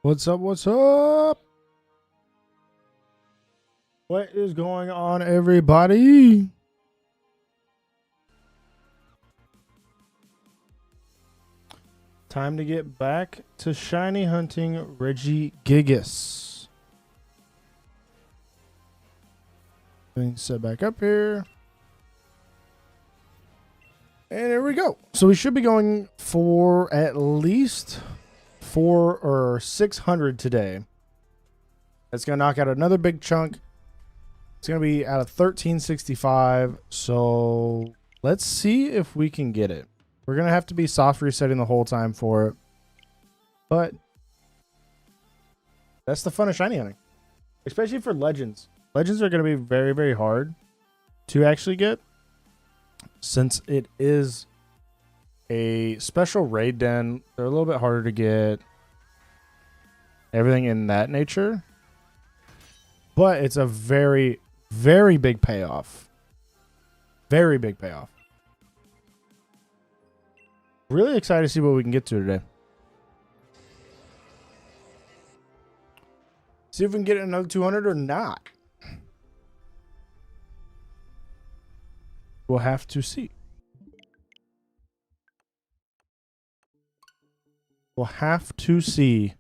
What's up? What's up? What is going on, everybody? Time to get back to shiny hunting Regigigas. Set back up here. And here we go. So we should be going for at least 400 or 600 today. That's going to knock out another big chunk. It's going to be out of 1365. So let's see if we can get it. We're going to have to be soft resetting the whole time for it. But that's the fun of shiny hunting. Especially for Legends. Legends are going to be very, very hard to actually get. Since it is a special raid den, they're a little bit harder to get. Everything in that nature. But it's a very, very big payoff. Very big payoff. Really excited to see what we can get to today. See if we can get another 200 or not. We'll have to see. We'll have to see.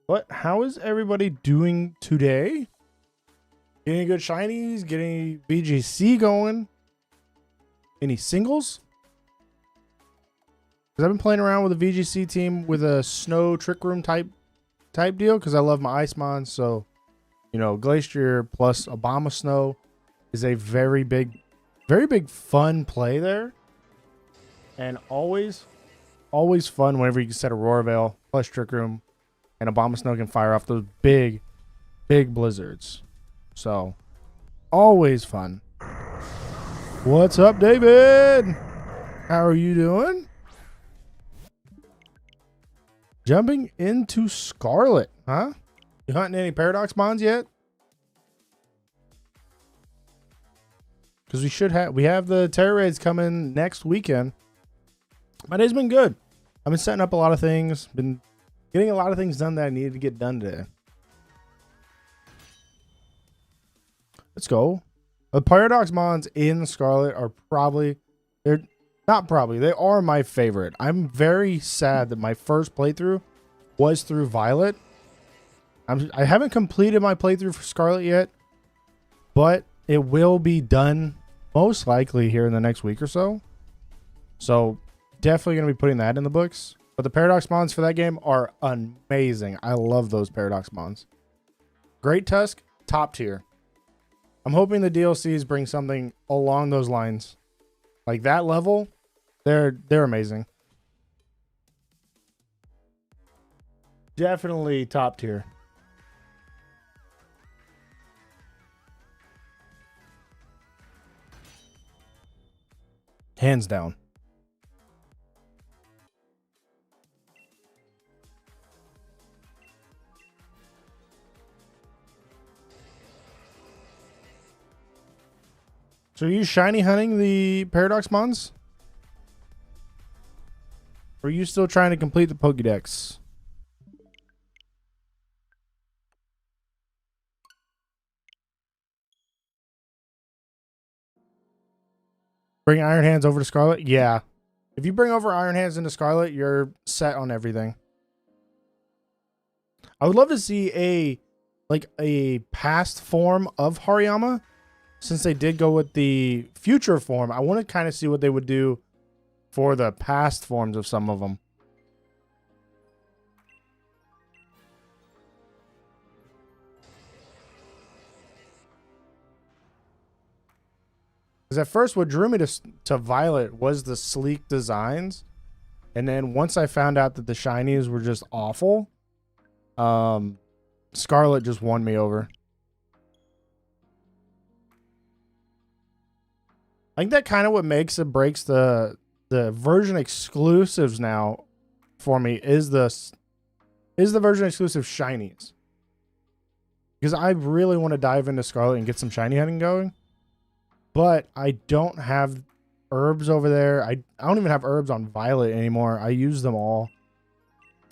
What? How is everybody doing today? Getting good shinies? Getting VGC going? Any singles? Because I've been playing around with a VGC team with a snow trick room type deal. Because I love my Ice Mons. So, you know, Glacier plus Obama Snow is a very big fun play there. And always fun whenever you can set Aurora Veil plus Trick Room. And Obama Snow can fire off those big blizzards. So, always fun. What's up, David? How are you doing? Jumping into Scarlet, huh? You hunting any Paradox Mons yet? Because we have the Tera Raids coming next weekend. My day's been good. I've been setting up a lot of things. Been getting a lot of things done that I needed to get done today. Let's go. The Paradox Mons in Scarlet are they are my favorite. I'm very sad that my first playthrough was through Violet. I haven't completed my playthrough for Scarlet yet, but it will be done most likely here in the next week or so. So definitely going to be putting that in the books. But the Paradox Mons for that game are amazing. I love those Paradox Mons. Great Tusk, top tier. I'm hoping the DLCs bring something along those lines. Like that level, they're amazing. Definitely top tier. Hands down. So are you shiny hunting the Paradox Mons? Or are you still trying to complete the Pokédex? Bring Iron Hands over to Scarlet? Yeah. If you bring over Iron Hands into Scarlet, you're set on everything. I would love to see a past form of Hariyama. Since they did go with the future form, I want to kind of see what they would do for the past forms of some of them. Because at first what drew me to Violet was the sleek designs. And then once I found out that the shinies were just awful, Scarlet just won me over. I think that kind of what makes it breaks the version exclusives now for me is the version exclusive shinies. Because I really want to dive into Scarlet and get some shiny hunting going. But I don't have herbs over there. I don't even have herbs on Violet anymore. I use them all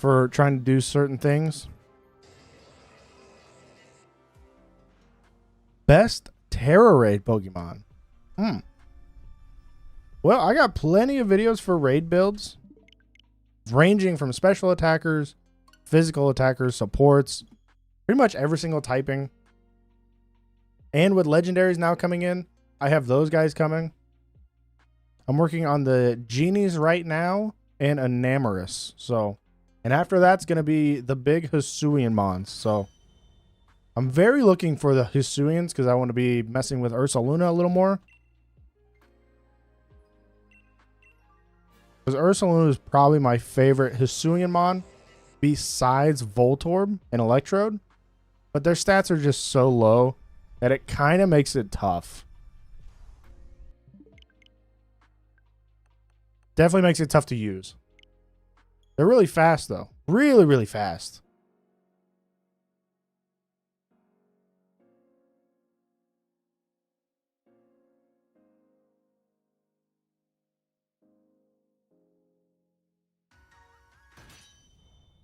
for trying to do certain things. Best Tera Raid Pokemon. Well, I got plenty of videos for raid builds, ranging from special attackers, physical attackers, supports, pretty much every single typing. And with legendaries now coming in, I have those guys coming. I'm working on the Genies right now and Enamorous. So, and after that's going to be the big Hisuian mons. So, I'm very looking for the Hisuians because I want to be messing with Ursaluna a little more. Because Ursaluna is probably my favorite Hisuian mon besides Voltorb and Electrode. But their stats are just so low that it kind of makes it tough. Definitely makes it tough to use. They're really fast, though. Really, really fast.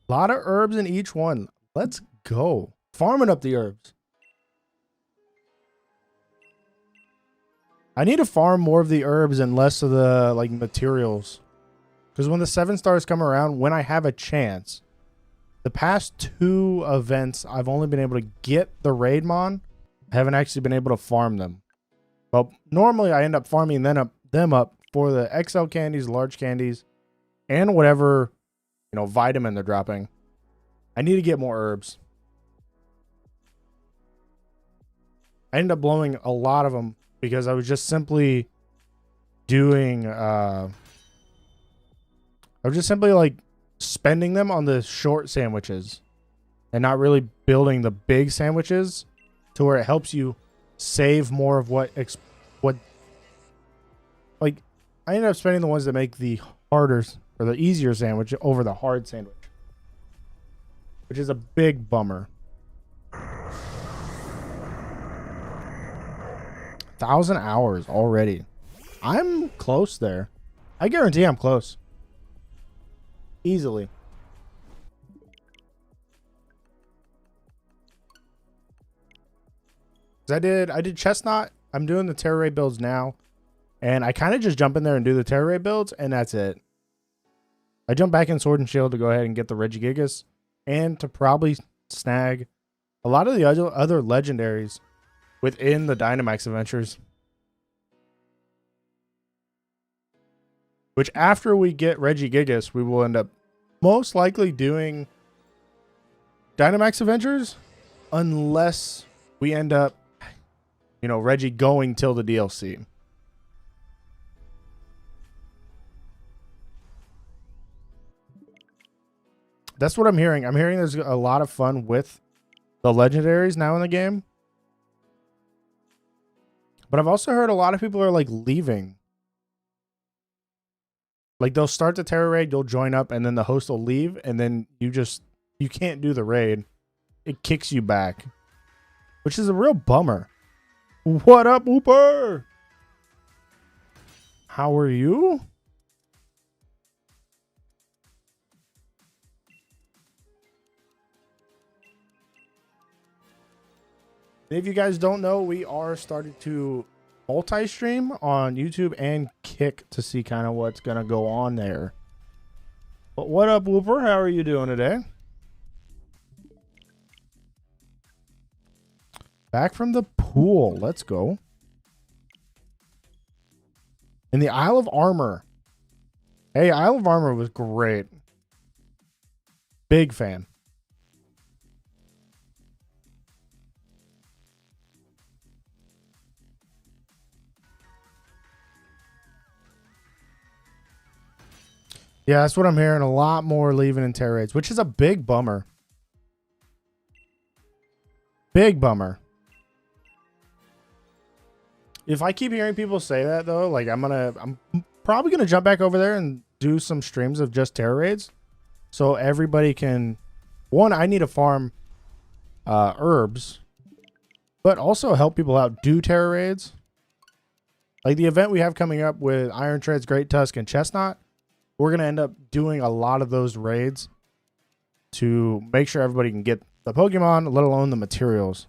A lot of herbs in each one. Let's go. Farming up the herbs. I need to farm more of the herbs and less of the like materials. Because when the 7 stars come around, when I have a chance, the past 2 events, I've only been able to get the raid mon. I haven't actually been able to farm them. But normally I end up farming them up for the XL candies, large candies, and whatever, you know, vitamin they're dropping. I need to get more herbs. I ended up blowing a lot of them because I was just simply doing, I was just simply like spending them on the short sandwiches and not really building the big sandwiches to where it helps you save more of what like I ended up spending the ones that make the harder or the easier sandwich over the hard sandwich, which is a big bummer. 1,000 hours already. I'm close there. I guarantee I'm close. Easily. I did Chestnut. I'm doing the Tera Raid builds now. And I kind of just jump in there and do the Tera Raid builds, and that's it. I jump back in Sword and Shield to go ahead and get the Regigigas and to probably snag a lot of the other legendaries within the Dynamax adventures. Which after we get Regigigas, we will end up most likely doing Dynamax adventures unless we end up, you know, Reggie going till the DLC. That's what I'm hearing. I'm hearing there's a lot of fun with the legendaries now in the game. But I've also heard a lot of people are like leaving. Like they'll start the Tera Raid, you'll join up, and then the host will leave, and then you can't do the raid. It kicks you back, which is a real bummer. What up, Whooper? How are you? If you guys don't know, we are starting to multi-stream on YouTube and Kick to see kind of what's going to go on there. But what up, Whooper? How are you doing today? Back from the pool. Let's go. In the Isle of Armor. Hey, Isle of Armor was great. Big fan. Yeah, that's what I'm hearing. A lot more leaving in Tera Raids, which is a big bummer. Big bummer. If I keep hearing people say that though, like I'm probably gonna jump back over there and do some streams of just Tera Raids, so everybody can. One, I need to farm herbs, but also help people out do Tera Raids. Like the event we have coming up with Iron Treads, Great Tusk, and Chestnut. We're going to end up doing a lot of those raids to make sure everybody can get the Pokemon, let alone the materials.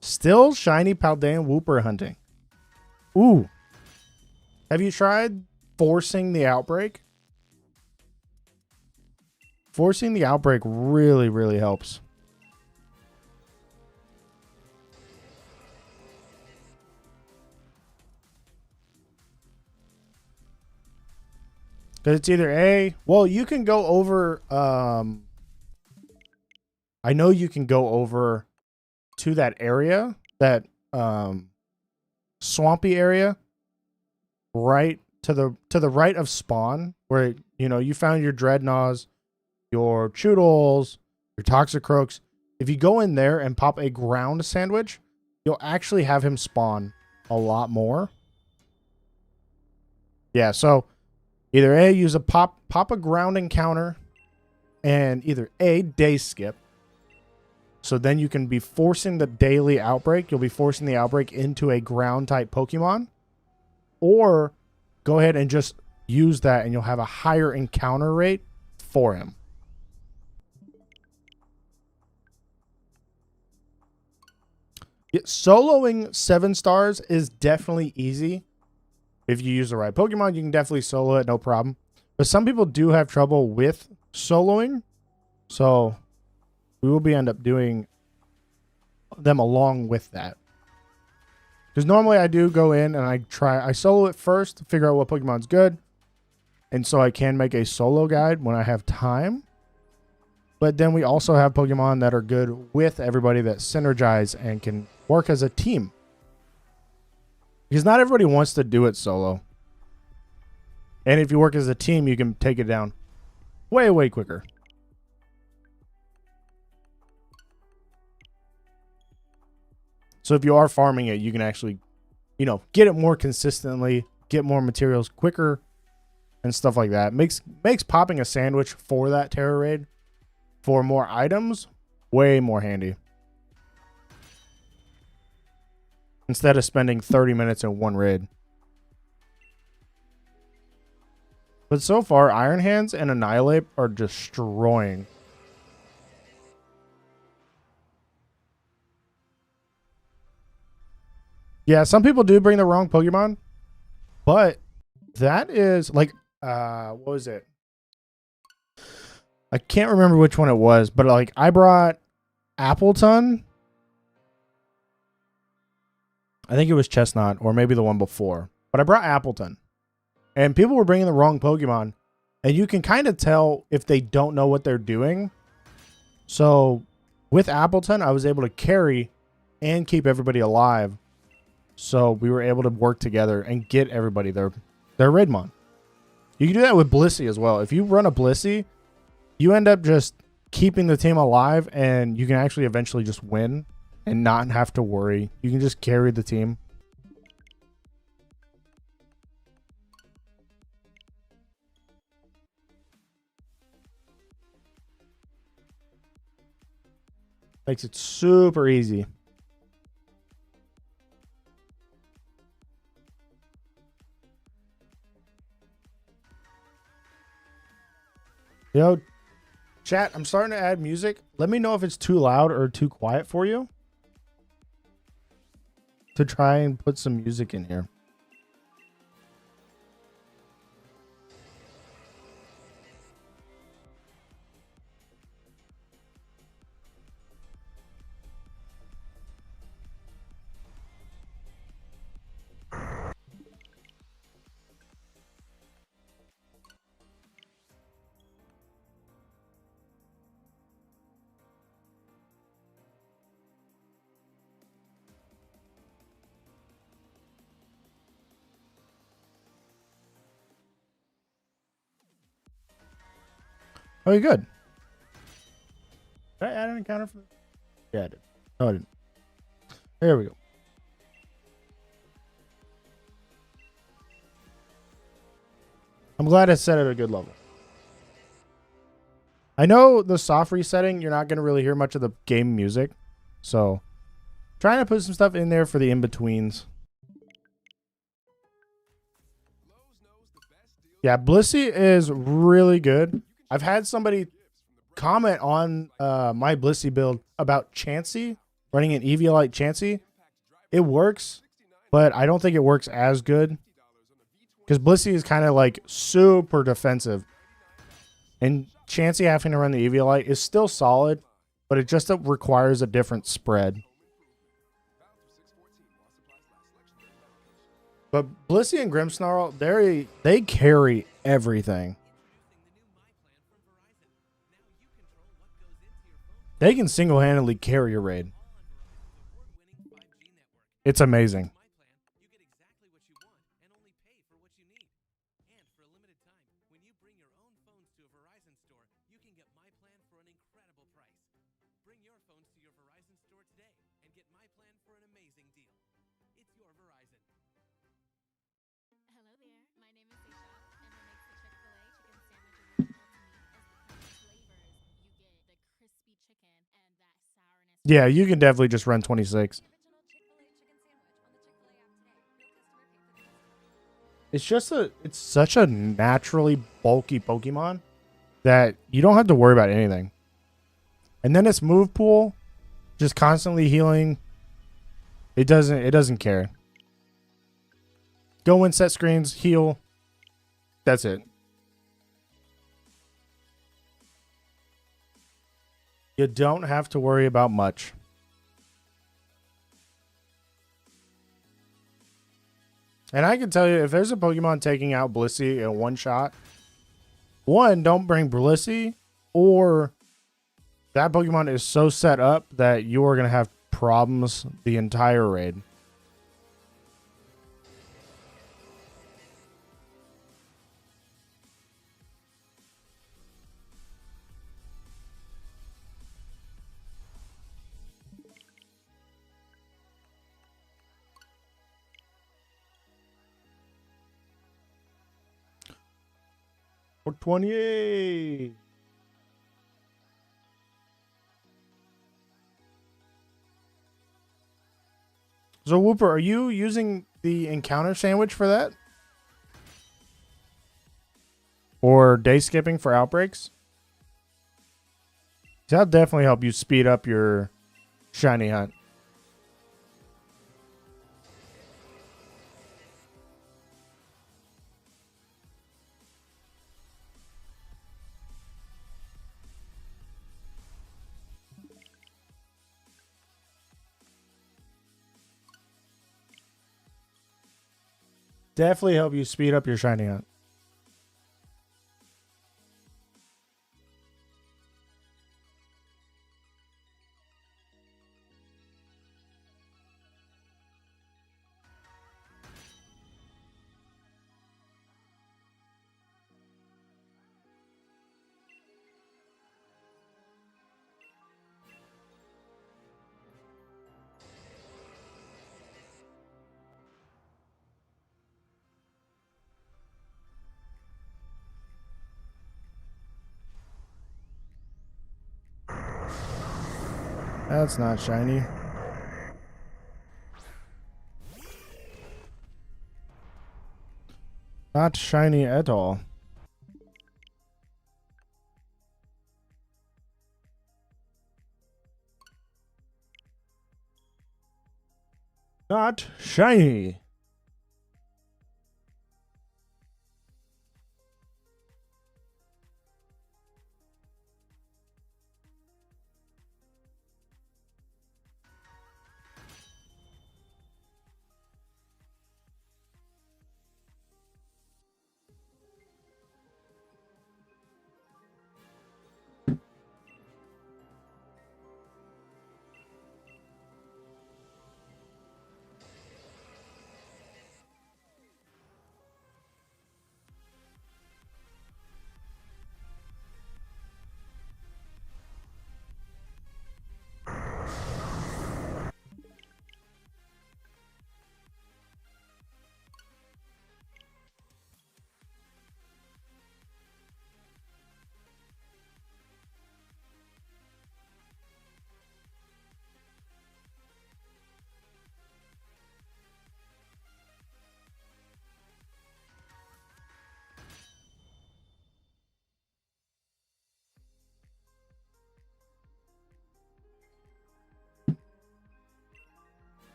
Still shiny Paldean Wooper hunting. Ooh. Have you tried forcing the outbreak? Forcing the outbreak really, really helps. Because it's either A, well, you can go over, I know you can go over to that area, that swampy area, right to the right of spawn, where, you know, you found your Dreadnoughs, your Choodles, your Toxicroaks. If you go in there and pop a ground sandwich, you'll actually have him spawn a lot more. Yeah, so either A, use a pop a ground encounter, and either A, day skip. So then you can be forcing the daily outbreak. You'll be forcing the outbreak into a ground type Pokemon. Or go ahead and just use that and you'll have a higher encounter rate for him. Yeah, soloing 7 stars is definitely easy. If you use the right Pokemon, you can definitely solo it, no problem. But some people do have trouble with soloing. So we will end up doing them along with that. Because normally I do go in and I solo it first to figure out what Pokemon's good. And so I can make a solo guide when I have time. But then we also have Pokemon that are good with everybody that synergize and can work as a team. Because not everybody wants to do it solo. And if you work as a team, you can take it down way, way quicker. So if you are farming it, you can actually, you know, get it more consistently, get more materials quicker, and stuff like that. Makes popping a sandwich for that Tera Raid for more items way more handy. Instead of spending 30 minutes in one raid. But so far, Iron Hands and Annihilate are destroying. Yeah, some people do bring the wrong Pokemon. But that is like, what was it? I can't remember which one it was, but like I brought Appleton. I think it was Chestnut or maybe the one before. But I brought Appleton. And people were bringing the wrong Pokemon. And you can kind of tell if they don't know what they're doing. So with Appleton, I was able to carry and keep everybody alive. So we were able to work together and get everybody their Raidmon. You can do that with Blissey as well. If you run a Blissey, you end up just keeping the team alive and you can actually eventually just win and not have to worry. You can just carry the team. Makes it super easy. Yo, chat, I'm starting to add music. Let me know if it's too loud or too quiet for you. To try and put some music in here. Oh, you're good. Did I add an encounter for this? Yeah, I did. No, I didn't. There we go. I'm glad I set it at a good level. I know the soft resetting, you're not going to really hear much of the game music. So, trying to put some stuff in there for the in-betweens. Yeah, Blissey is really good. I've had somebody comment on my Blissey build about Chansey, running an Eviolite Chansey. It works, but I don't think it works as good because Blissey is kind of like super defensive. And Chansey having to run the Eviolite is still solid, but it just requires a different spread. But Blissey and Grimmsnarl, they carry everything. They can single-handedly carry a raid. It's amazing. Yeah, you can definitely just run 26. It's such a naturally bulky Pokemon that you don't have to worry about anything. And then its move pool, just constantly healing. It doesn't care. Go in, set screens, heal. That's it. You don't have to worry about much. And I can tell you, if there's a Pokemon taking out Blissey in one shot, one, don't bring Blissey, or that Pokemon is so set up that you are going to have problems the entire raid. For 28. So Whooper, are you using the encounter sandwich for that? Or day skipping for outbreaks? That'll definitely help you speed up your shiny hunt. Definitely help you speed up your shiny hunt. That's not shiny. Not shiny at all. Not shiny.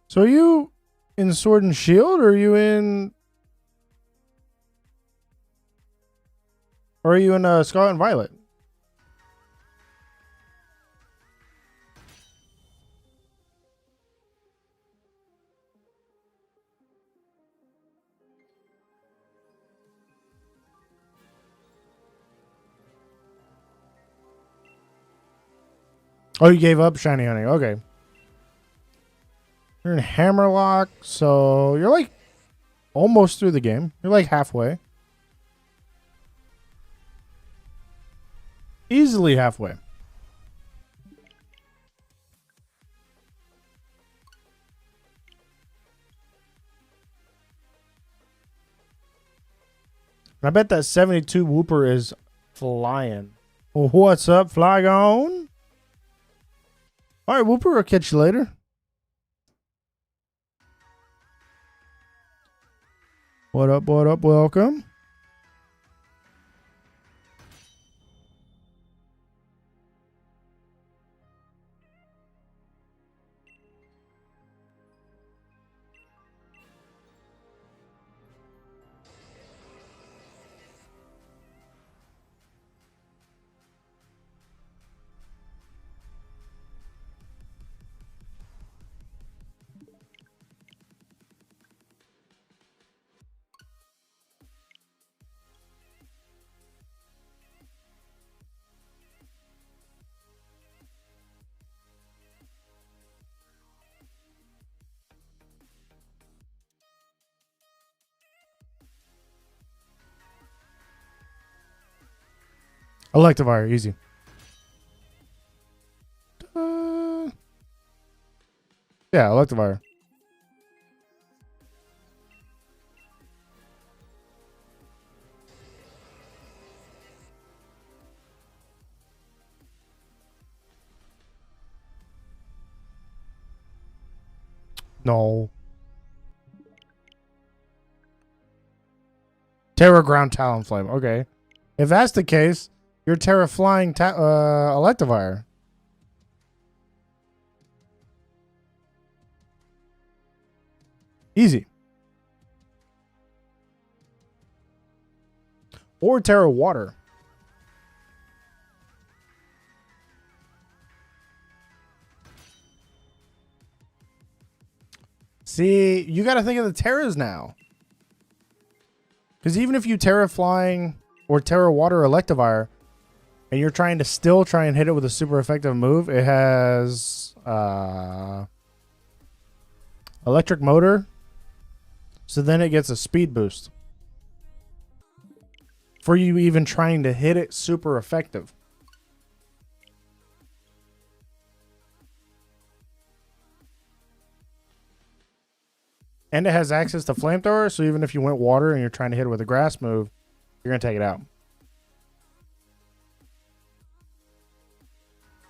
So are you in Sword and Shield, or are you in... Or are you in Scarlet and Violet? Oh, you gave up Shiny Honey. Okay. You're in Hammerlock, so you're like almost through the game. You're like halfway. Easily halfway. I bet that 72 Whooper is flying. Well, what's up, Flygon? All right, Whooper, I'll catch you later. What up, what up, welcome. Electivire, easy. Yeah, Electivire. No. Terra Ground Talonflame. Okay. If that's the case, you're Terra Flying Electivire. Easy. Or Terra Water. See, you got to think of the Terras now. Because even if you Terra Flying or Terra Water Electivire, and you're trying to still try and hit it with a super effective move, it has Electric Motor. So then it gets a speed boost. For you even trying to hit it super effective. And it has access to Flamethrower, so even if you went water and you're trying to hit it with a grass move, you're going to take it out.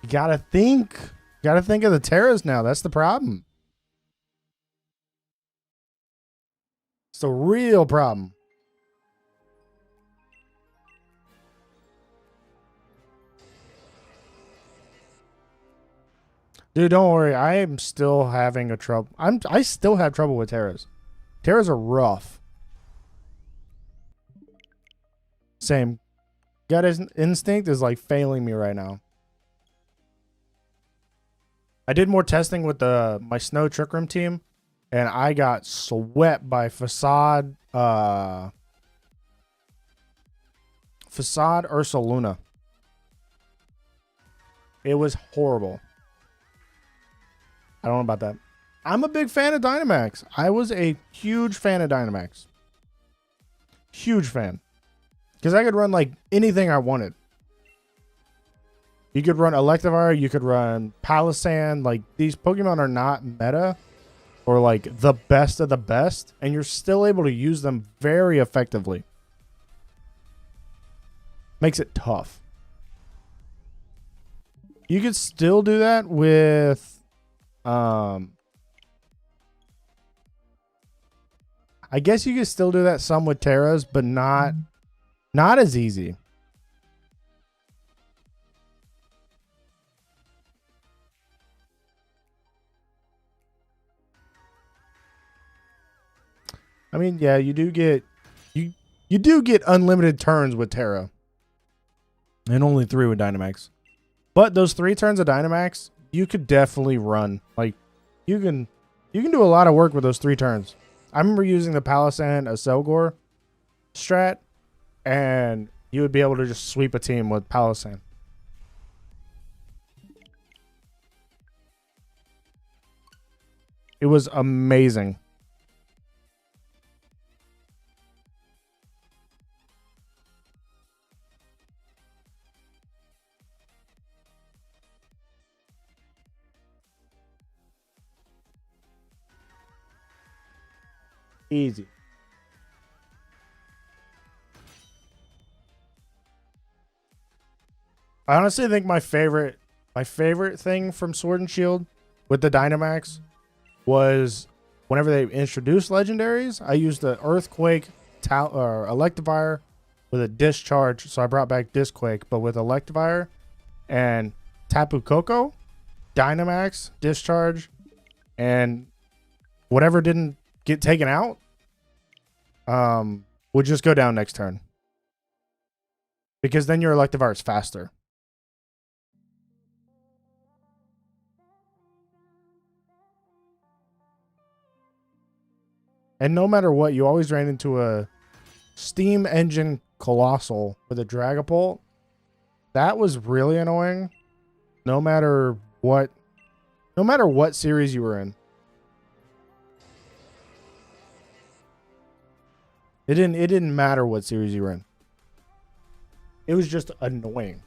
You got to think. You got to think of the Terras now. That's the problem. It's a real problem. Dude, don't worry. I am still having a trouble. I still have trouble with Terras. Terras are rough. Same. Gut instinct is like failing me right now. I did more testing with my Snow Trick Room team, and I got swept by Facade Ursaluna. It was horrible. I don't know about that. I'm a big fan of Dynamax. I was a huge fan of Dynamax. Huge fan. Because I could run like anything I wanted. You could run Electivire. You could run Palossand. Like, these Pokemon are not meta or like the best of the best. And you're still able to use them very effectively. Makes it tough. You could still do that with... I guess you could still do that some with Terras, but not as easy. I mean, yeah, you do get you do get unlimited turns with Tera. And only 3 with Dynamax. But those 3 turns of Dynamax, you could definitely run. Like, you can do a lot of work with those 3 turns. I remember using the Palossand Aselgor strat, and you would be able to just sweep a team with Palossand. It was amazing. Easy. I honestly think my favorite thing from Sword and Shield with the Dynamax was whenever they introduced legendaries, I used the Earthquake or Electivire with a Discharge. So I brought back Disquake, but with Electivire and Tapu Koko, Dynamax, Discharge, and whatever didn't get taken out would just go down next turn. Because then your Electivire is faster. And no matter what, you always ran into a Steam Engine Colossal with a Dragapult. That was really annoying. No matter what series you were in. It didn't matter what series you were in. It was just annoying.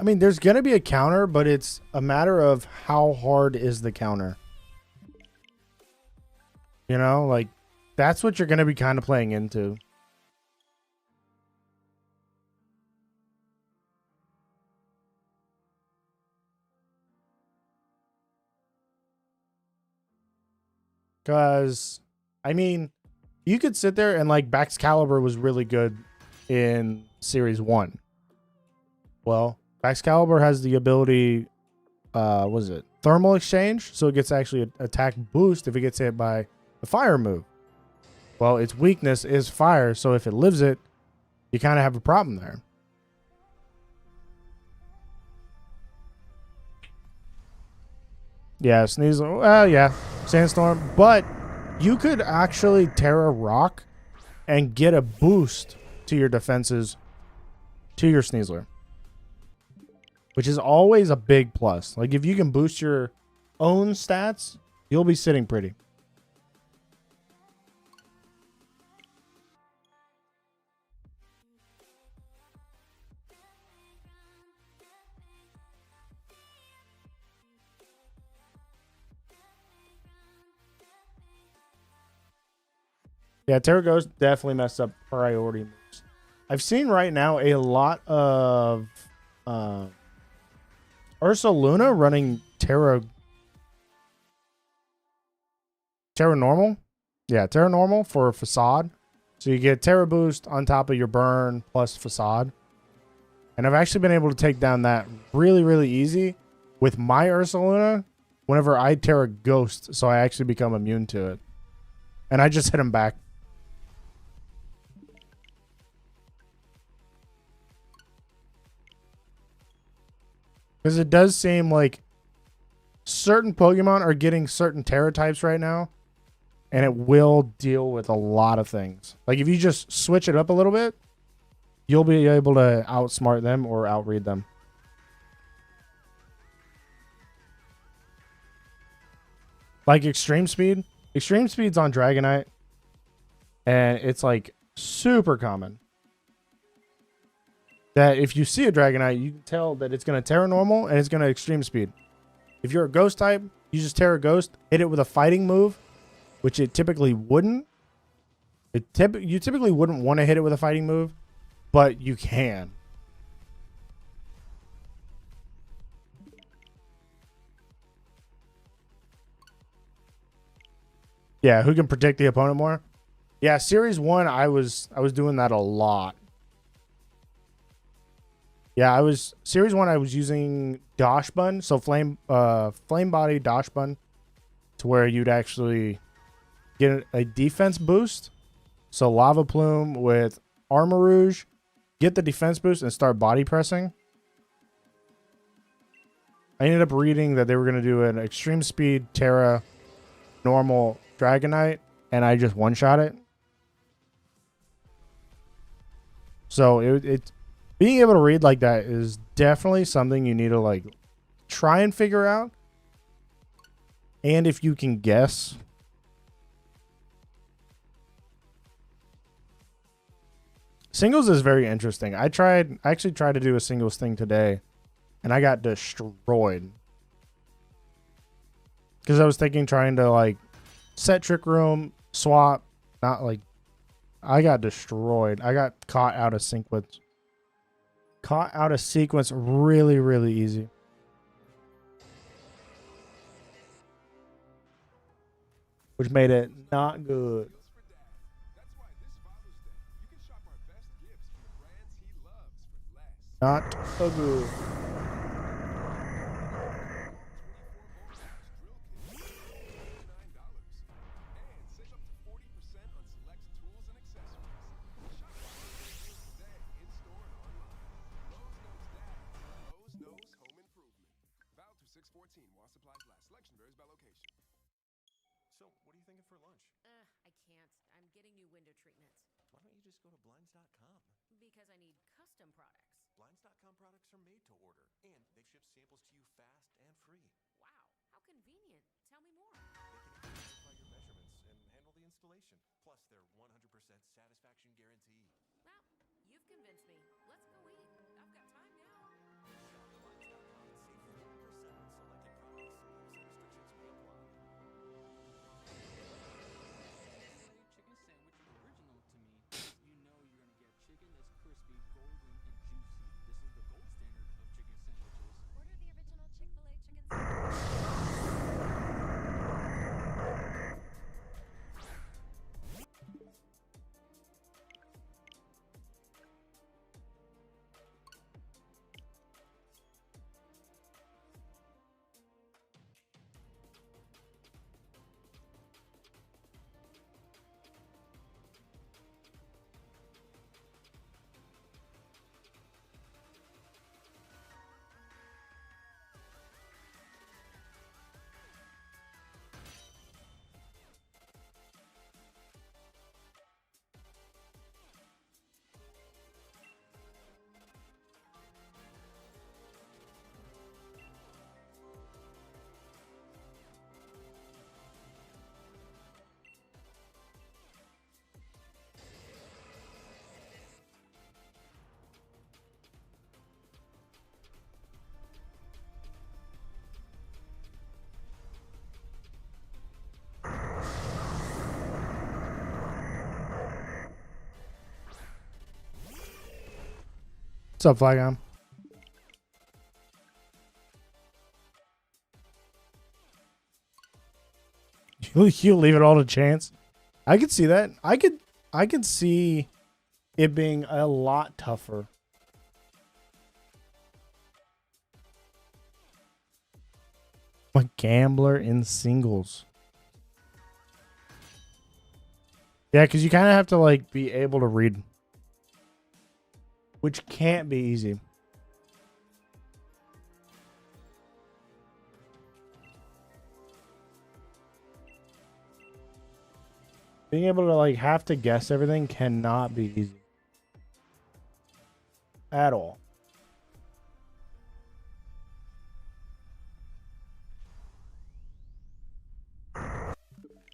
I mean, there's going to be a counter, but it's a matter of how hard is the counter. You know, like, that's what you're going to be kind of playing into. Because, I mean, you could sit there and, like, Baxcalibur was really good in Series 1. Well, Baxcalibur has the ability, what is it? Thermal Exchange, so it gets actually an attack boost if it gets hit by a fire move. Well, its weakness is fire, so if it lives it, you kind of have a problem there. Yeah, Sneasel. Well, yeah, Sandstorm. But you could actually Tera Rock and get a boost to your defenses to your Sneasler, which is always a big plus. Like, if you can boost your own stats, you'll be sitting pretty. Yeah, Tera Ghost definitely messed up priority moves. I've seen right now a lot of Ursaluna running Tera Normal. Yeah, Tera Normal for Facade. So you get Tera Boost on top of your burn plus Facade. And I've actually been able to take down that really, really easy with my Ursaluna whenever I Tera Ghost, so I actually become immune to it. And I just hit him back. Because it does seem like certain Pokemon are getting certain Tera types right now. And it will deal with a lot of things. Like, if you just switch it up a little bit, you'll be able to outsmart them or outread them. Like Extreme Speed. Extreme Speed's on Dragonite. And it's like super common. That if you see a Dragonite, you can tell that it's going to Terra Normal and it's going to Extreme Speed. If you're a Ghost type, you just Terra Ghost, hit it with a fighting move, which it typically wouldn't. You typically wouldn't want to hit it with a fighting move, but you can. Yeah, who can protect the opponent more? Yeah, Series 1, I was doing that a lot. Yeah, Series 1, I was using Dosh Bun, so flame body Dosh Bun, to where you'd actually get a defense boost. So Lava Plume with Armor Rouge, get the defense boost and start body pressing. I ended up reading that they were going to do an Extreme Speed Terra Normal Dragonite, and I just one-shot it. So it being able to read like that is definitely something you need to like try and figure out. And if you can guess. Singles is very interesting. I actually tried to do a singles thing today, and I got destroyed. Because I was trying to like set Trick Room, swap, not like, I got destroyed. I got caught out of sequence. Caught out of sequence really, really easy. Which made it not good. Not so good. So, what are you thinking for lunch? I can't. I'm getting new window treatment. Why don't you just go to Blinds.com? Because I need custom products. Blinds.com products are made to order, and they ship samples to you fast and free. Wow, how convenient. Tell me more. They can even verify your measurements and handle the installation. Plus, their 100% satisfaction guarantee. Well, you've convinced me. Let's go eat. I've got time now. Shop Blinds.com and save 40% on selected products. Some restrictions may apply. Chicken sandwich original to me. You know you're gonna get chicken that's crispy, golden, and juicy. This is the gold standard of chicken sandwiches. Order the original Chick-fil-A chicken sandwich. What's up, Flygon? You'll leave it all to chance. I could see that. I could see it being a lot tougher. I'm a gambler in singles. Yeah, because you kind of have to like be able to read, which can't be easy. Being able to like have to guess everything cannot be easy. At all.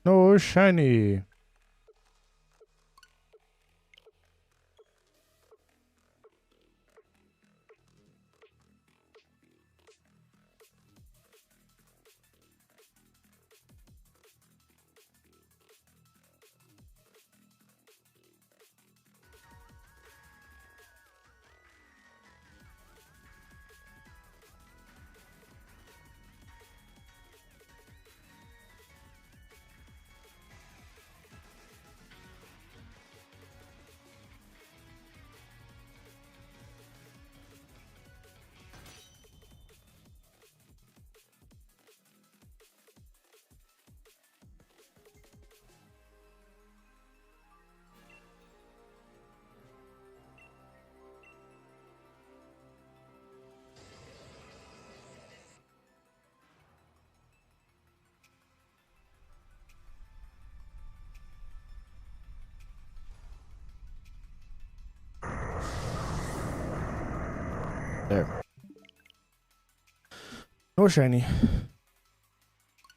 No shiny. No shiny.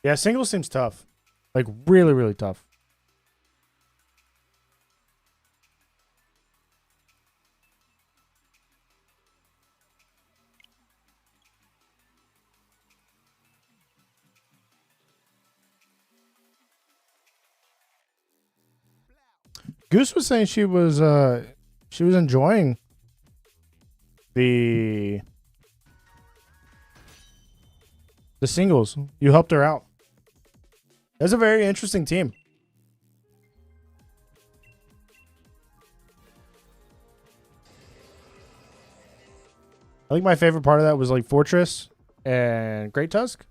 Yeah, single seems tough. Like really, really tough. Goose was saying she was enjoying the singles. You helped her out. That's a very interesting team. I think my favorite part of that was like Fortress and Great Tusk.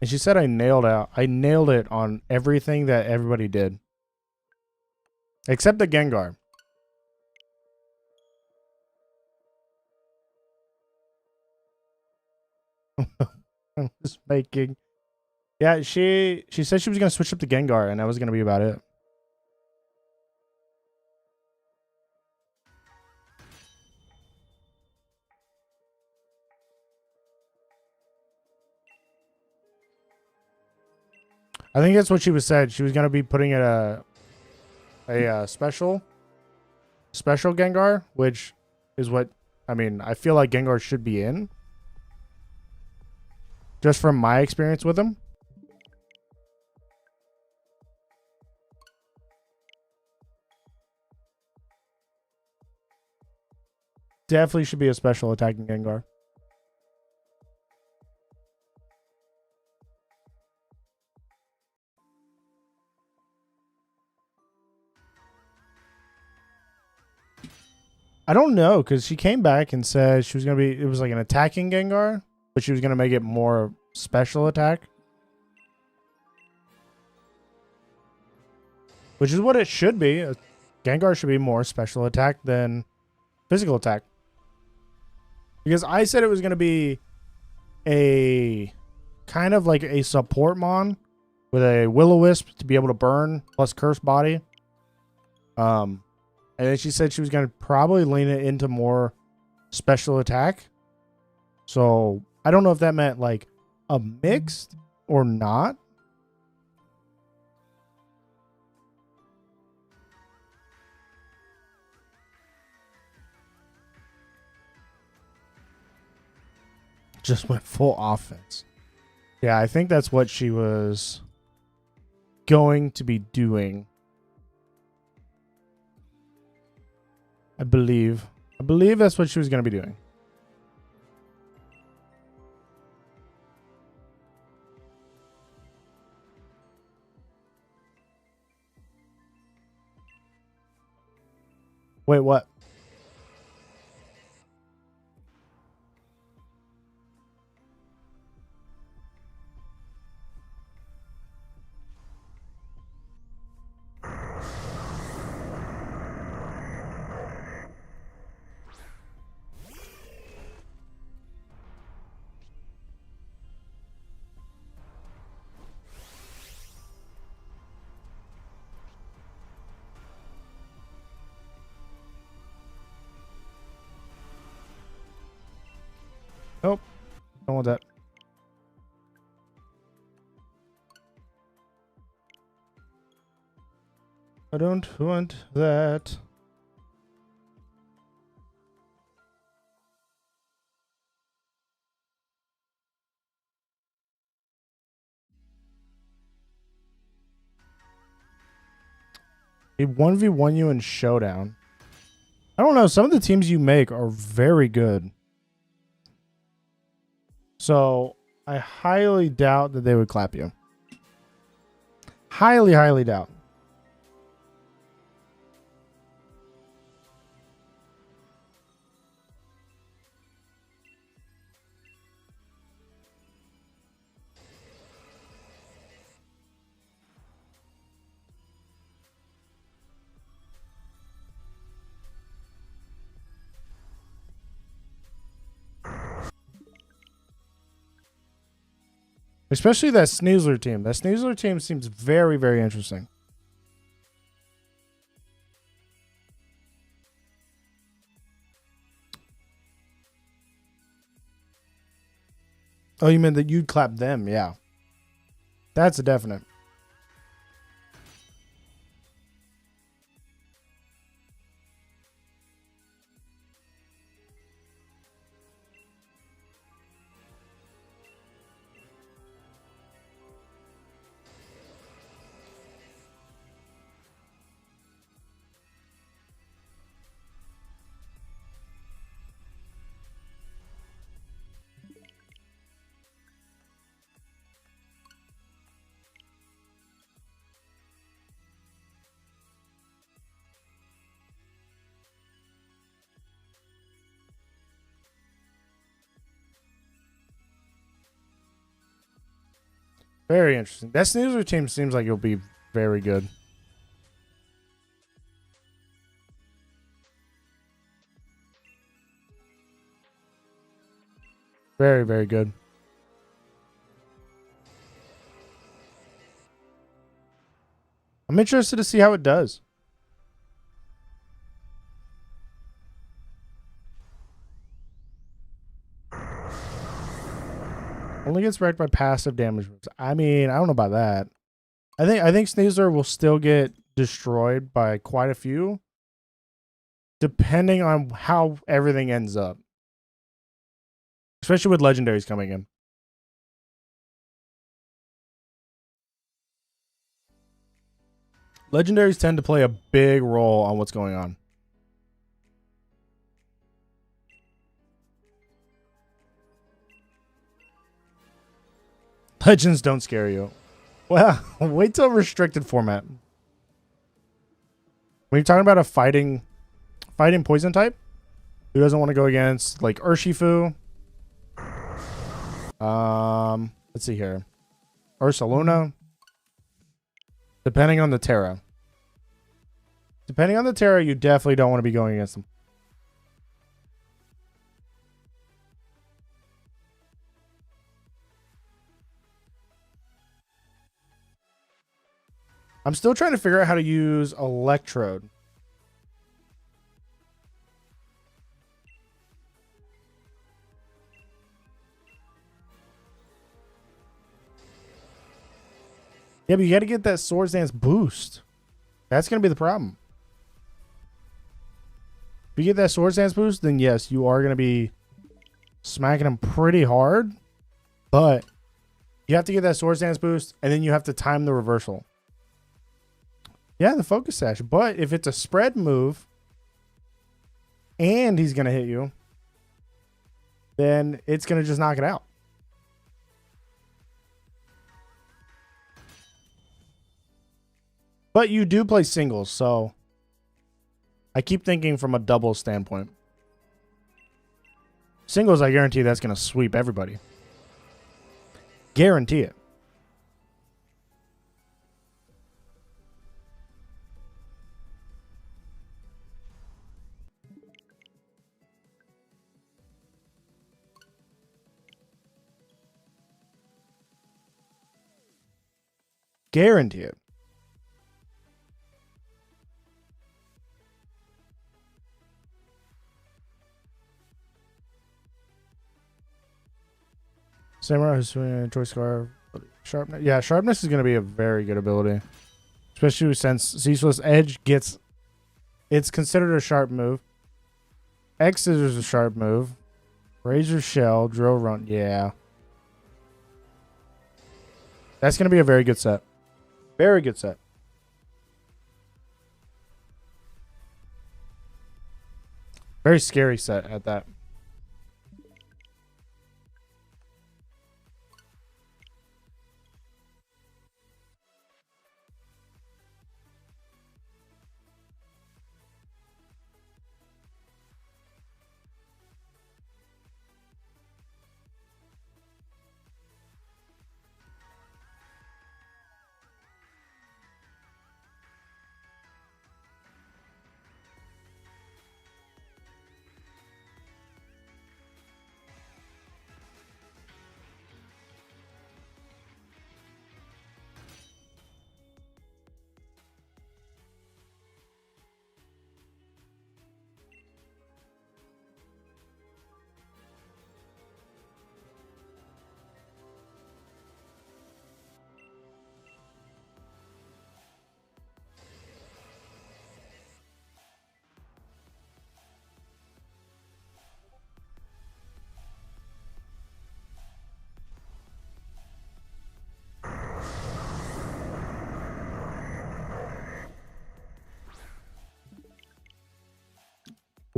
And she said I nailed it on everything that everybody did. Except the Gengar. I'm just making. Yeah, she said she was gonna switch up to Gengar, and that was gonna be about it. I think that's what she was said. She was gonna be putting it a special Gengar, which is what I mean. I feel like Gengar should be in, just from my experience with him. Definitely should be a special attacking Gengar. I don't know, because she came back and said she was going to be, it was like an attacking Gengar, but she was going to make it more special attack. Which is what it should be. A Gengar should be more special attack than physical attack. Because I said it was going to be a kind of like a support mon with a Will-O-Wisp to be able to burn plus curse body. And then she said she was going to probably lean it into more special attack. So I don't know if that meant like a mixed or not. Just went full offense. Yeah, I think that's what she was going to be doing. I believe that's what she was going to be doing. Wait, what? Nope. Don't want that. I don't want that. He 1v1 you in Showdown. I don't know. Some of the teams you make are very good. So I highly doubt that they would clap you. Highly, highly doubt. Especially that Sneasler team. That Sneasler team seems very, very interesting. Oh, you meant that you'd clap them? Yeah. That's a definite. Very interesting. That Snoozer team seems like it'll be very good. Very, very good. I'm interested to see how it does. Only gets wrecked by passive damage. I mean, I don't know about that. I think Sneasler will still get destroyed by quite a few, depending on how everything ends up. Especially with legendaries coming in. Legendaries tend to play a big role on what's going on. Legends don't scare you. Well, wait till restricted format. When you're talking about a fighting poison type, who doesn't want to go against like Urshifu? Let's see here. Ursaluna. Depending on the Tera. Depending on the Tera, you definitely don't want to be going against them. I'm still trying to figure out how to use Electrode. Yeah, but you got to get that Swords Dance boost. That's going to be the problem. If you get that Swords Dance boost, then yes, you are going to be smacking him pretty hard. But you have to get that Swords Dance boost, and then you have to time the reversal. Yeah, the Focus Sash. But if it's a spread move, and he's going to hit you, then it's going to just knock it out. But you do play singles, so I keep thinking from a double standpoint. Singles, I guarantee that's going to sweep everybody. Guarantee it. Guarantee it. Samurai who's swinging Choice Scar. Sharpness. Yeah, Sharpness is going to be a very good ability. Especially since Ceaseless Edge gets... It's considered a sharp move. X Scissors is a sharp move. Razor Shell, Drill Run. Yeah. That's going to be a very good set. Very good set. Very scary set at that.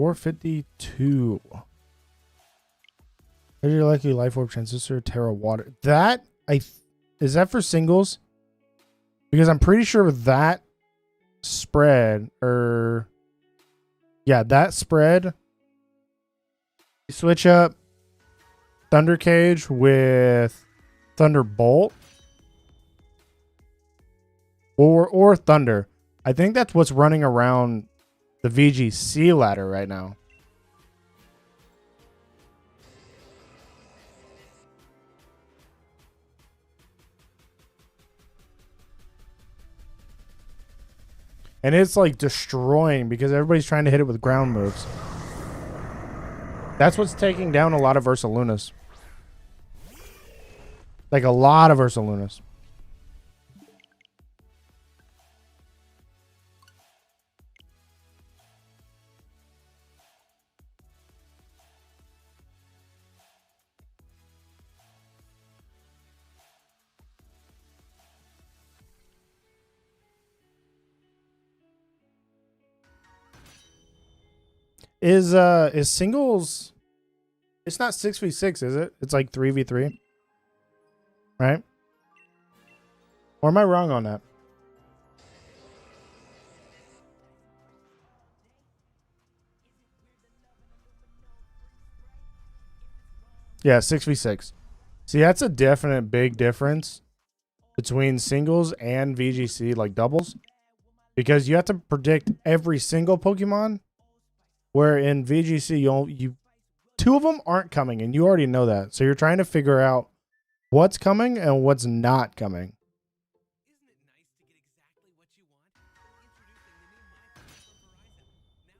452. Is your lucky life orb transistor Tera water? That is that for singles? Because I'm pretty sure that spread that spread. You switch up Thunder Cage with Thunderbolt or Thunder. I think that's what's running around the VGC ladder right now. And it's like destroying because everybody's trying to hit it with ground moves. That's what's taking down a lot of Ursalunas. Like a lot of Ursalunas. Is singles? It's not 6v6, is it? It's like 3v3, right? Or am I wrong on that? Yeah, 6v6. See, that's a definite big difference between singles and VGC, like doubles, because you have to predict every single Pokemon. Where in VGC, you two of them aren't coming, and you already know that. So you're trying to figure out what's coming and what's not coming.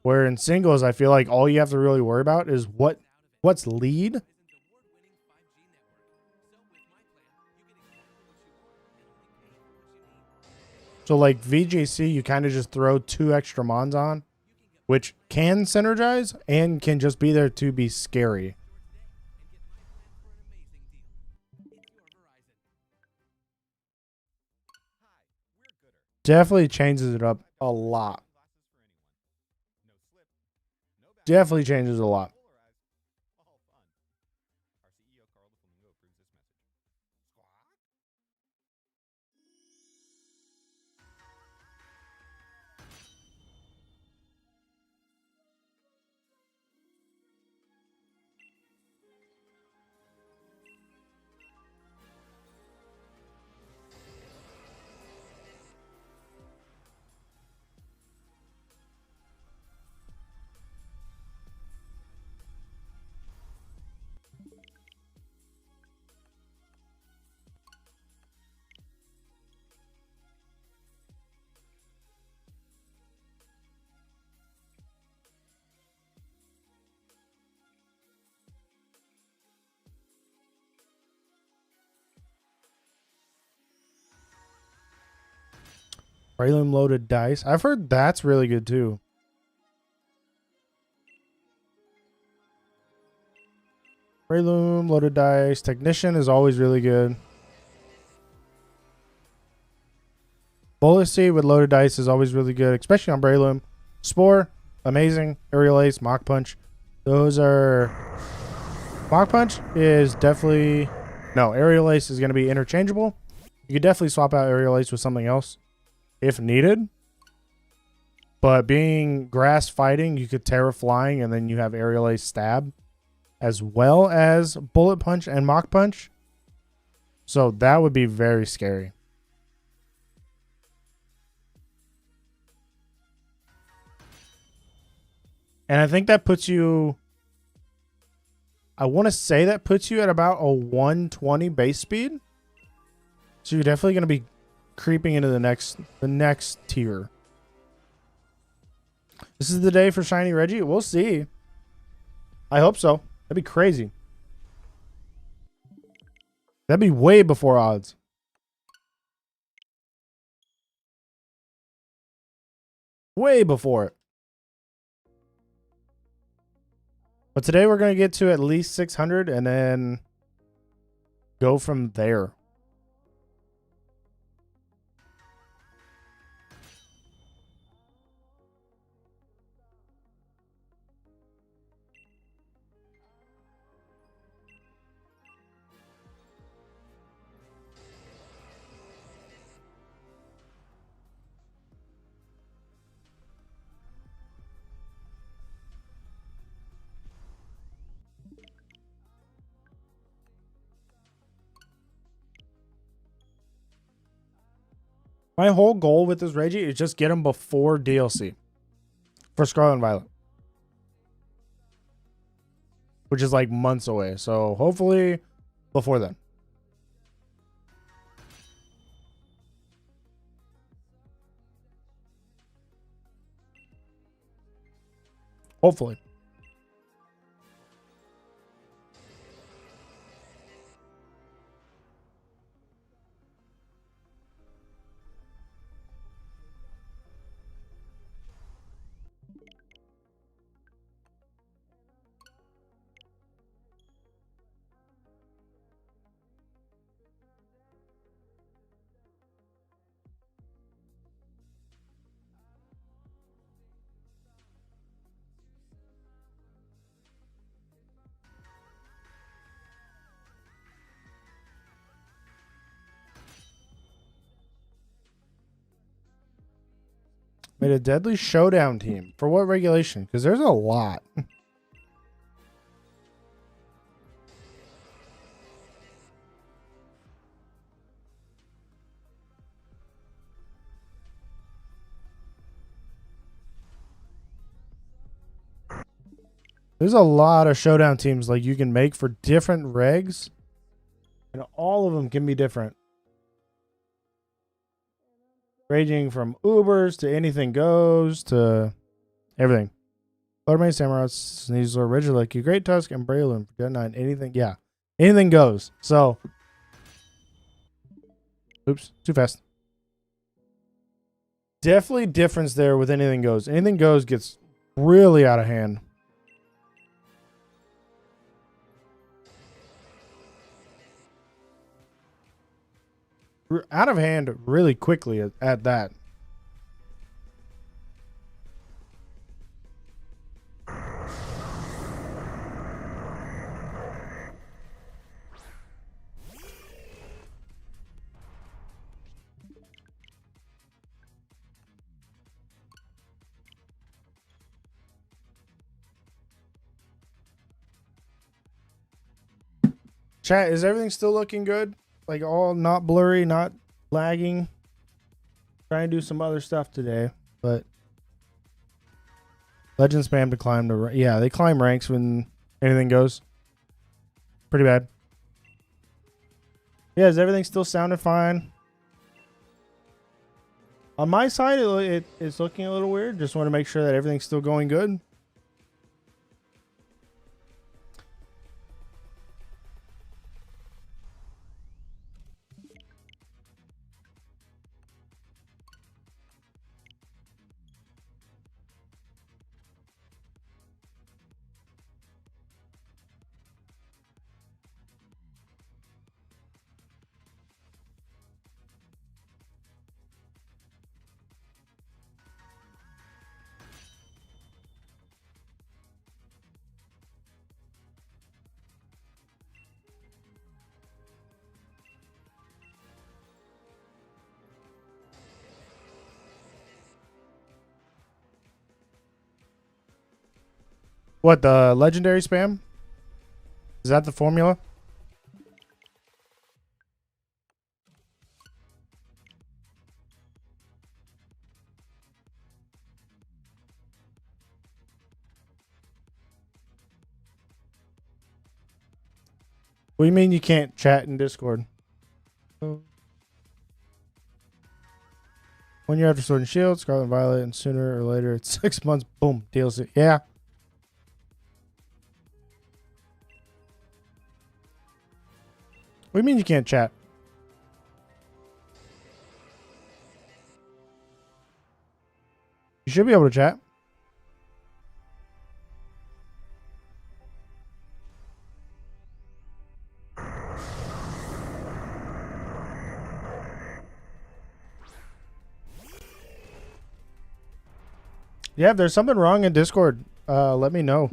Where in singles, I feel like all you have to really worry about is what's lead. So like VGC, you kind of just throw 2 extra Mons on, which can synergize and can just be there to be scary. Definitely changes it up a lot. Definitely changes a lot. Breloom loaded dice. I've heard that's really good too. Breloom loaded dice. Technician is always really good. Bullet Seed with loaded dice is always really good, especially on Breloom. Spore, amazing. Aerial Ace, Mach Punch. Those are... Mach Punch is definitely... No, Aerial Ace is going to be interchangeable. You could definitely swap out Aerial Ace with something else if needed. But being grass fighting, you could Terra Flying, and then you have Aerial Ace Stab, as well as Bullet Punch and Mach Punch. So that would be very scary. And I think that puts you... I want to say that puts you at about a 120 base speed. So you're definitely going to be creeping into the next tier. This is the day for Shiny Reggie. We'll see. I hope so. That'd be crazy. That'd be way before odds. Way before it. But today we're going to get to at least 600 and then go from there. My whole goal with this Reggie is just get him before DLC for Scarlet and Violet, which is like months away. So hopefully before then. Hopefully. Made a deadly showdown team. For what regulation? Because there's a lot. There's a lot of showdown teams like you can make for different regs. And all of them can be different. Ranging from Ubers to Anything Goes to everything. Fluttermane, Samurai, Sneasel, Regigigas, Great Tusk, and Breloom for Gen 9. Anything, yeah. Anything goes. So, oops, too fast. Definitely difference there with Anything Goes. Anything Goes gets really out of hand. Out of hand really quickly at that. Chat, is everything still looking good? Like all not blurry, not lagging. Trying to do some other stuff today, but Legend spam to climb to, yeah, they climb ranks when Anything Goes. Pretty bad. Yeah, is everything still sounding fine? On my side, it's looking a little weird. Just want to make sure that everything's still going good. What, the legendary spam? Is that the formula? What do you mean you can't chat in Discord? 1 year after Sword and Shield, Scarlet and Violet, and sooner or later it's 6 months. Boom, DLC. Yeah. What do you mean you can't chat? You should be able to chat. Yeah, if there's something wrong in Discord, let me know.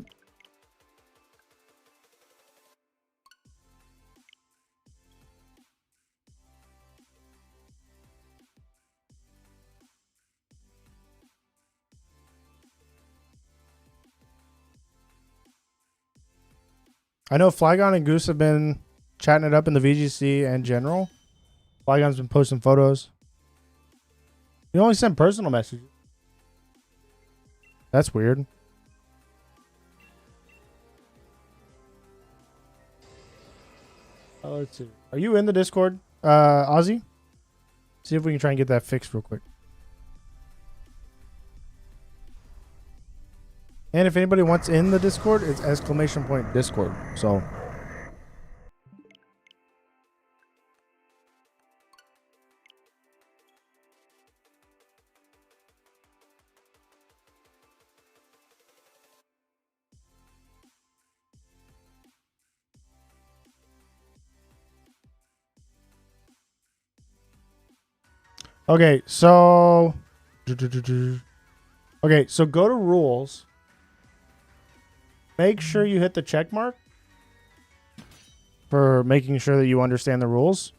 I know Flygon and Goose have been chatting it up in the VGC and general. Flygon's been posting photos. You only sent personal messages. That's weird. Let's see. Are you in the Discord, Ozzy? See if we can try and get that fixed real quick. And if anybody wants in the Discord, it's !Discord. So. Okay, so. Okay, so go to rules. Make sure you hit the check mark for making sure that you understand the rules.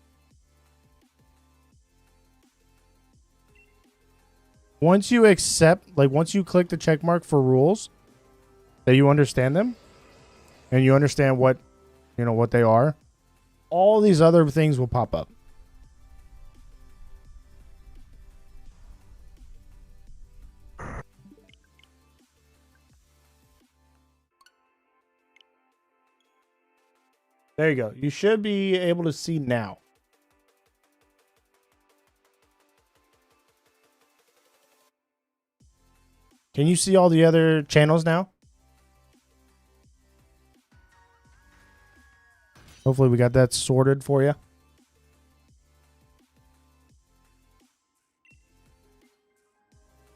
Once you accept, like once you click the check mark for rules, that you understand them and you understand what, you know, what they are, all these other things will pop up. There you go. You should be able to see now. Can you see all the other channels now? Hopefully we got that sorted for you.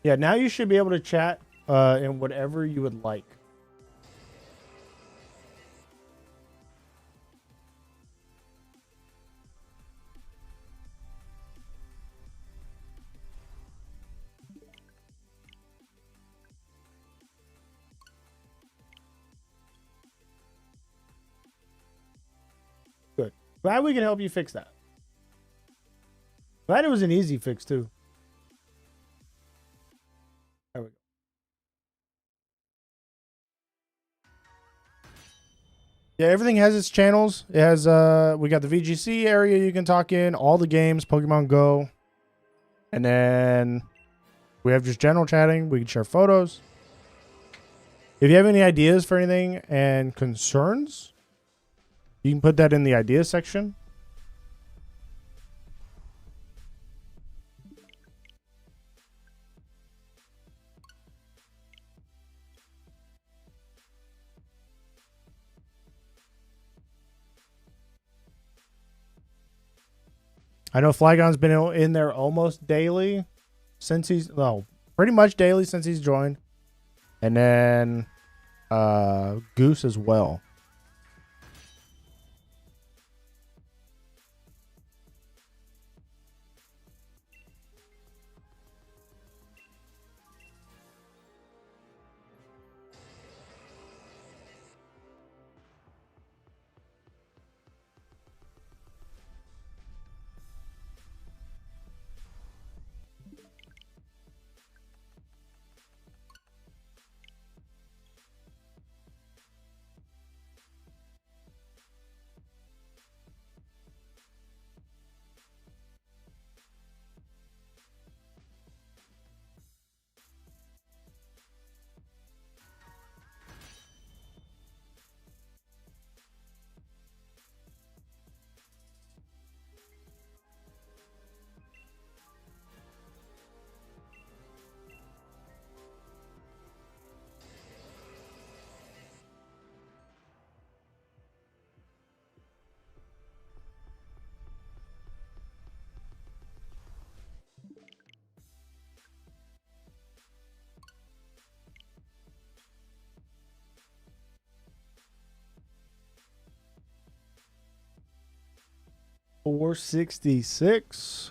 Yeah, now you should be able to chat in whatever you would like. Good. Glad we can help you fix that. Glad it was an easy fix too. There we go. Yeah, everything has its channels. It has we got the VGC area you can talk in, all the games, Pokemon Go. And then we have just general chatting. We can share photos. If you have any ideas for anything and concerns, you can put that in the ideas section. I know Flygon's been in there almost daily since pretty much daily since he's joined. And then Goose as well. $466.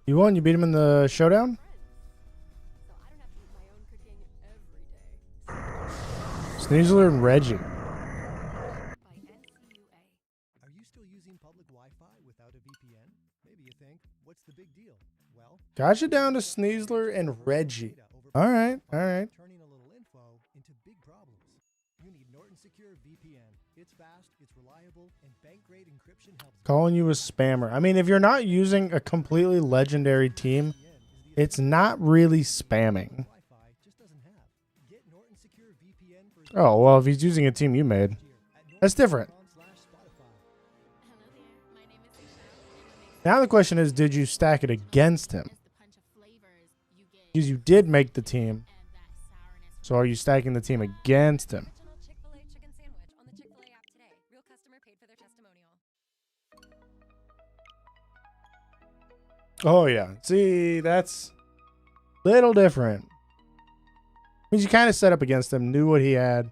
You won? You beat him in the showdown? So I don't have to eat my own cooking every day. Sneasler and Reggie. By NCUA. Are you still using public Wi-Fi without a VPN? Maybe you think, what's the big deal? Well, Got you down to Sneasler and Reggie. All right, all right. turning a little info into big problems. You need Norton Secure VPN. It's fast, it's reliable, and bank-grade encryption helps. Calling you a spammer. I mean, if you're not using a completely legendary team, it's not really spamming. Wi-Fi just doesn't have. Get Norton Secure VPN for Oh, well, if he's using a team you made, that's different. Hello there. My name is Michelle. Now the question is, did you stack it against him? The punch of flavors you get Because you did make the team, and that sourness. so are you stacking the team against him? Original Chick-fil-A chicken sandwich on the Chick-fil-A app today. Real customer paid for their testimonial. Oh, yeah. See, that's a little different. Means you kind of set up against him, knew what he had.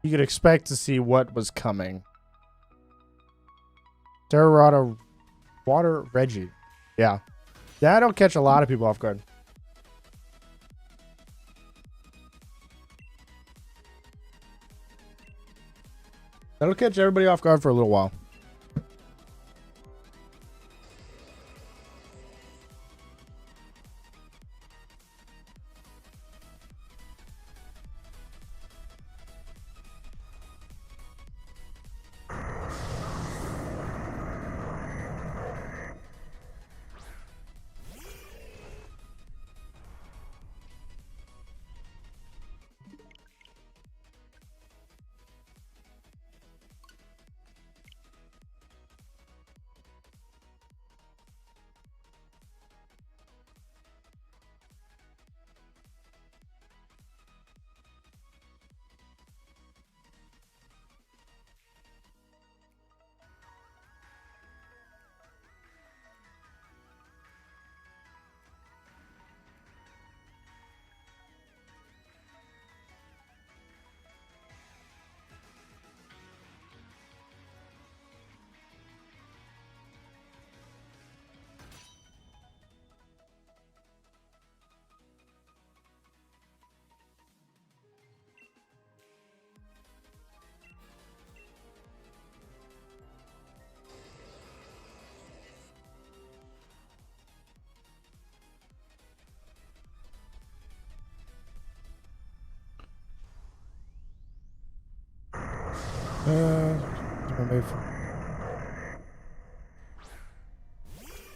You could expect to see what was coming. Tera Water Reggie. Yeah. That'll catch a lot of people off guard. That'll catch everybody off guard for a little while.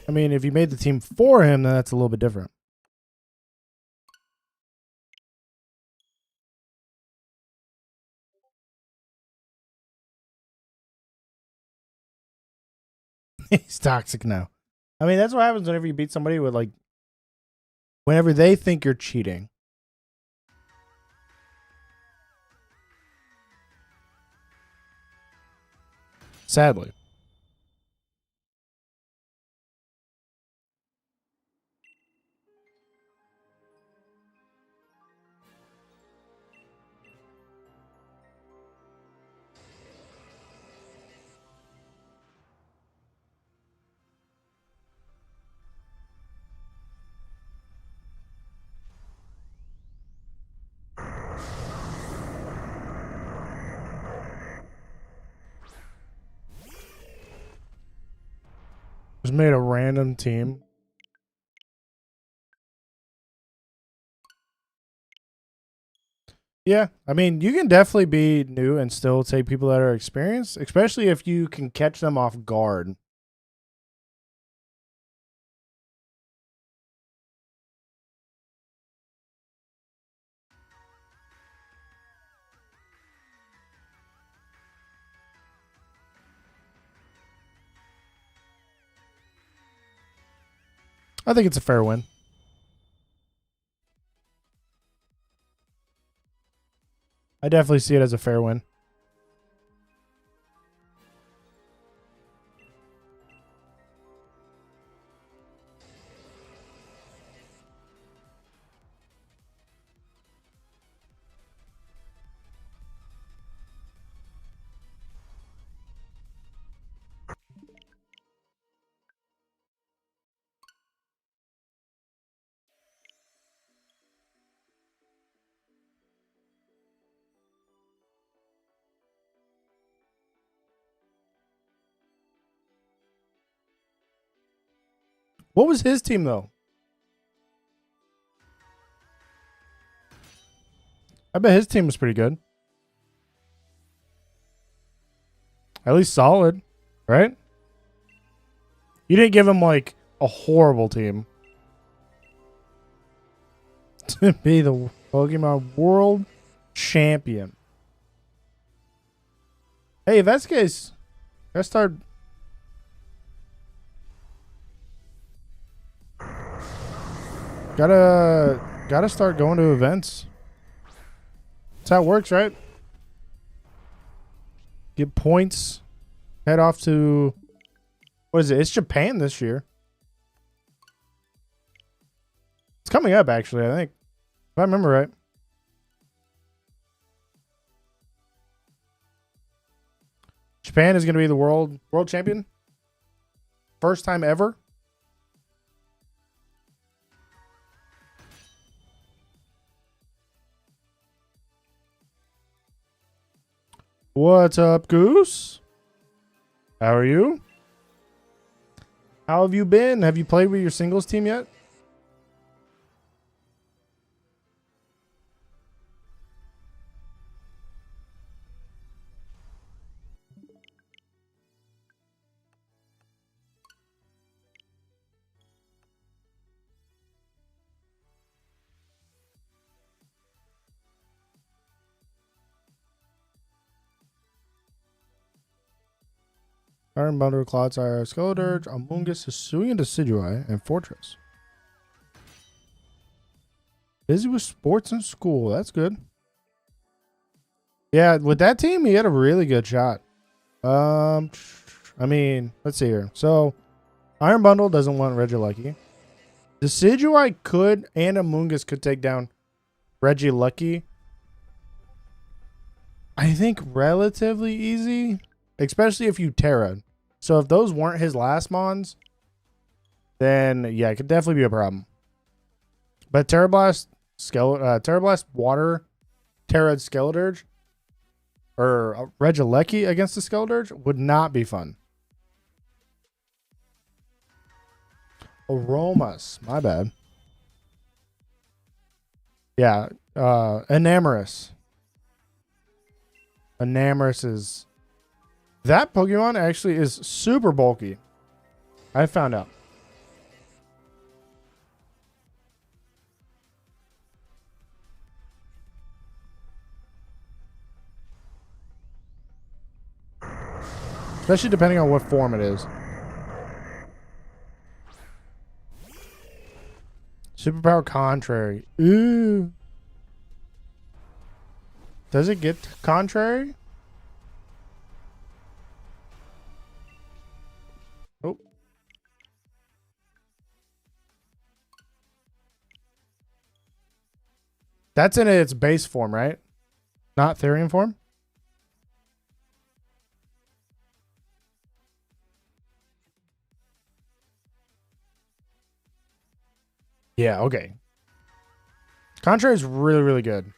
I mean, if you made the team for him, then that's a little bit different. He's toxic now. I mean, that's what happens whenever you beat somebody with, like, whenever they think you're cheating. Sadly. Just made a random team. Yeah, I mean, you can definitely be new and still take people that are experienced, especially if you can catch them off guard. I think it's a fair win. I definitely see it as a fair win. What was his team though? I bet his team was pretty good. At least solid, right? You didn't give him like a horrible team. To be the Pokemon World Champion. Hey, if that's the case, let's start. Gotta start going to events. That's how it works, right? Get points. Head off to, what is it? It's Japan this year. It's coming up, actually, I think. If I remember right. Japan is going to be the world champion. First time ever. What's up, Goose? How are you? How have you been? Have you played with your singles team yet? Iron Bundle, Clodsire, Skeledirge, Amoonguss, Hisuian Decidueye, and Fortress. Busy with sports and school. That's good. Yeah, with that team, he had a really good shot. I mean, let's see here. So, Iron Bundle doesn't want Regilucky. Decidueye could, and Amoonguss could take down Regilucky. I think relatively easy, especially if you Tera. So if those weren't his last mons, then yeah, it could definitely be a problem. But Terrablast, Terrablast Water, Tera Skeledirge, or Regilucky against the Skeledirge would not be fun. Aromas, my bad. Yeah, Enamorous. Enamorous is... That Pokemon actually is super bulky. I found out. Especially depending on what form it is. Superpower Contrary. Ooh. Does it get Contrary? Oh. That's in its base form, right? Not Therian form? Yeah, okay. Contrary is really, really good.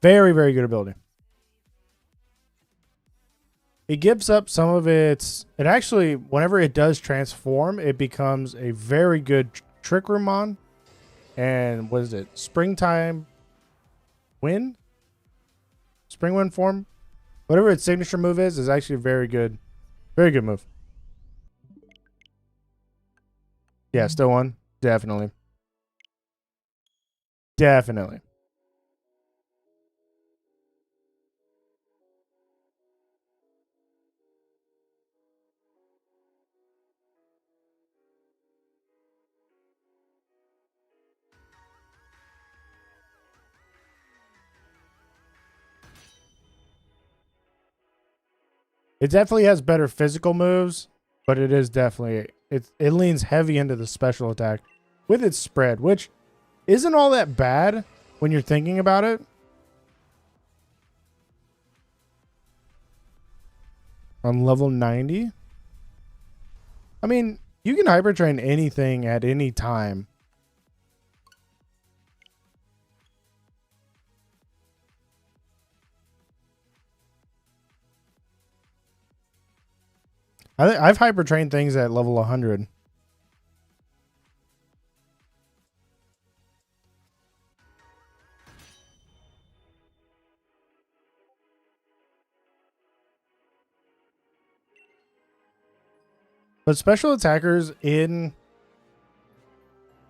Very, very good ability. It gives up some of its... It actually, whenever it does transform, it becomes a very good Trick Room mon. And what is it? Springtime Wind? Spring Wind form? Whatever its signature move is actually a very good move. Yeah, still one. Definitely. Definitely. It definitely has better physical moves, but it is definitely... It leans heavy into the special attack with its spread, which isn't all that bad when you're thinking about it. On level 90? I mean, you can hyper train anything at any time. I've hyper trained things at level 100. But special attackers in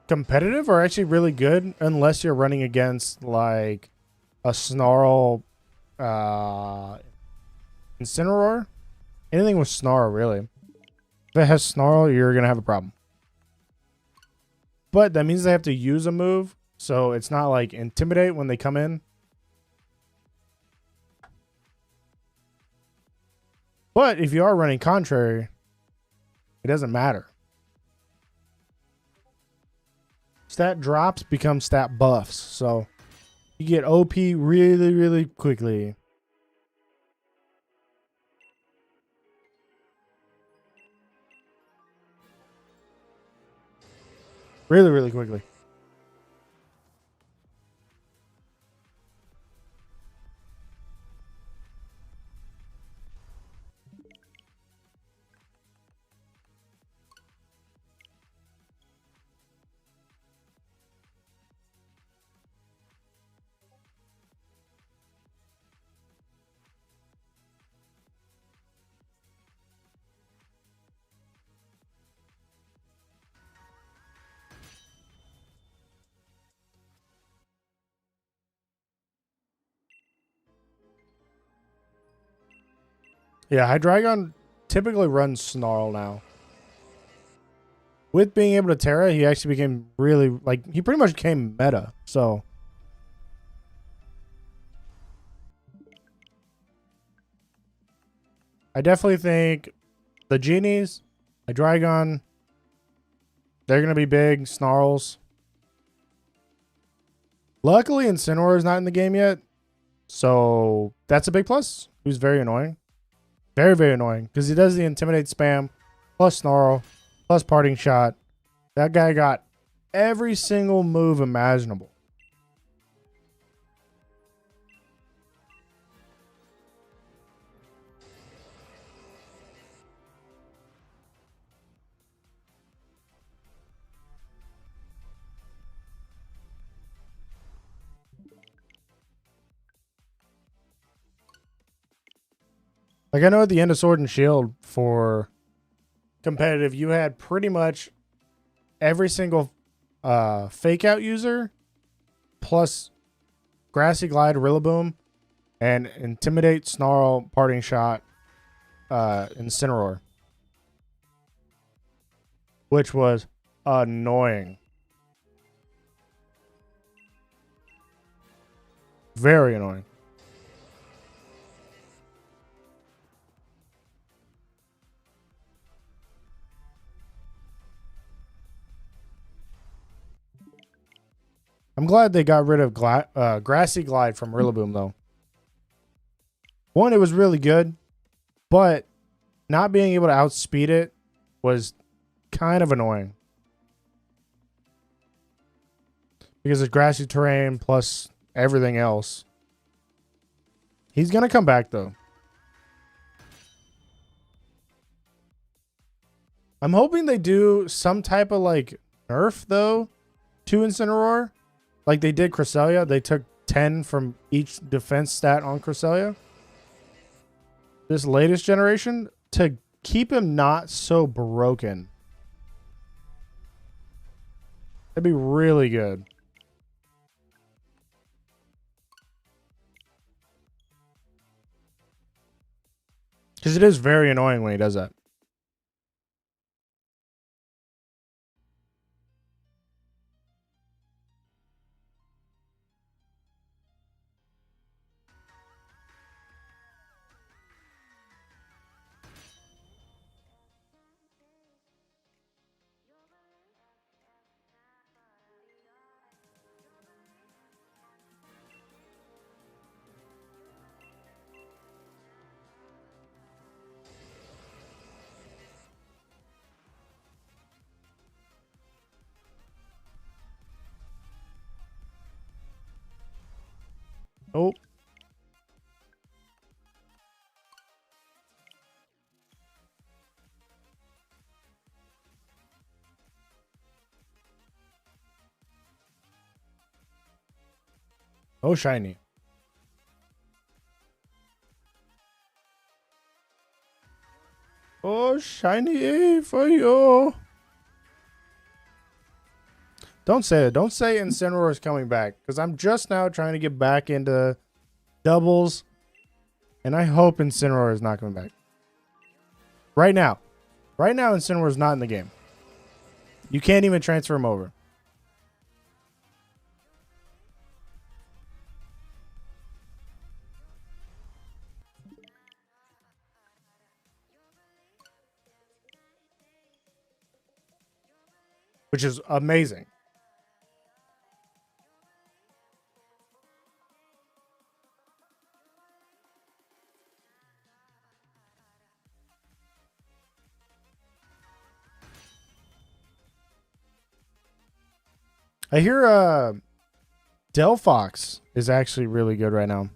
competitive are actually really good unless you're running against like a Snarl, Incineroar. Anything with Snarl, really. If it has Snarl, you're going to have a problem. But that means they have to use a move, so it's not like Intimidate when they come in. But if you are running Contrary, it doesn't matter. Stat drops become stat buffs, so you get OP really, really quickly. Really, really quickly. Yeah, Hydreigon typically runs Snarl now. With being able to Terra, he actually became really, like, he pretty much became meta, so. I definitely think the Genies, Hydreigon, they're going to be big. Snarls. Luckily, Incineroar is not in the game yet, so that's a big plus. Who's very annoying. Very, very annoying, because he does the Intimidate spam, plus Snarl, plus Parting Shot. That guy got every single move imaginable. Like, I know at the end of Sword and Shield for competitive, you had pretty much every single fake out user plus Grassy Glide, Rillaboom, and Intimidate, Snarl, Parting Shot, Incineroar. Which was annoying. Very annoying. I'm glad they got rid of Grassy Glide from Rillaboom, though. One, it was really good, but not being able to outspeed it was kind of annoying. Because it's grassy terrain plus everything else. He's going to come back, though. I'm hoping they do some type of, like, nerf, though, to Incineroar. Like they did Cresselia. They took 10 from each defense stat on Cresselia. This latest generation, to keep him not so broken. That'd be really good. Because it is very annoying when he does that. Oh. Oh, shiny. Oh, shiny for you. Don't say it. Don't say Incineroar is coming back. Because I'm just now trying to get back into doubles. And I hope Incineroar is not coming back. Right now. Right now, Incineroar is not in the game. You can't even transfer him over. Which is amazing. I hear Delphox is actually really good right now.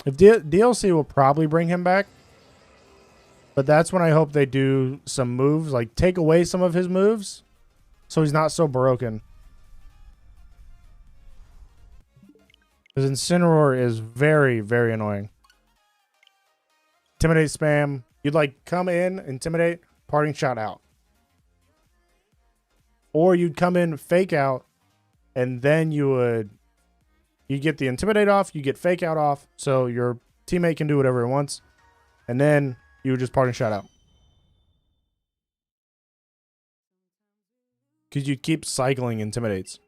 If DLC will probably bring him back. But that's when I hope they do some moves, like take away some of his moves so he's not so broken. Because Incineroar is very, very annoying. Intimidate spam. You'd like come in, intimidate, parting shot out. Or you'd come in, fake out, and then you get the intimidate off, you get fake out off, so your teammate can do whatever it wants. And then you would just parting shot out. Because you'd keep cycling intimidates.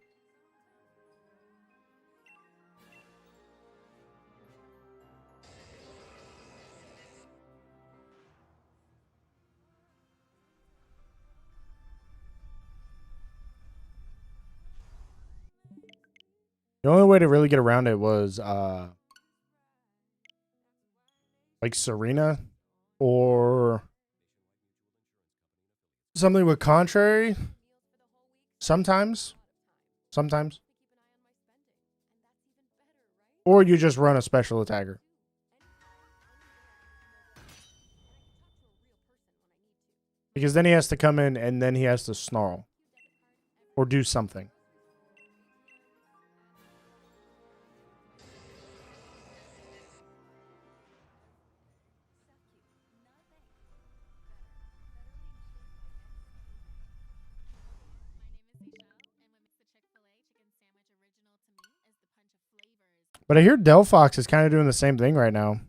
The only way to really get around it was like Serena or something with contrary. Sometimes. Or you just run a special attacker. Because then he has to come in and then he has to snarl. Or do something. But I hear Delphox is kind of doing the same thing right now.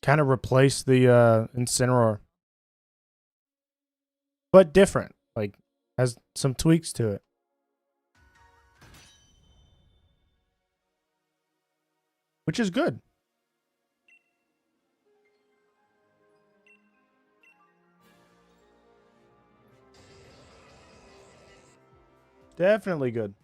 Kind of replace the Incineroar. But different. Like, has some tweaks to it. Which is good. Definitely good.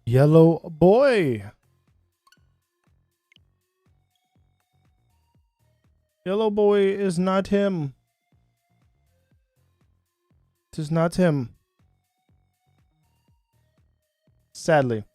Yellow boy. Yellow boy is not him. It is not him. Sadly.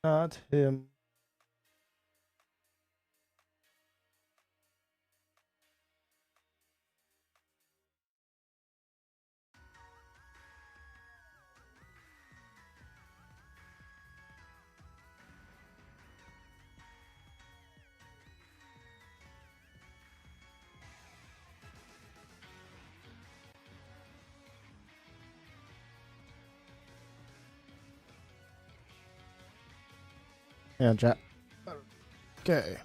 Not him. Yeah, chat. Okay.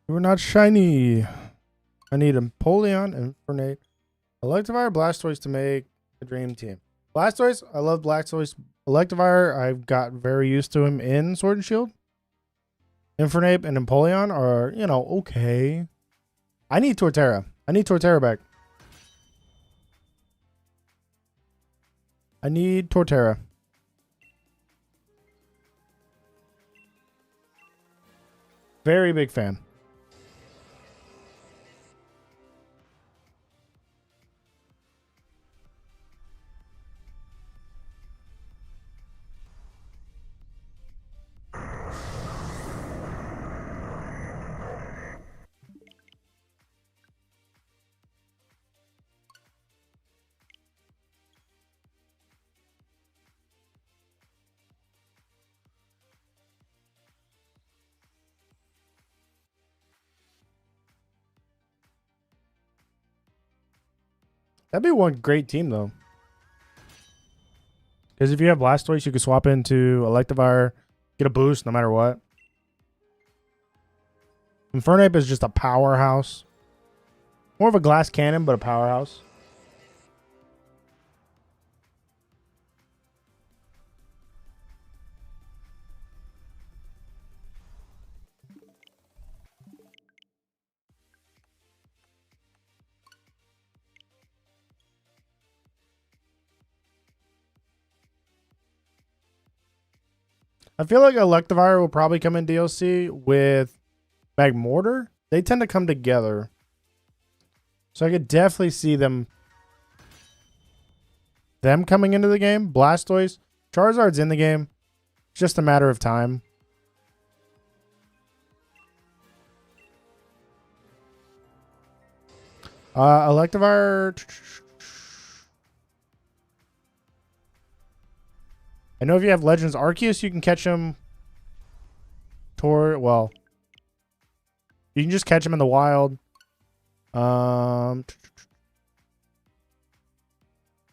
We're not shiny. I need Empoleon and Infernape. Electivire, Blastoise to make a dream team. Blastoise, I love Blastoise. Electivire, I've got very used to him in Sword and Shield. Infernape and Empoleon are, you know, okay. I need Torterra. I need Torterra back. I need Torterra. Very big fan. That'd be one great team, though. Because if you have Blastoise, you can swap into Electivire, get a boost no matter what. Infernape is just a powerhouse. More of a glass cannon, but a powerhouse. I feel like Electivire will probably come in DLC with Magmortar. They tend to come together. So I could definitely see them coming into the game. Blastoise. Charizard's in the game. It's just a matter of time. Electivire. I know if you have Legends Arceus, you can catch him well, you can just catch him in the wild. And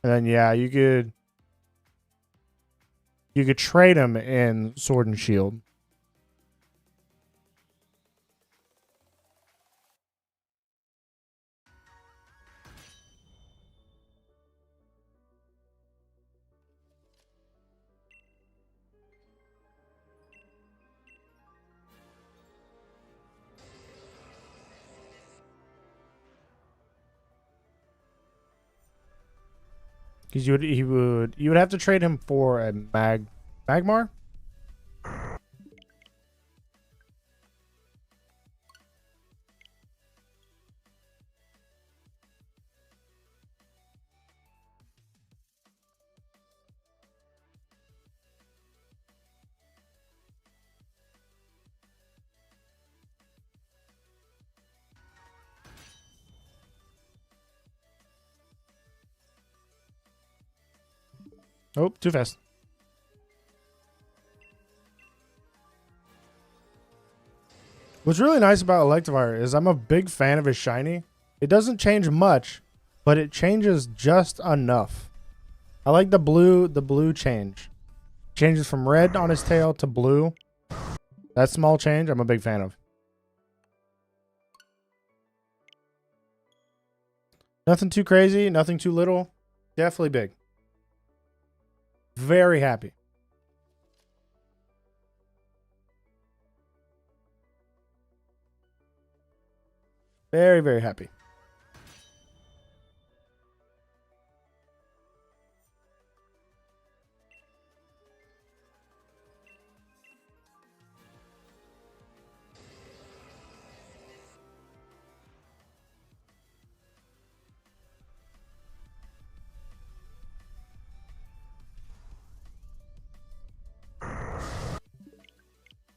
then yeah, you could trade him in Sword and Shield. Because you would have to trade him for a Magmar. Oh, too fast. What's really nice about Electivire is I'm a big fan of his shiny. It doesn't change much, but it changes just enough. I like the blue change. Changes from red on his tail to blue. That small change, I'm a big fan of. Nothing too crazy, nothing too little. Definitely big. Very happy. Very, very happy.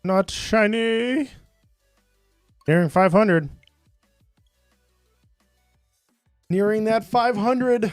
Not shiny. Nearing 500. Nearing that 500.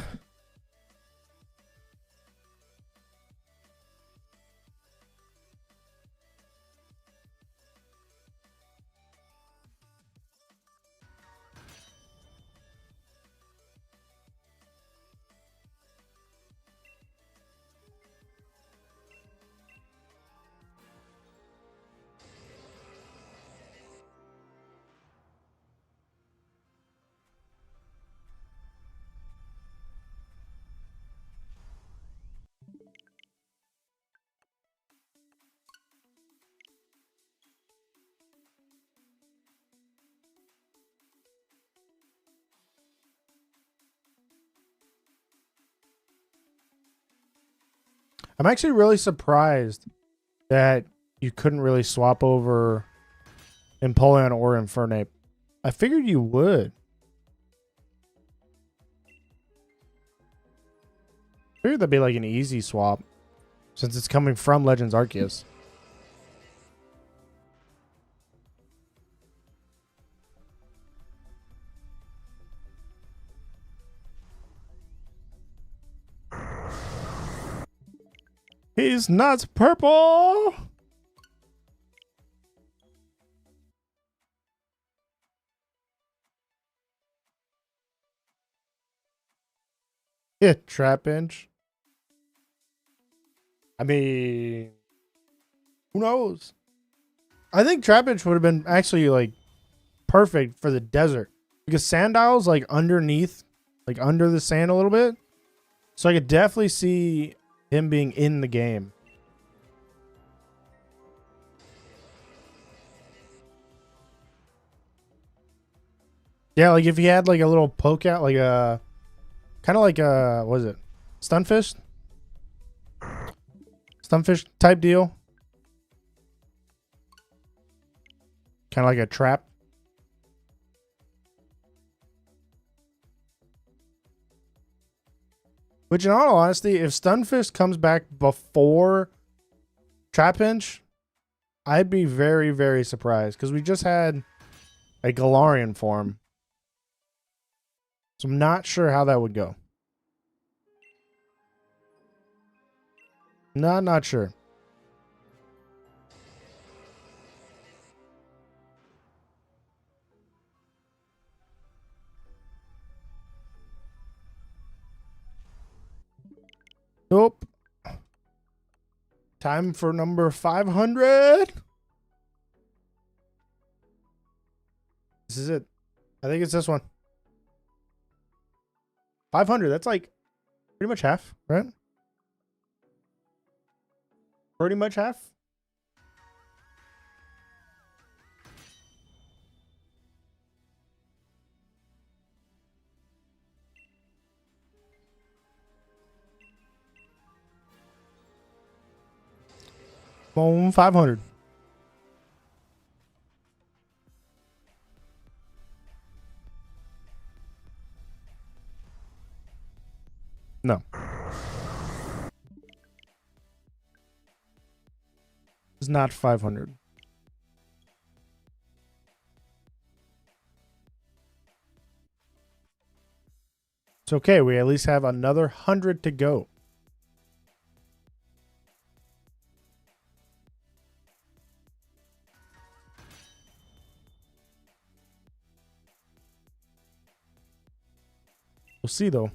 I'm actually really surprised that you couldn't really swap over Empoleon or Infernape. I figured you would. I figured that'd be like an easy swap since it's coming from Legends Arceus. He's not purple. Yeah, Trapinch. I mean, who knows? I think Trapinch would have been actually like perfect for the desert because Sandile's like underneath, like under the sand a little bit. So I could definitely see him being in the game. Yeah, like if he had like a little poke out, like a kind of like a, what is it? Stunfish? Stunfish type deal. Kind of like a trap. Which in all honesty, if Stunfish comes back before Trapinch, I'd be very, very surprised. Because we just had a Galarian form. So I'm not sure how that would go. Not sure. Nope. Time for number 500. This is it. I think it's this one. 500. That's like pretty much half, right? Pretty much half. Boom, 500. No. It's not 500. It's okay. We at least have another 100 to go. We'll see, though.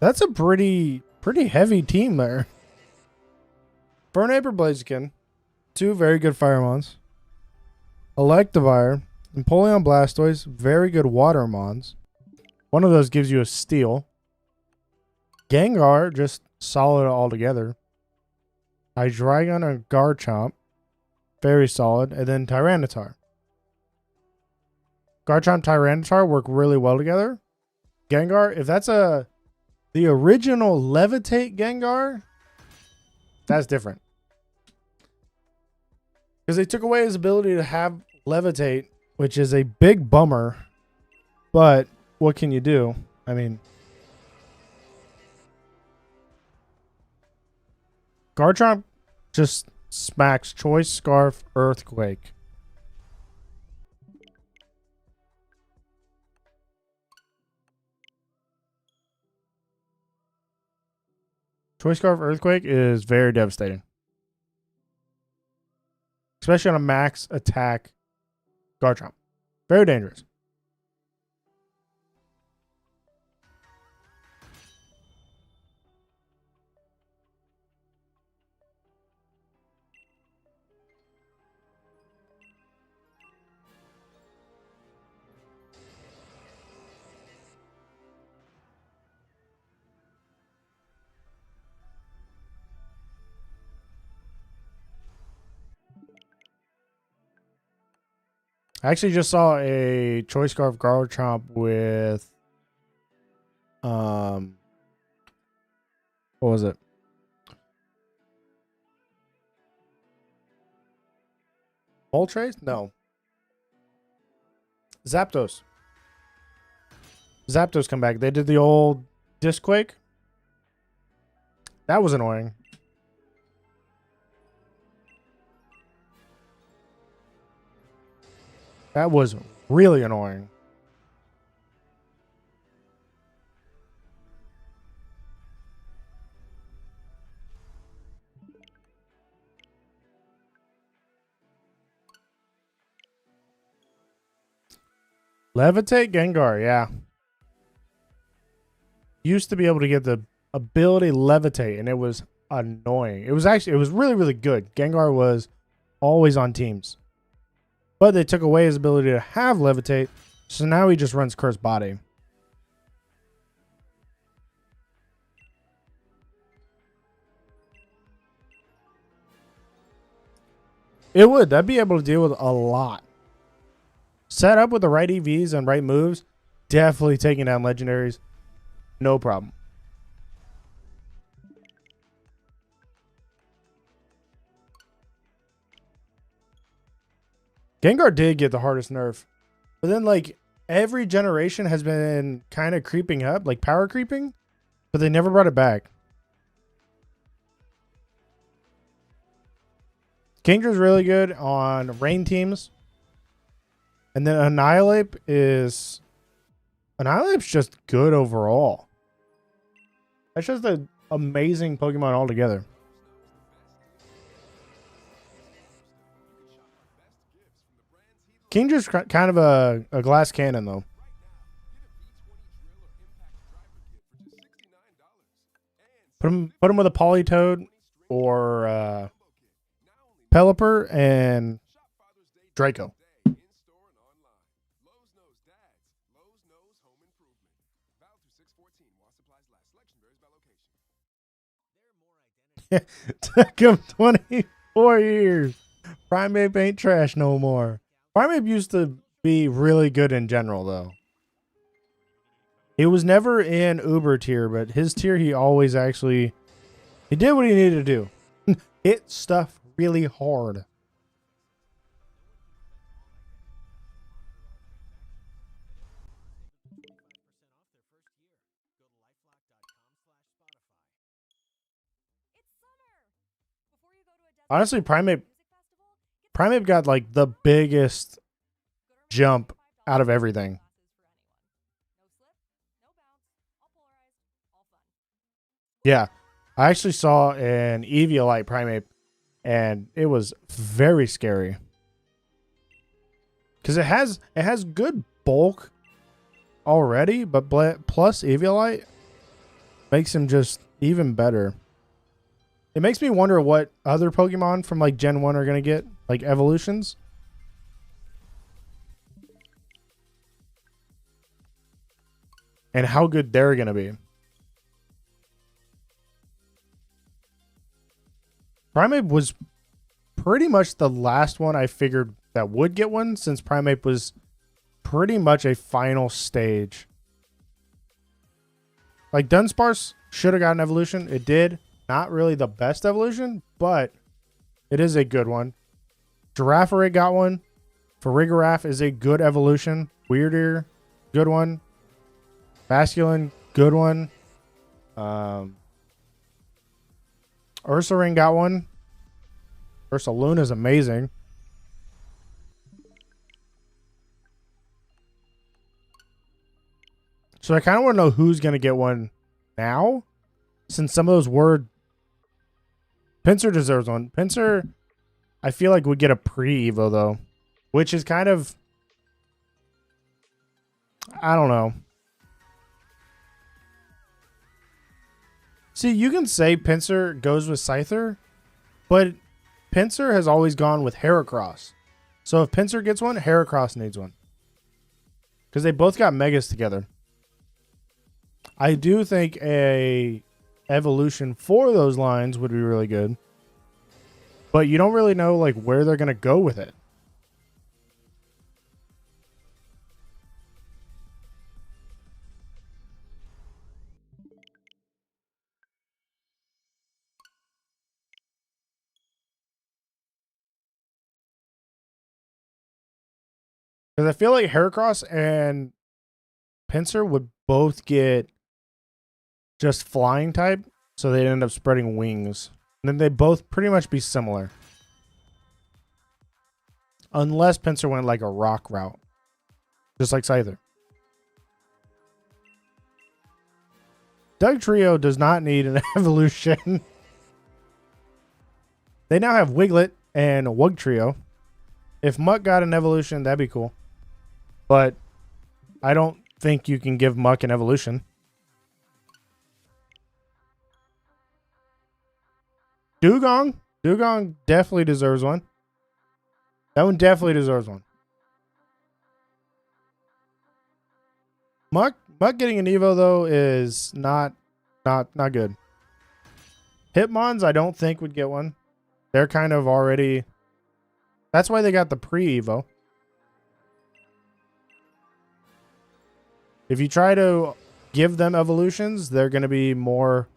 That's a pretty heavy team there. Burnaper Blaziken, 2 very good Firemons. Electivire, Empoleon Blastoise, very good Watermons. One of those gives you a Steel. Gengar, just solid altogether. Hydreigon and Garchomp, very solid. And then Tyranitar. Garchomp, Tyranitar work really well together. Gengar, if that's the original Levitate Gengar, that's different. Because they took away his ability to have Levitate, which is a big bummer. But what can you do? I mean, Garchomp just smacks Choice Scarf Earthquake. Choice Scarf Earthquake is very devastating. Especially on a max attack Garchomp. Very dangerous. I actually just saw a Choice Scarf Garchomp with what was it? Moltres? No. Zapdos. Zapdos come back. They did the old Disquake. That was annoying. That was really annoying. Levitate Gengar, yeah. Used to be able to get the ability Levitate, and it was annoying. It was really, really good. Gengar was always on teams. But they took away his ability to have Levitate, so now he just runs Curse Body. It would. That'd be able to deal with a lot. Set up with the right EVs and right moves, definitely taking down legendaries. No problem. Gengar did get the hardest nerf. But then, like, every generation has been kind of creeping up, like power creeping, but they never brought it back. Gengar's really good on rain teams. And then Annihilape's just good overall. That's just an amazing Pokemon altogether. Kingdra's kind of a glass cannon, though. Put him with a Politoed or Pelipper and Draco. Took him 24 years. Primeape ain't trash no more. Primeape used to be really good in general, though. He was never in Uber tier, but his tier, he always actually... He did what he needed to do. Hit stuff really hard. Honestly, Primeape got like the biggest jump out of everything. Yeah, I actually saw an Eviolite Primeape, and it was very scary because it has good bulk already, but plus Eviolite, makes him just even better. It makes me wonder what other Pokemon from like Gen 1 are going to get, like evolutions. And how good they're going to be. Primeape was pretty much the last one I figured that would get one, since Primeape was pretty much a final stage. Like Dunsparce should have gotten evolution. It did. Not really the best evolution, but it is a good one. Girafarig got one. Farigiraf is a good evolution. Weirdeer, good one. Masculine, good one. Ursaring got one. Ursaluna is amazing. So I kind of want to know who's going to get one now, since some of those were... Pinsir deserves one. Pinsir, I feel like would get a pre-Evo, though, which is kind of... I don't know. See, you can say Pinsir goes with Scyther, but Pinsir has always gone with Heracross. So if Pinsir gets one, Heracross needs one. Because they both got Megas together. I do think a evolution for those lines would be really good. But you don't really know like where they're going to go with it. Because I feel like Heracross and Pinsir would both get just flying type, so they'd end up spreading wings. And then they'd both pretty much be similar. Unless Pinsir went like a rock route. Just like Scyther. Dugtrio does not need an evolution. They now have Wiglet and Wugtrio. If Muck got an evolution, that'd be cool. But I don't think you can give Muck an evolution. Dugong. Dugong definitely deserves one. That one definitely deserves one. Muck getting an Evo though is not good. Hitmons I don't think would get one. They're kind of already... That's why they got the pre-Evo. If you try to give them evolutions, they're going to be more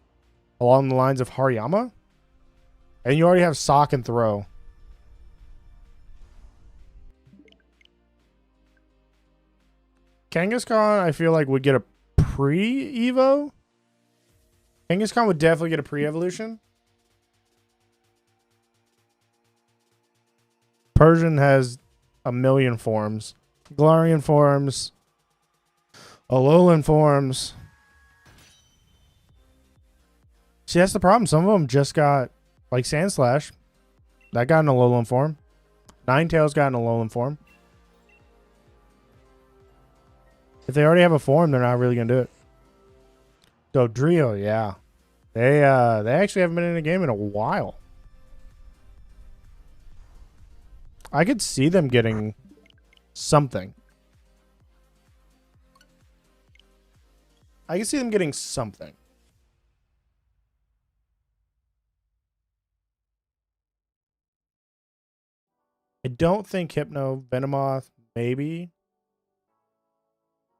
along the lines of Hariyama. And you already have Sock and Throw. Kangaskhan, I feel like, would get a pre-Evo. Kangaskhan would definitely get a pre-evolution. Persian has a million forms. Galarian forms. Alolan forms. See, that's the problem. Some of them just got, like Sandslash. That got an Alolan form. Ninetales got an Alolan form. If they already have a form, they're not really going to do it. Dodrio, yeah. They actually haven't been in a game in a while. I could see them getting something. I can see them getting something. I don't think Hypno, Venomoth, maybe.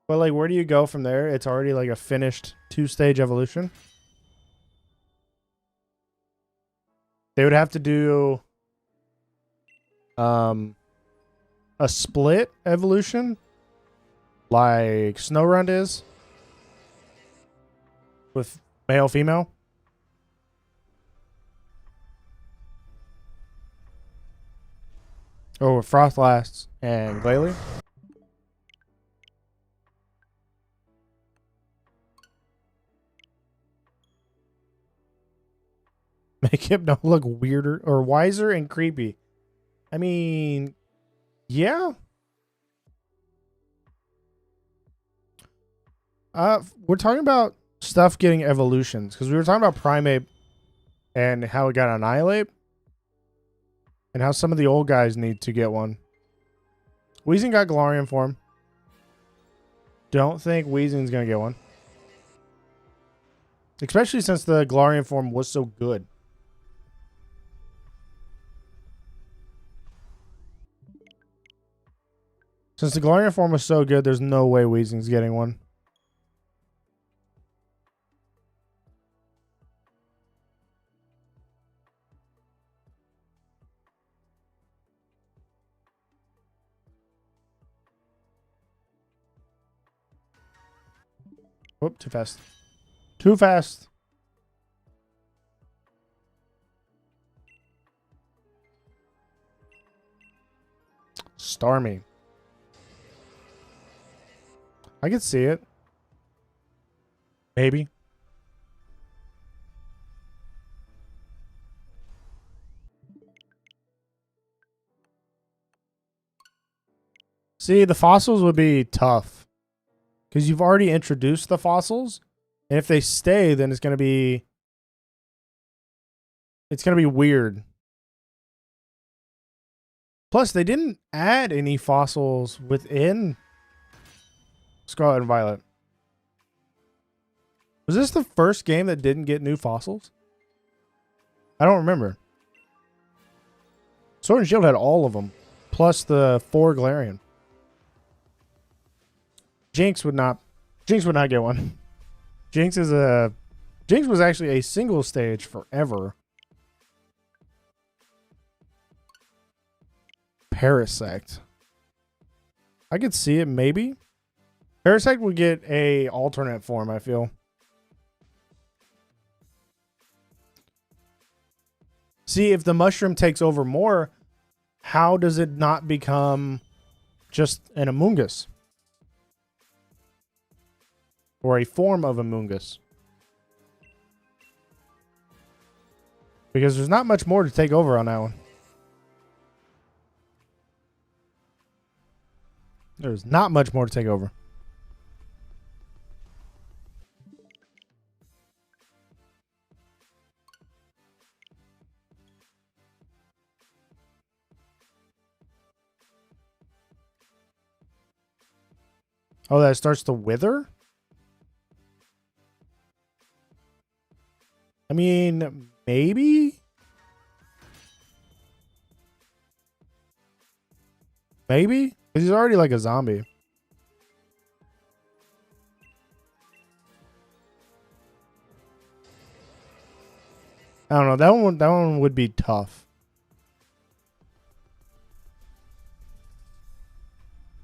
But like, where do you go from there? It's already like a finished 2-stage evolution. They would have to do a split evolution like Snorunt is with male female. Or with Frostlass and Glalie. Make Hypno look weirder or wiser and creepy. I mean, yeah. We're talking about stuff getting evolutions. Because we were talking about Primeape and how it got Annihilate. And how some of the old guys need to get one. Weezing got Galarian form. Don't think Weezing's going to get one. Especially since the Galarian form was so good. Since the Galarian form was so good, there's no way Weezing's getting one. Whoop, too fast. Too fast. Starmie. I could see it. Maybe. See, the fossils would be tough. Because you've already introduced the fossils. And if they stay, then it's going to be... It's going to be weird. Plus, they didn't add any fossils within Scarlet and Violet. Was this the first game that didn't get new fossils? I don't remember. Sword and Shield had all of them. Plus the 4 Galarian. Jinx would not get one. Jinx was actually a single stage forever. Parasect. I could see it maybe. Parasect would get a alternate form, I feel. See, if the mushroom takes over more, how does it not become just an Amoonguss? Or a form of Amoonguss? Because there's not much more to take over on that one. There's not much more to take over. Oh, that starts to wither? I mean, maybe? Maybe? 'Cause he's already like a zombie. I don't know. That one would be tough.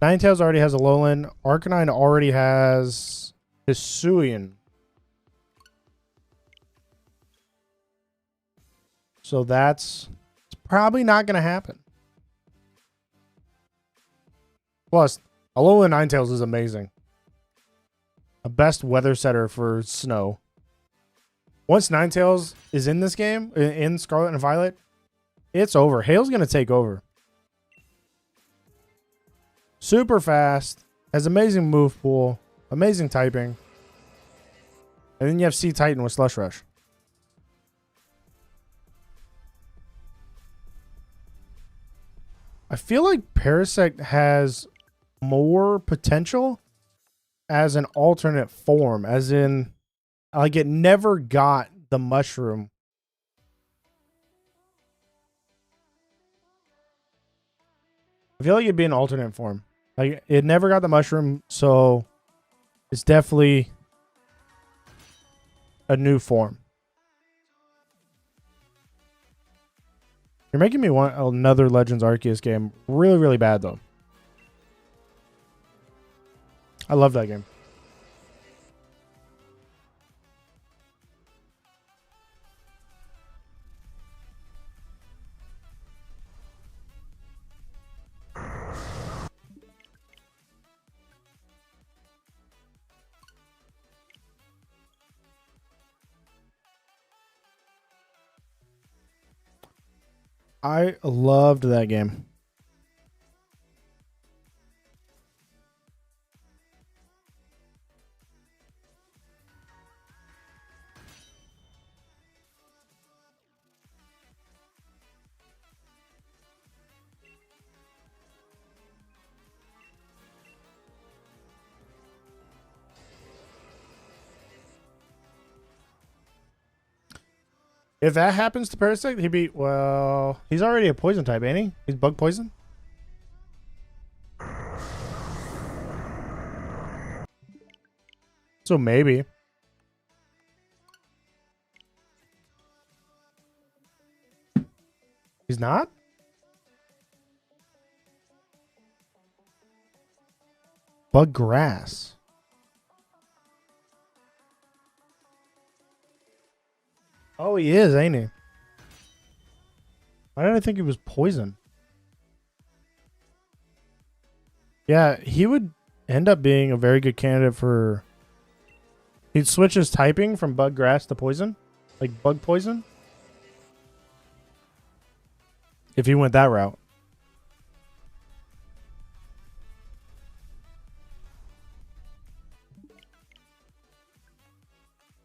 Ninetales already has a Alolan. Arcanine already has Hisuian. So it's probably not going to happen. Plus, Alolan Ninetales is amazing. A best weather setter for snow. Once Ninetales is in this game, in Scarlet and Violet, it's over. Hail's going to take over. Super fast. Has amazing move pool. Amazing typing. And then you have Sea Titan with Slush Rush. I feel like Parasect has more potential as an alternate form. As in, like, it never got the mushroom. I feel like it'd be an alternate form. Like, it never got the mushroom, so it's definitely a new form. You're making me want another Legends Arceus game really, really bad, though. I love that game. I loved that game. If that happens to Parasect, he'd be, well, he's already a poison type, ain't he? He's bug poison. So maybe. He's not? Bug grass. Oh, he is, ain't he? Why did I think he was poison? Yeah, he would end up being a very good candidate for... He'd switch his typing from bug grass to poison. Like bug poison. If he went that route.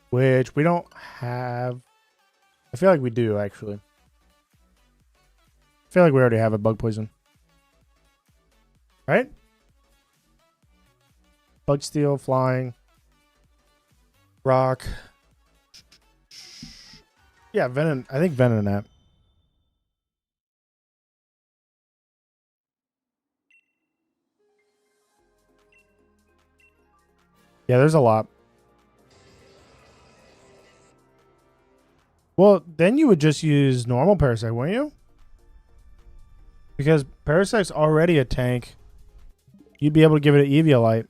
Which we don't have. I feel like we do, actually. I feel like we already have a bug poison. Right? Bug steel, flying. Rock. Yeah, Venom. I think Venonat. Yeah, there's a lot. Well, then you would just use normal Parasect, wouldn't you? Because Parasect's already a tank. You'd be able to give it an Eviolite.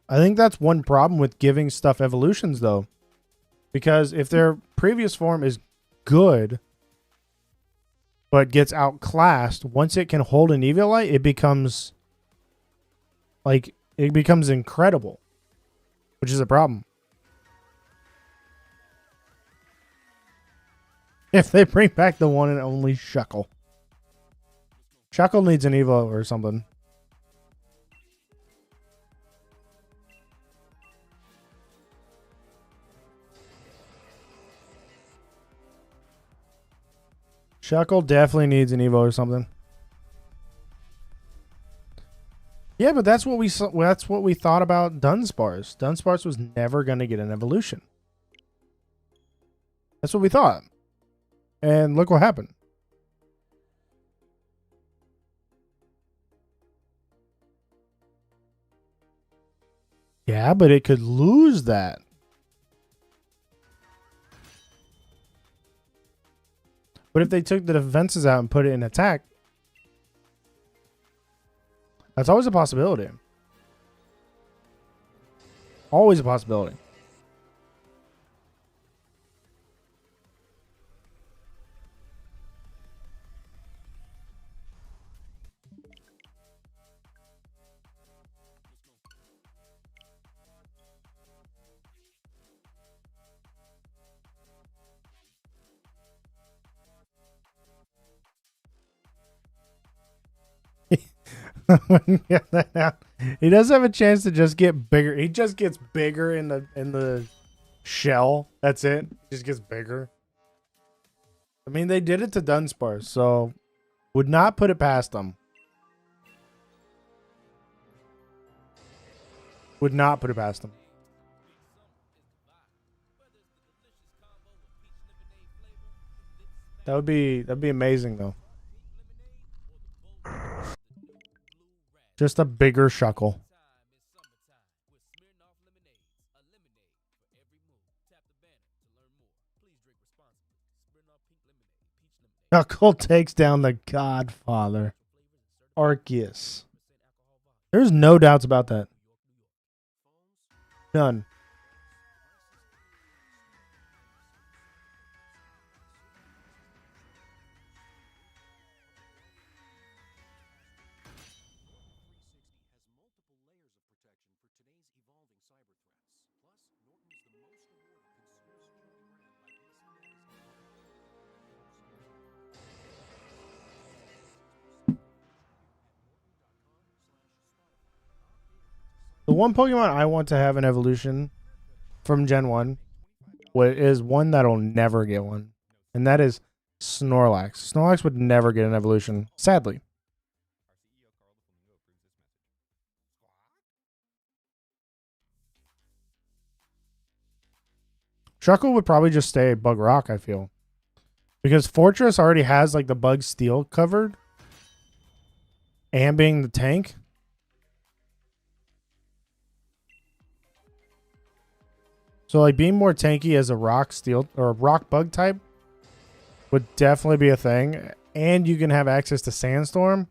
I think that's one problem with giving stuff evolutions, though. Because if their previous form is good, but gets outclassed, once it can hold an Eviolite, it becomes... Like, it becomes incredible. Which is a problem. If they bring back the one and only Shuckle. Shuckle needs an Evo or something. Shuckle definitely needs an Evo or something. Yeah, but that's what we thought about Dunsparce. Dunsparce was never going to get an evolution. That's what we thought. And look what happened. Yeah, but it could lose that. But if they took the defenses out and put it in attack, that's always a possibility. Always a possibility. Get that out. He does have a chance to just get bigger. He just gets bigger in the shell. That's it. Just gets bigger. I mean, they did it to Dunsparce, so would not put it past them. Would not put it past them. That'd be amazing though. Just a bigger Shuckle. Shuckle takes down the Godfather, Arceus. There's no doubts about that. None. The one Pokemon I want to have an evolution from Gen 1 is one that'll never get one. And that is Snorlax. Snorlax would never get an evolution, sadly. Shuckle would probably just stay Bug Rock, I feel. Because Fortress already has like the bug steel covered. And being the tank. So like being more tanky as a rock steel or a rock bug type would definitely be a thing. And you can have access to Sandstorm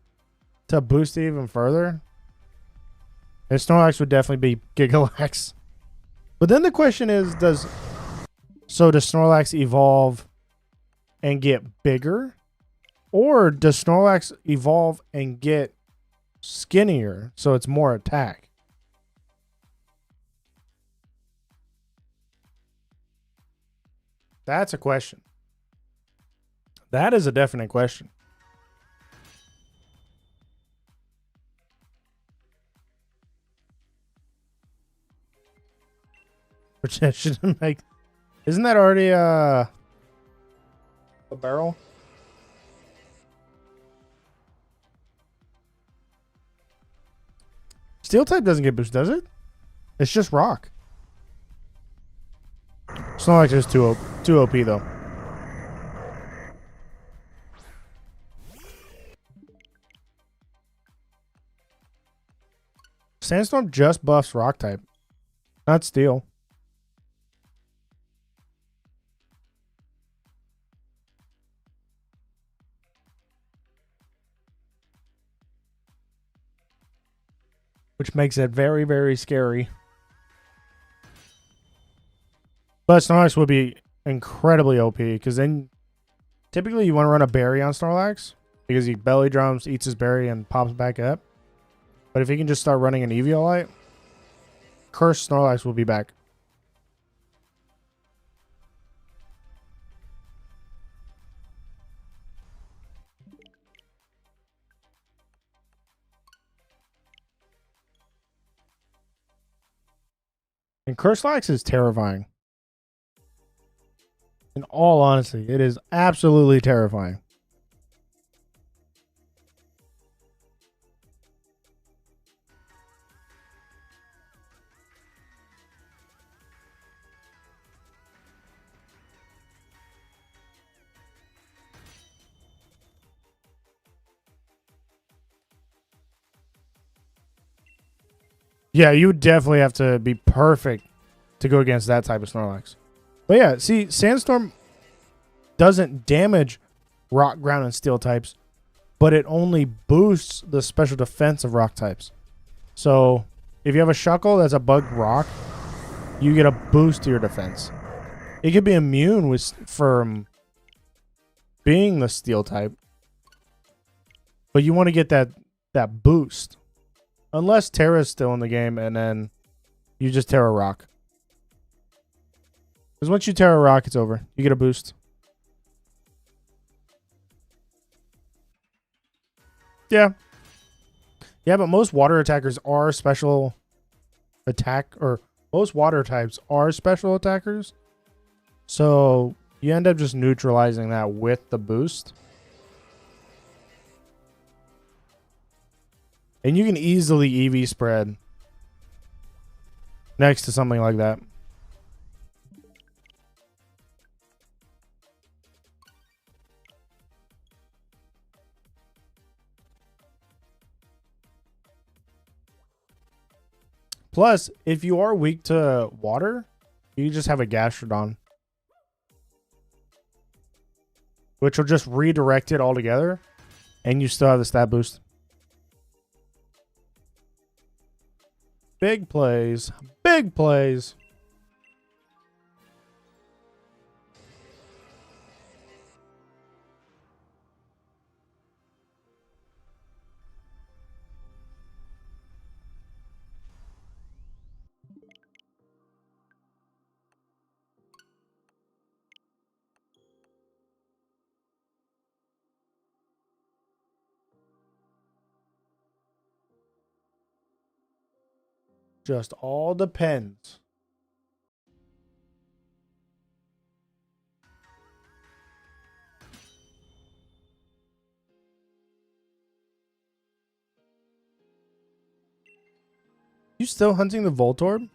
to boost it even further. And Snorlax would definitely be Gigalax. But then the question is, does Snorlax evolve and get bigger? Or does Snorlax evolve and get skinnier so it's more attack? That's a question. That is a definite question. Which shouldn't make. Isn't that already a barrel? Steel type doesn't get boost, does it? It's just rock. Snorlax is too OP though. Sandstorm just buffs rock type, not steel. Which makes it very, very scary. But Snorlax would be incredibly OP because then typically you want to run a berry on Snorlax because he belly drums, eats his berry, and pops back up. But if he can just start running an Eviolite, Cursed Snorlax will be back. And Cursed Snorlax is terrifying. In all honesty, it is absolutely terrifying. Yeah, you would definitely have to be perfect to go against that type of Snorlax. But yeah, see, Sandstorm doesn't damage rock, ground, and steel types, but it only boosts the special defense of rock types. So if you have a Shuckle that's a bug rock, you get a boost to your defense. It could be immune from being the steel type, but you want to get that boost. Unless Terra's still in the game, and then you just Tera Rock. Because once you Tera Rock, it's over. You get a boost. Yeah. Yeah, but most water attackers are special attack, or most water types are special attackers. So you end up just neutralizing that with the boost. And you can easily EV spread next to something like that. Plus, if you are weak to water, you just have a Gastrodon, which will just redirect it altogether, and you still have the stat boost. Big plays. Big plays. Just all depends. You still hunting the Voltorb?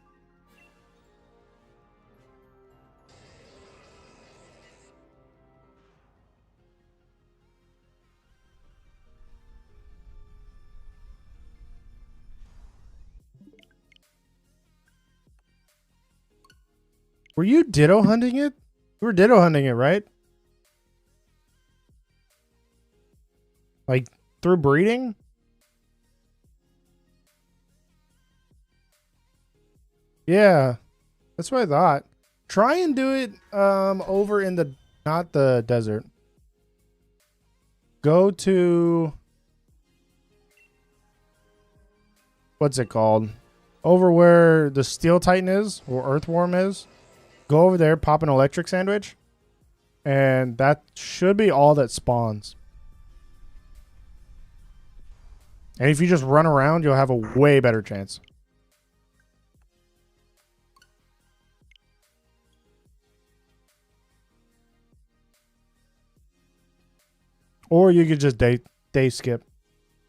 Were you ditto hunting it? You were ditto hunting it, right? Like through breeding? Yeah, that's what I thought. Try and do it over in the not the desert. Go to what's it called? Over where the Steel Titan is or Earthworm is. Go over there, pop an electric sandwich, and that should be all that spawns. And if you just run around, you'll have a way better chance. Or you could just day skip.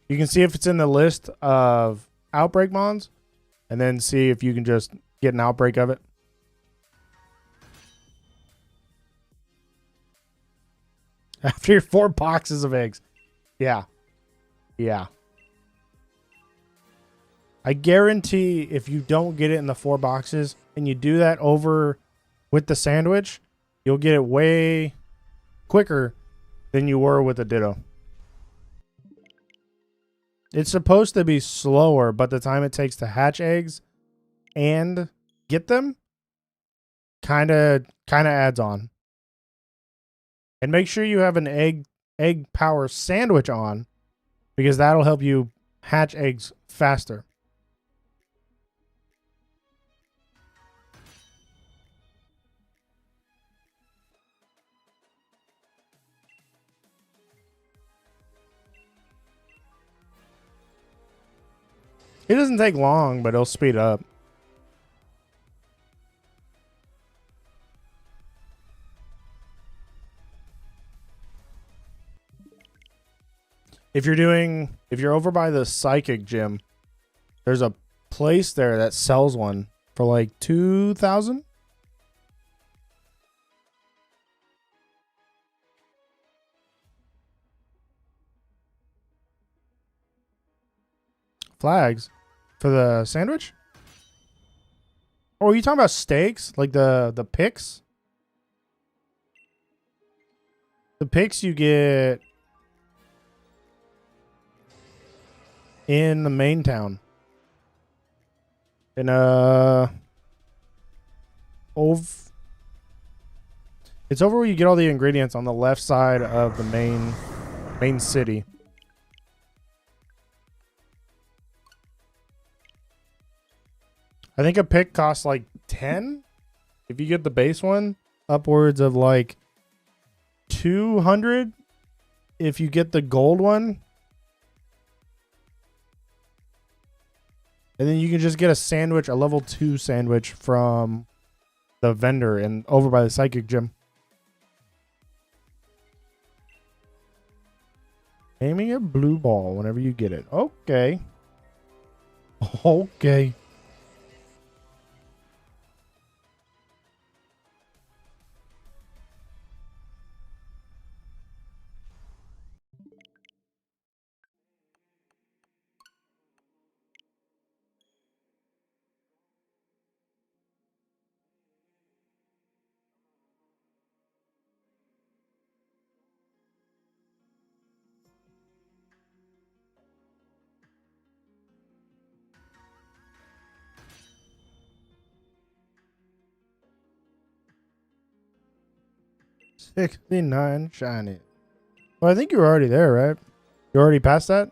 You can see if it's in the list of outbreak mons, and then see if you can just get an outbreak of it. After your 4 boxes of eggs. Yeah. Yeah. I guarantee if you don't get it in the 4 boxes and you do that over with the sandwich, you'll get it way quicker than you were with a ditto. It's supposed to be slower, but the time it takes to hatch eggs and get them kind of adds on. And make sure you have an egg power sandwich on, because that'll help you hatch eggs faster. It doesn't take long, but it'll speed up. If you're over by the psychic gym, there's a place there that sells one for like 2,000. Flags for the sandwich? Oh, are you talking about steaks? Like the picks? The picks you get in the main town. In it's over where you get all the ingredients on the left side of the main city. I think a pick costs like 10. If you get the base one, upwards of like 200 if you get the gold one. And then you can just get a sandwich, a level 2 sandwich from the vendor and over by the psychic gym. Aiming a blue ball whenever you get it. Okay. Okay. $69 shiny. Well, I think you were already there, right? You already passed that?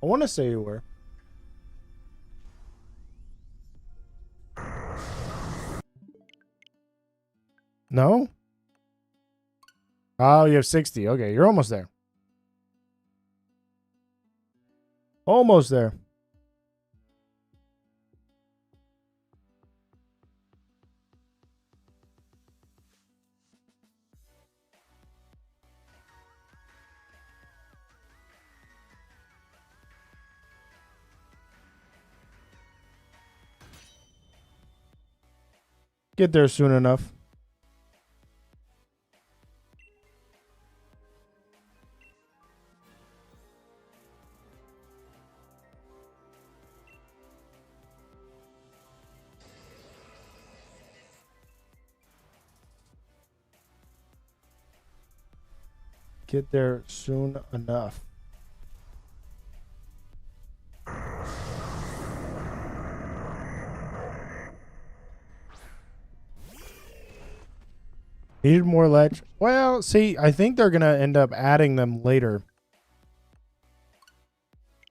I want to say you were. No? Oh, you have 60. Okay, you're almost there. Almost there. Get there soon enough. get there soon enough. Needed more ledge. Well, see, I think they're gonna end up adding them later.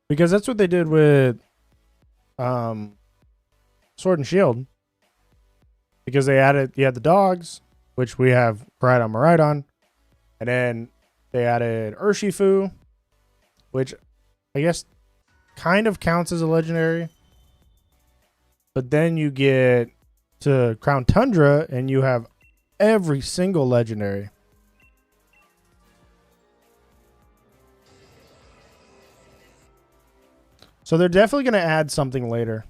Because that's what they did with Sword and Shield. Because they added, you had the dogs, which we have Maridon, Maridon. And then they added Urshifu, which I guess kind of counts as a legendary. But then you get to Crown Tundra and you have every single legendary. So they're definitely going to add something later.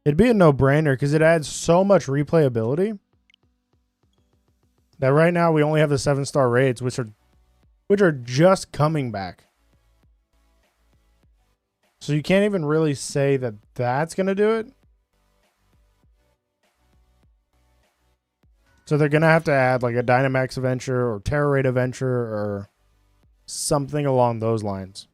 It'd be a no-brainer because it adds so much replayability that right now we only have the 7-star raids, which are just coming back. So you can't even really say that that's going to do it. So they're going to have to add like a Dynamax adventure or Tera Raid adventure or something along those lines.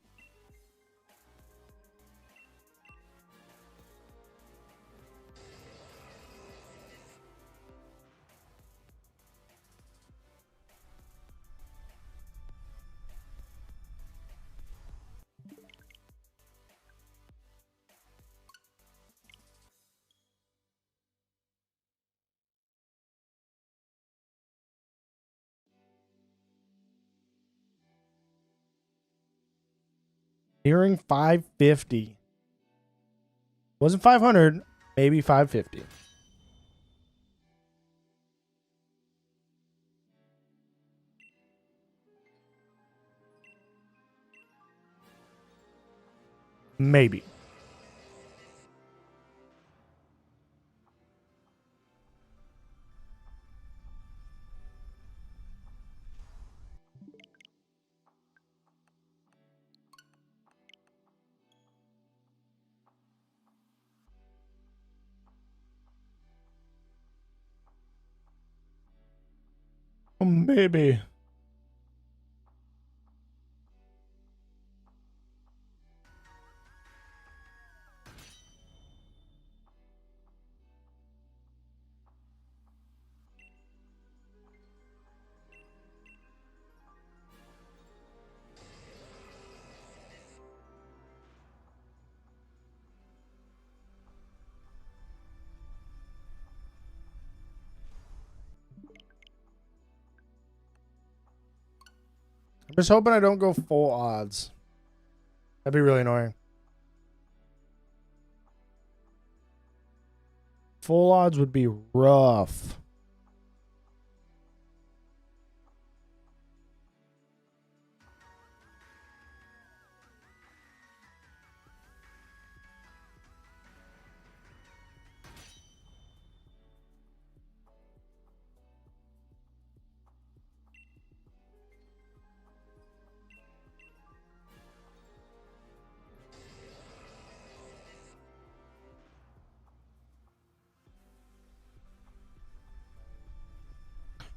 Nearing 550. Wasn't 500, maybe 550. Maybe. Maybe. I'm just hoping I don't go full odds. That'd be really annoying. Full odds would be rough.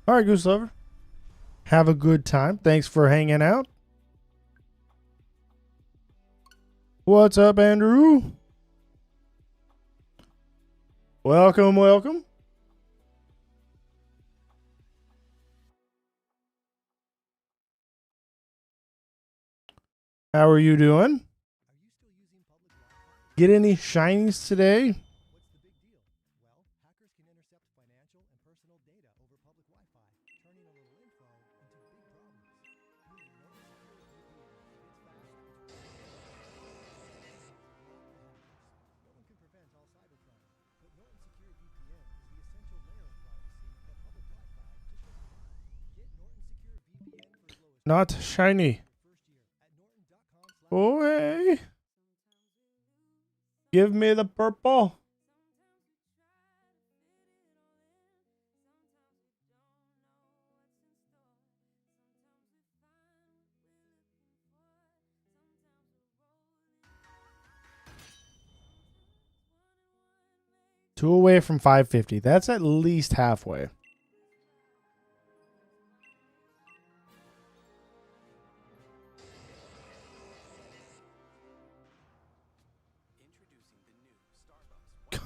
All right, Goose Lover. Have a good time. Thanks for hanging out. What's up, Andrew? Welcome, welcome. How are you doing? Are you still using public Wi-Fi? Get any shinies today? What's the big deal? Well, hackers can intercept financial and personal data over public Wi-Fi, turning a little info into big problems. You need Norton Secure VPN. It's fast, it's reliable. No one can prevent all cybercrime, but Norton Secure VPN is the essential layer of privacy that public Wi-Fi just doesn't have. Get Norton Secure VPN for as low as Not shiny. your first year at norton.com/. Boy. Give me the purple. 2 away from 550. That's at least halfway.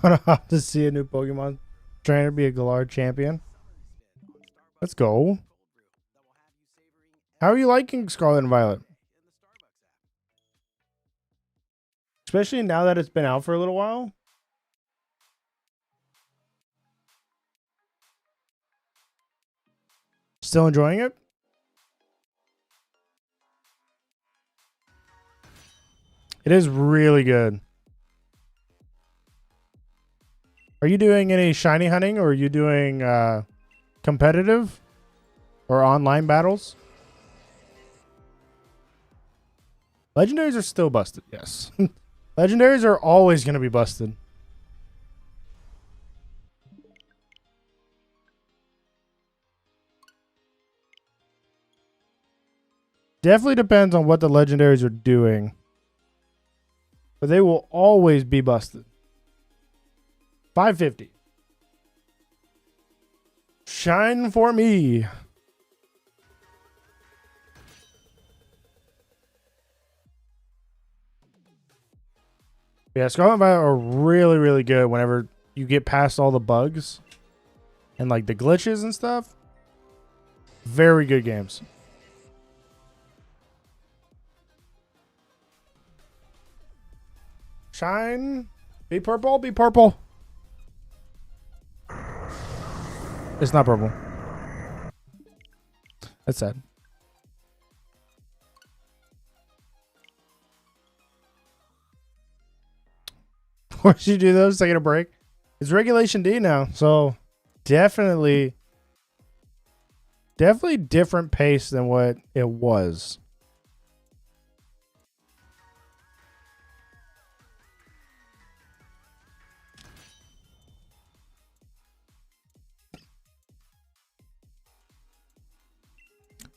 Gonna have to see a new Pokemon trainer be a Galar champion. Let's go. How are you liking Scarlet and Violet? Especially now that it's been out for a little while. Still enjoying it? It is really good. Are you doing any shiny hunting, or are you doing competitive or online battles? Legendaries are still busted, yes. Legendaries are always going to be busted. Definitely depends on what the legendaries are doing. But they will always be busted. 550. Shine for me. Yeah, Scarlet and Violet are really, really good whenever you get past all the bugs and like the glitches and stuff. Very good games. Shine. Be purple. Be purple. It's not purple. That's sad. Once you do those, taking a break. It's Regulation D now, so definitely different pace than what it was.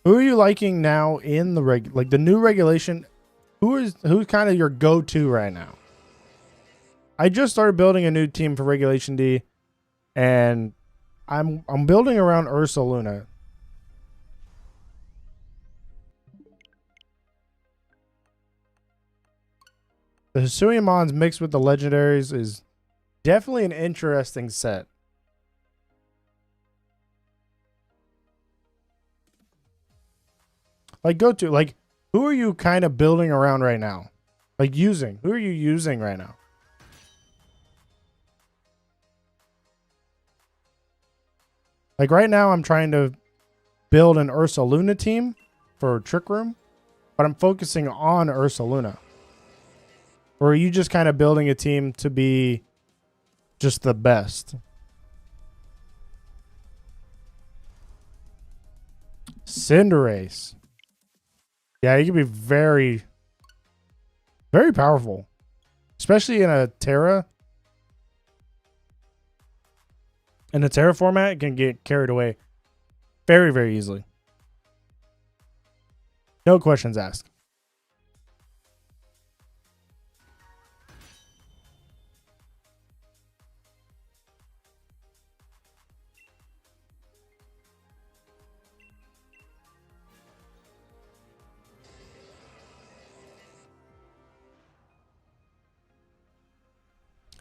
Who are you liking now in the like the new regulation? Who's kind of your go-to right now? I just started building a new team for Regulation D, and I'm building around Ursaluna. The Hisuiamons mixed with the legendaries is definitely an interesting set. Like like who are you kind of building around right now? Like using, who are you using right now? Like right now I'm trying to build an Ursaluna team for Trick Room, but I'm focusing on Ursaluna. Or are you just kind of building a team to be just the best? Cinderace. Yeah, you can be very, very powerful. Especially in a Tera. In a Tera format, it can get carried away very, very easily. No questions asked.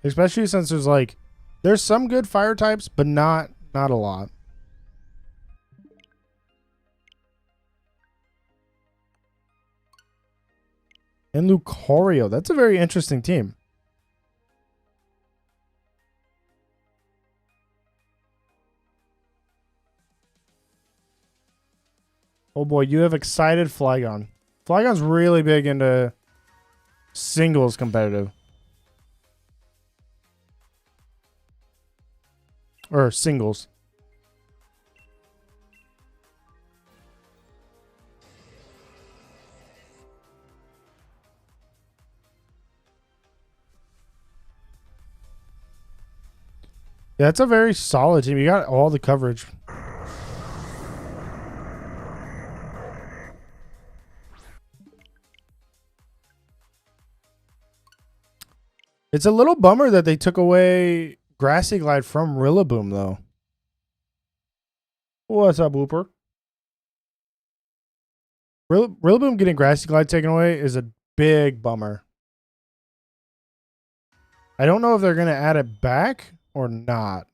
Especially since there's some good fire types, but not a lot. And Lucario, that's a very interesting team. Oh boy, you have excited Flygon. Flygon's really big into singles competitive. Or singles. Yeah, it's a very solid team. You got all the coverage. It's a little bummer that they took away Grassy Glide from Rillaboom, though. What's up, Whooper? Rillaboom getting Grassy Glide taken away is a big bummer. I don't know if they're going to add it back or not.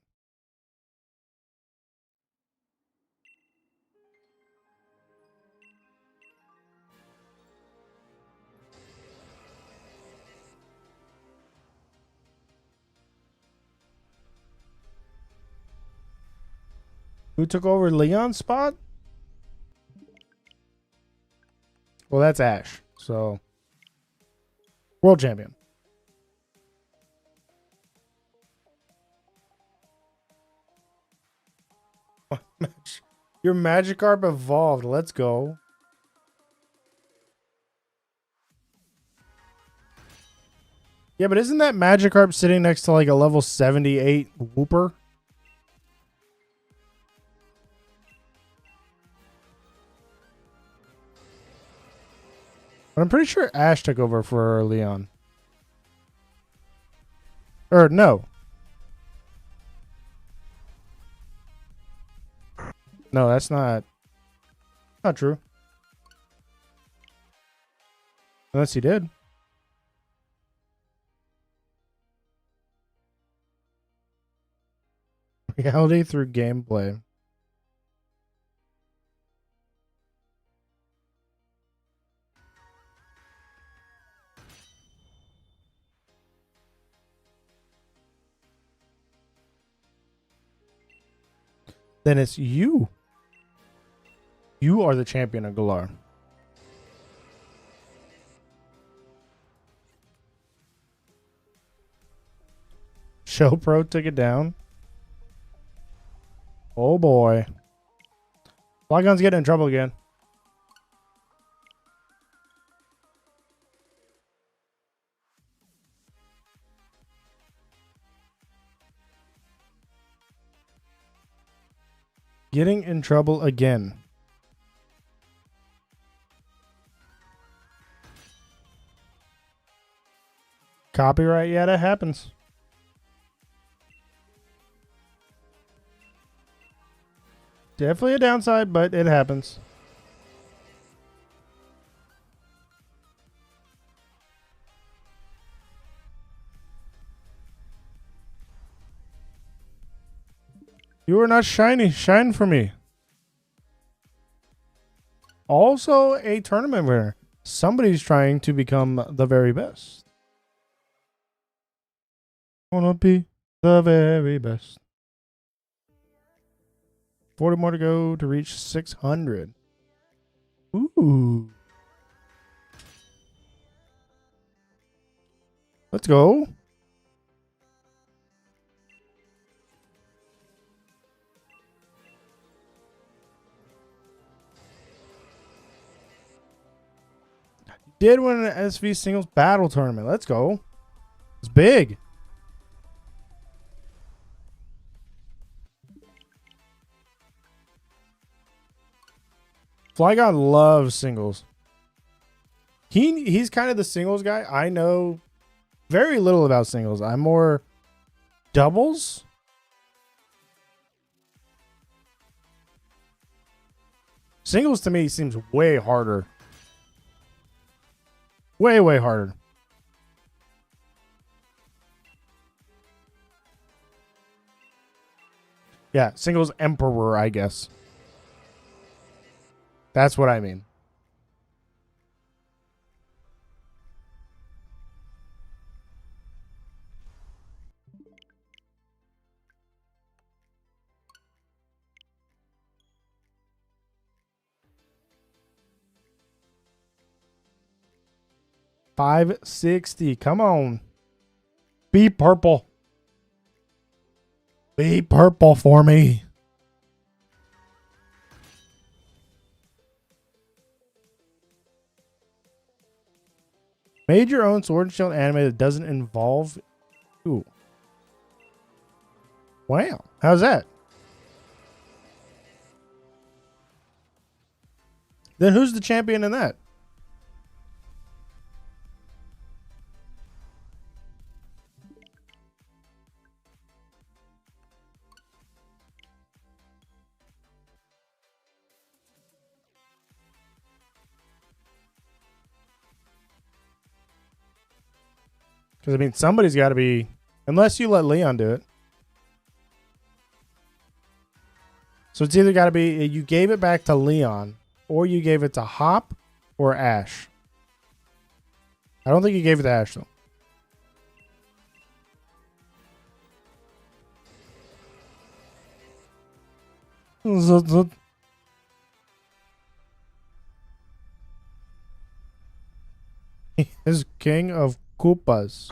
Who took over Leon's spot? Well, that's Ash. So, world champion. Your Magikarp evolved. Let's go. Yeah, but isn't that Magikarp sitting next to like a level 78 Whooper? But I'm pretty sure Ash took over for Leon. Or no. No, that's not true. Unless he did. Reality through gameplay. Then it's you. You are the champion of Galar. Show Pro took it down. Oh boy. Flygon's getting in trouble again. Getting in trouble again. Copyright, yeah, that happens. Definitely a downside, but it happens. You are not shiny. Shine for me. Also a tournament winner. Somebody's trying to become the very best. Wanna be the very best. 40 more to go to reach 600. Ooh. Let's go. Did win an SV singles battle tournament. Let's go. It's big. Flygon loves singles. He's kind of the singles guy. I know very little about singles. I'm more doubles. Singles to me seems way harder. Way, way harder. Yeah, singles emperor, I guess. That's what I mean. $560. Come on. Be purple. Be purple for me. Made your own Sword and Shield anime that doesn't involve. Ooh. Wow. How's that? Then who's the champion in that? Because, I mean, somebody's got to be... Unless you let Leon do it. So it's either got to be you gave it back to Leon, or you gave it to Hop or Ash. I don't think you gave it to Ash, though. He is King of Koopas.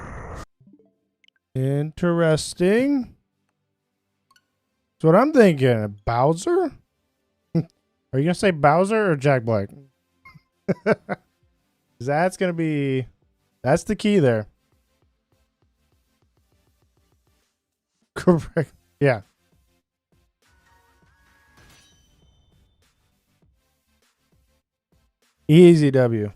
Interesting. That's what I'm thinking. Bowser? Are you going to say Bowser or Jack Black? That's going to be... That's the key there. Correct. Yeah. Easy W.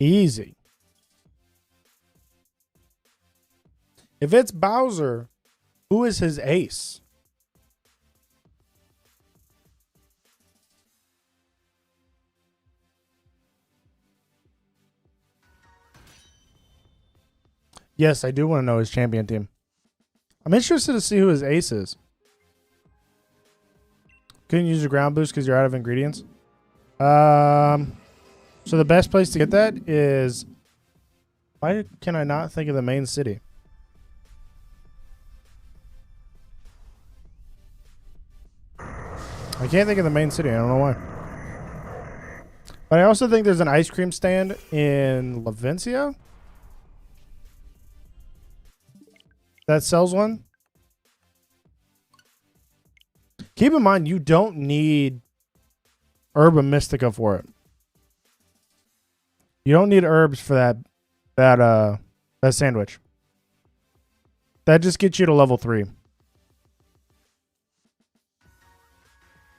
Easy. If it's Bowser, who is his ace? Yes, I do want to know his champion team. I'm interested to see who his ace is. Couldn't use a ground boost because you're out of ingredients. So the best place to get that is... Why can I not think of the main city? I can't think of the main city. I don't know why. But I also think there's an ice cream stand in Lavencia that sells one. Keep in mind, you don't need Herba Mystica for it. You don't need herbs for that sandwich. That just gets you to level 3.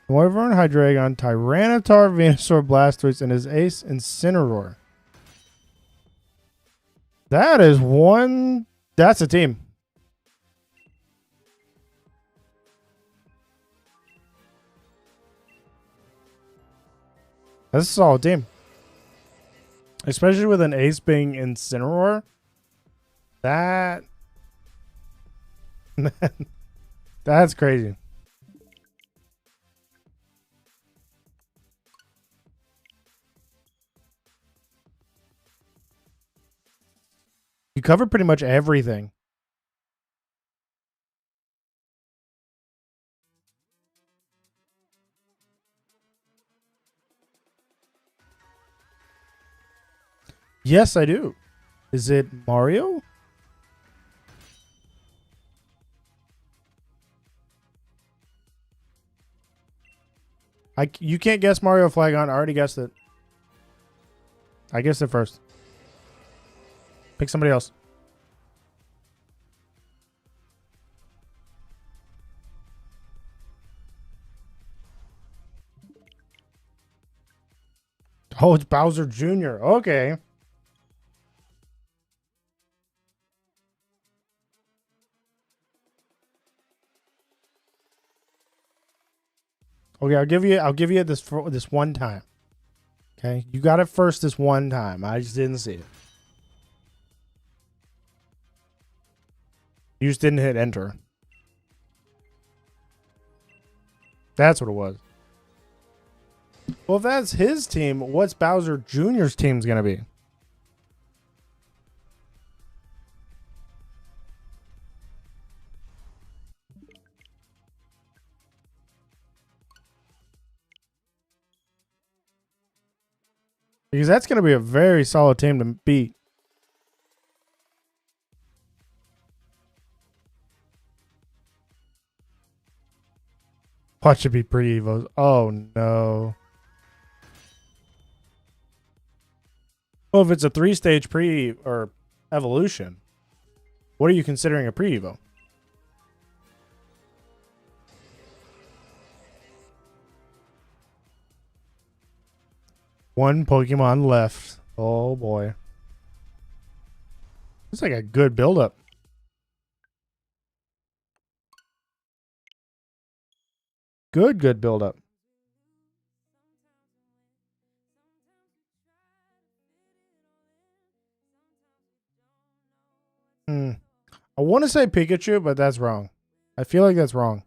Wyvern, Hydreigon, Tyranitar, Venusaur, Blastoise, and his ace, Incineroar. That is one... That's a team. That's a solid team. Especially with an ace being Incineroar. That... That's crazy. You covered pretty much everything. Yes, I do. Is it Mario? You can't guess Mario Flagon. I already guessed it. I guessed it first. Pick somebody else. Oh, it's Bowser Jr. Okay. Okay, I'll give you this for this one time. Okay? You got it first this one time. I just didn't see it. You just didn't hit enter. That's what it was. Well, if that's his team, what's Bowser Jr.'s team's going to be? Because that's going to be a very solid team to beat. Watch it be pre-evos. Oh, no. Well, if it's a 3-stage pre or evolution, what are you considering a pre-evo? One Pokemon left. Oh boy. It's like a good build-up. Good build-up. I want to say Pikachu, but that's wrong. I feel like that's wrong.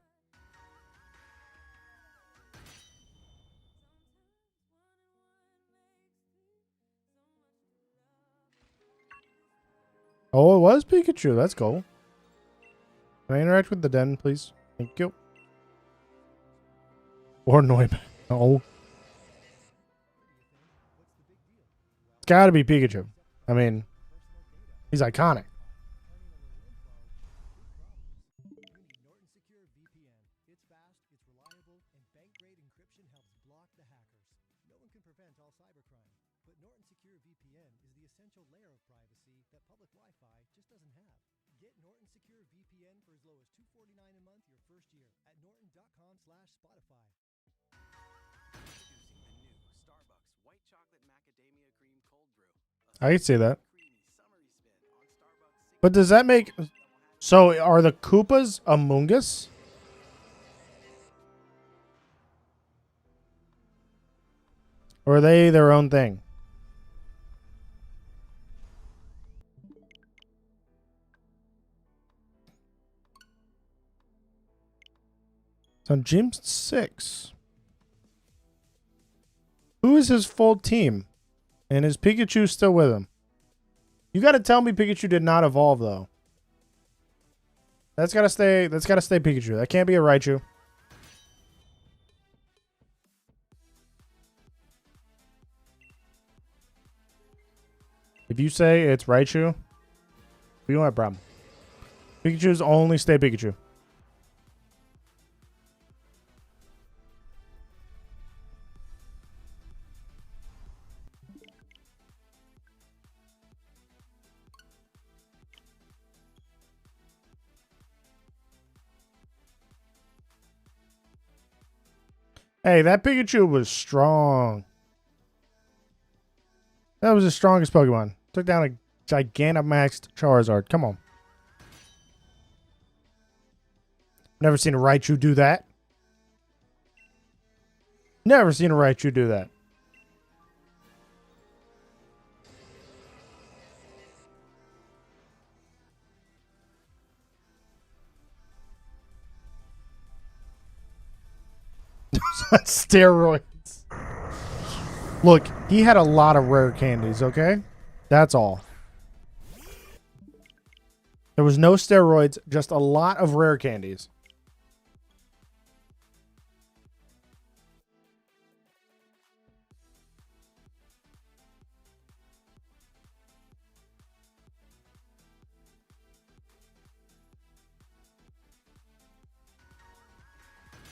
Oh, it was Pikachu. Let's go. Can I interact with the den, please? Thank you. Or Noibat. No. It's got to be Pikachu. I mean, he's iconic. You need Norton Secure VPN. It's fast, it's reliable, and bank-grade encryption helps block the hackers. No one can prevent all cybercrime, but Norton Secure VPN is the essential layer of privacy that public Wi-Fi just doesn't have. Get Norton Secure VPN for as low as $249 a month your first year at norton.com/Spotify. Introducing the new Starbucks White Chocolate Macadamia Cream Cold Brew. I can see that. Creamy summery spin on Starbucks. But does that make... So, are the Koopas Among Us? Or are they their own thing? It's on Gym 6. Who is his full team? And is Pikachu still with him? You gotta tell me Pikachu did not evolve, though. That's gotta stay Pikachu. That can't be a Raichu. If you say it's Raichu, we don't have a problem. Pikachu's only stay Pikachu. Hey, that Pikachu was strong. That was the strongest Pokemon. Took down a Gigantamaxed Charizard. Come on. Never seen a Raichu do that. Never seen a Raichu do that. On steroids. Look, he had a lot of rare candies, okay? That's all. There was no steroids, just a lot of rare candies.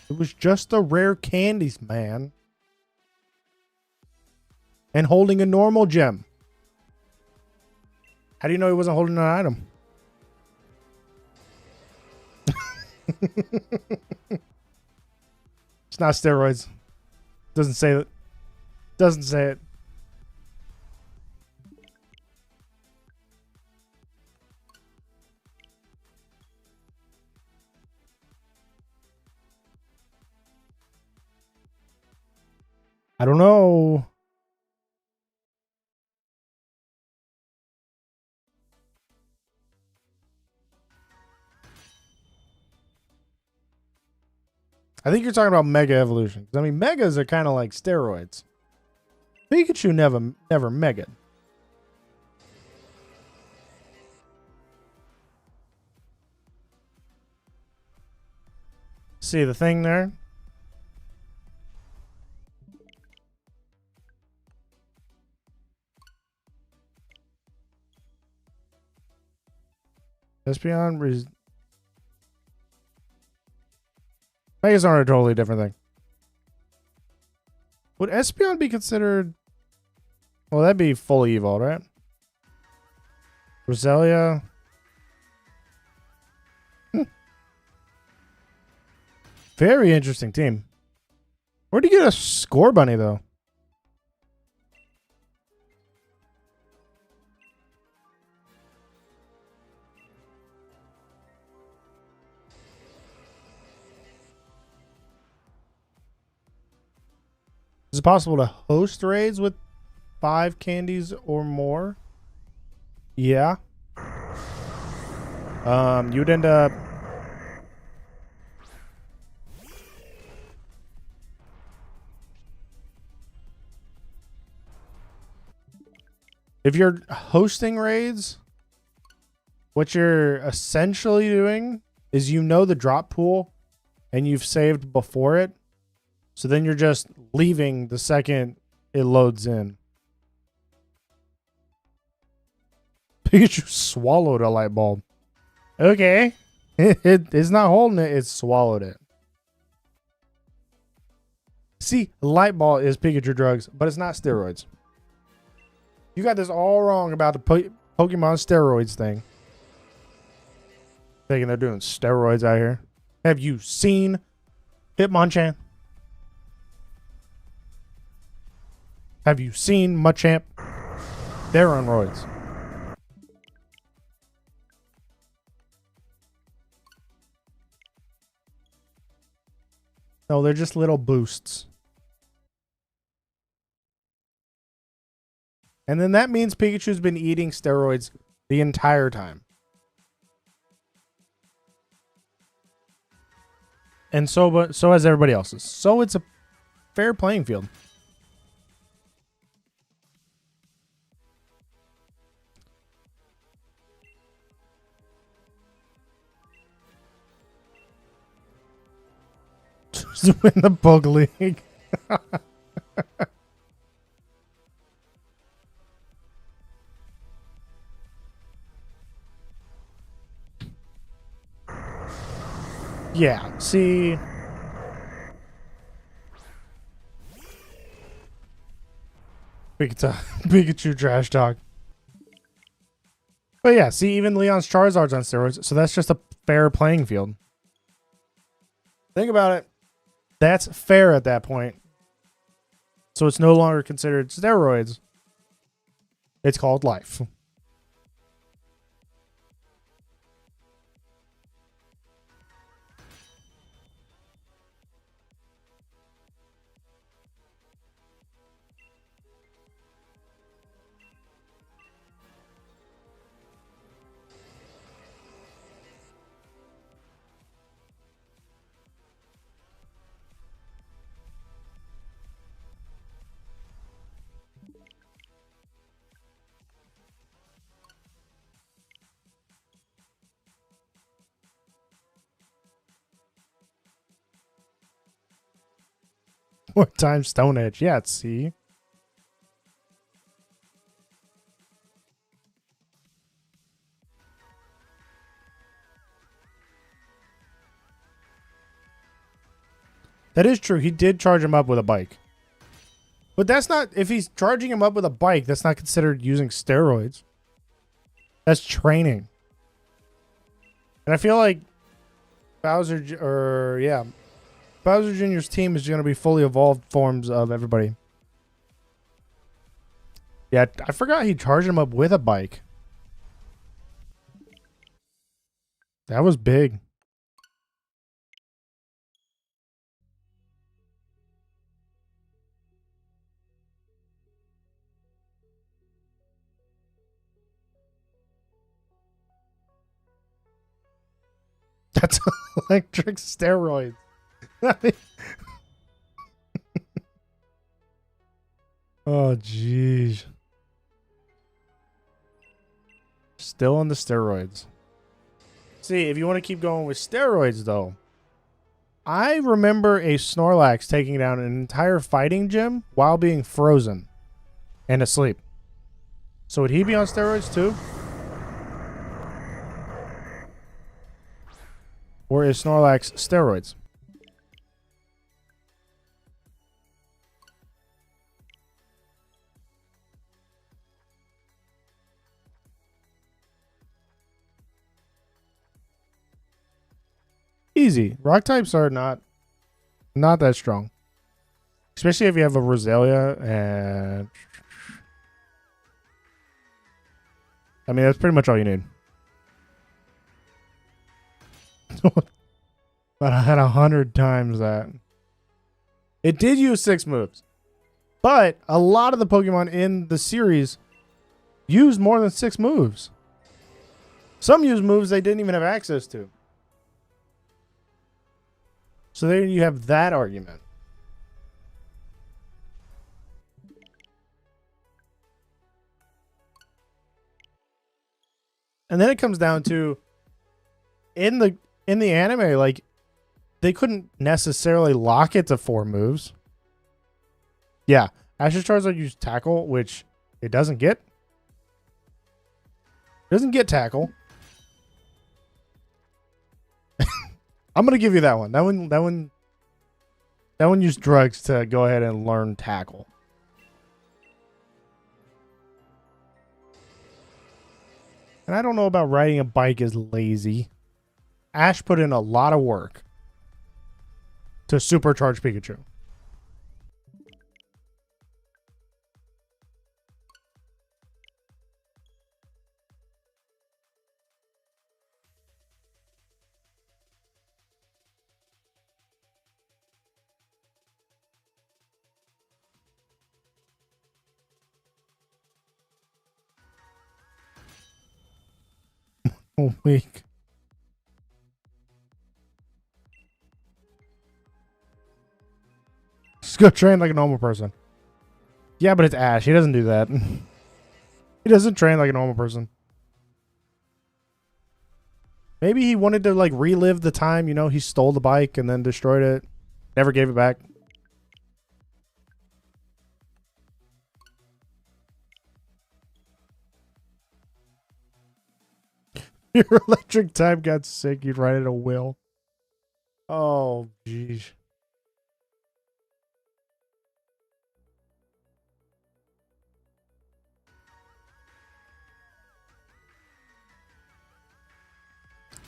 It was just the rare candies, man. And holding a normal gem. How do you know he wasn't holding an item? It's not steroids. Doesn't say it. Doesn't say it. I don't know. I think you're talking about Mega Evolution. I mean, Megas are kind of like steroids. Pikachu never Mega. See the thing there? Espeon Megas are a totally different thing. Would Espeon be considered... Well, that'd be fully evolved, right? Roselia. Very interesting team. Where'd you get a Score Bunny, though? Is it possible to host raids with 5 candies or more? Yeah. You'd end up. If you're hosting raids, what you're essentially doing is you know the drop pool and you've saved before it. So then you're just leaving the second it loads in. Pikachu swallowed a light bulb. Okay. It's not holding it, it's swallowed it. See, light ball is Pikachu drugs, but it's not steroids. You got this all wrong about the Pokemon steroids thing. Thinking they're doing steroids out here. Have you seen Hitmonchan? Have you seen Machamp? They're on roids. No, they're just little boosts. And then that means Pikachu's been eating steroids the entire time. And so has everybody else's. So it's a fair playing field. To win the Pug League. Yeah, see. Pikachu trash talk. But yeah, see, even Leon's Charizard's on steroids, so that's just a fair playing field. Think about it. That's fair at that point. So it's no longer considered steroids. It's called life. More time Stone Edge. Yeah, see. That is true. He did charge him up with a bike. But that's not, if he's charging him up with a bike, that's not considered using steroids. That's training. And I feel like Bowser Jr.'s team is going to be fully evolved forms of everybody. Yeah, I forgot he charged him up with a bike. That was big. That's electric steroids. Oh, jeez. Still on the steroids. See, if you want to keep going with steroids, though, I remember a Snorlax taking down an entire fighting gym while being frozen and asleep. So would he be on steroids, too? Or is Snorlax steroids? Easy. Rock types are not that strong. Especially if you have a Roselia and... I mean, that's pretty much all you need. But I had 100 times that. It did use 6 moves. But a lot of the Pokemon in the series use more than 6 moves. Some use moves they didn't even have access to. So there you have that argument. And then it comes down to in the anime, like they couldn't necessarily lock it to 4 moves. Yeah, Ash's Charizard used Tackle, which it doesn't get. It doesn't get Tackle. I'm gonna give you that one. That one used drugs to go ahead and learn Tackle. And I don't know about riding a bike is lazy. Ash put in a lot of work to supercharge Pikachu. Oh, weak. Just go train like a normal person. Yeah, but it's Ash. He doesn't do that. He doesn't train like a normal person. Maybe he wanted to like relive the time, you know, he stole the bike and then destroyed it. Never gave it back. Your electric type got sick, you'd ride it a will. Oh, jeez.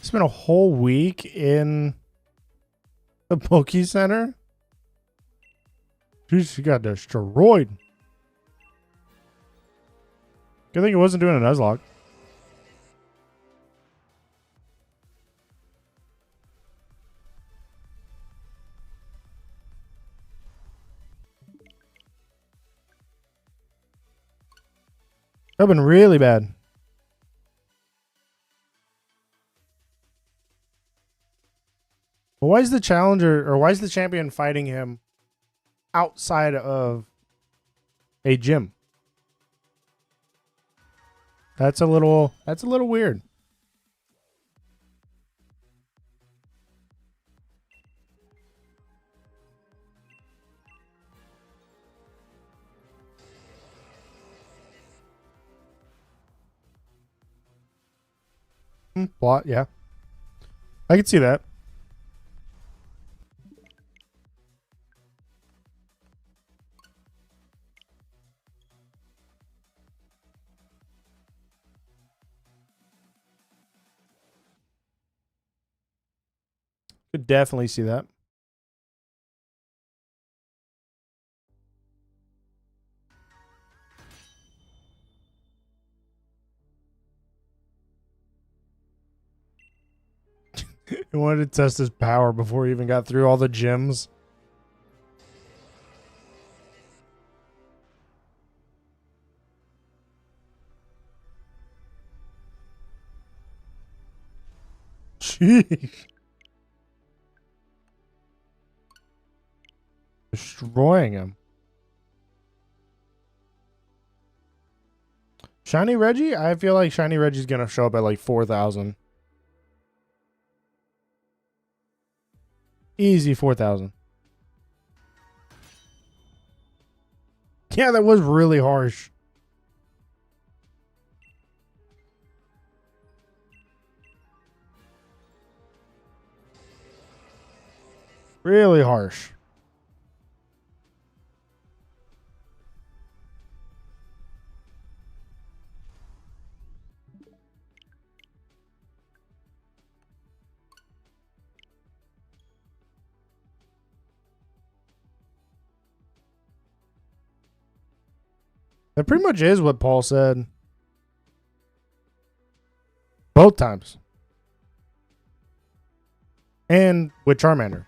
Spent a whole week in the Poke Center. Jeez, she got destroyed. Good thing it wasn't doing a Nuzlocke. That would have been really bad. But why is the challenger or why is the champion fighting him outside of a gym? That's a little weird. Plot, yeah. I can see that. Could definitely see that. He wanted to test his power before he even got through all the gyms. Jeez. Destroying him. Shiny Reggie? I feel like Shiny Reggie's going to show up at like 4,000. Easy 4,000. Yeah, that was really harsh. Really harsh. That pretty much is what Paul said. Both times. And with Charmander.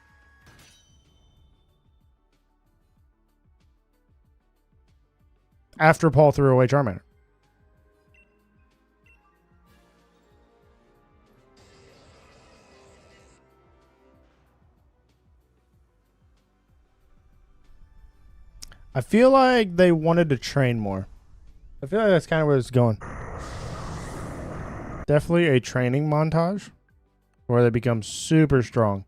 after Paul threw away Charmander. I feel like they wanted to train more. I feel like that's kind of where it's going. Definitely a training montage where they become super strong.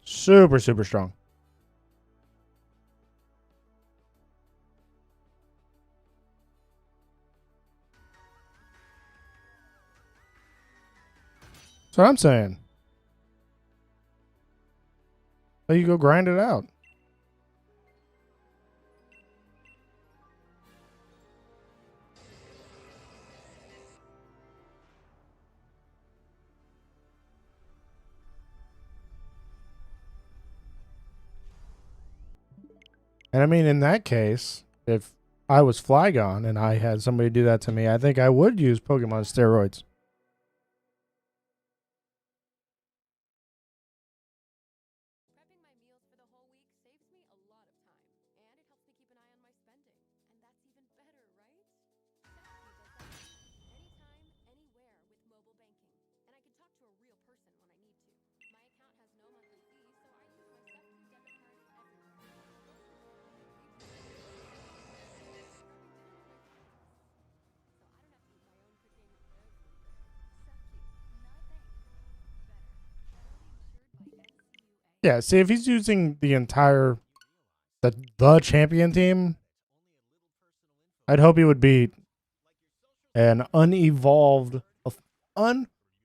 Super, super strong. That's what I'm saying. So you go grind it out. And I mean, in that case, if I was Flygon and I had somebody do that to me, I think I would use Pokemon steroids. Prepping my meals for the whole week saves me a lot of time, and it helps me keep an eye on my spending. And that's even better, right? Safety does that too. Anytime, anywhere with mobile banking. And I can talk to a real person when I need to. My account has no monthly fee, so I use my Safety debit cards everywhere. So I don't have to eat my own cooking every day. Safety, not a thing. Better. Federally insured by SUA. Yeah, see, if he's using the entire the champion team, I'd hope he would be an unevolved,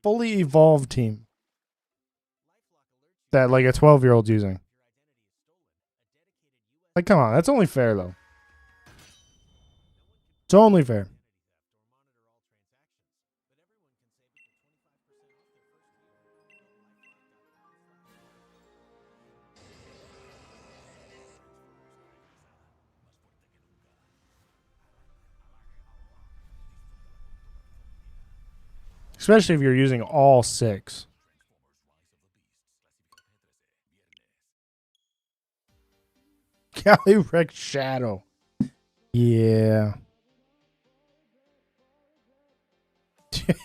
fully evolved team that like a 12-year-old's using. Like, come on, that's only fair though. It's only fair. Especially if you're using all 6. Calyrex Shadow. Yeah.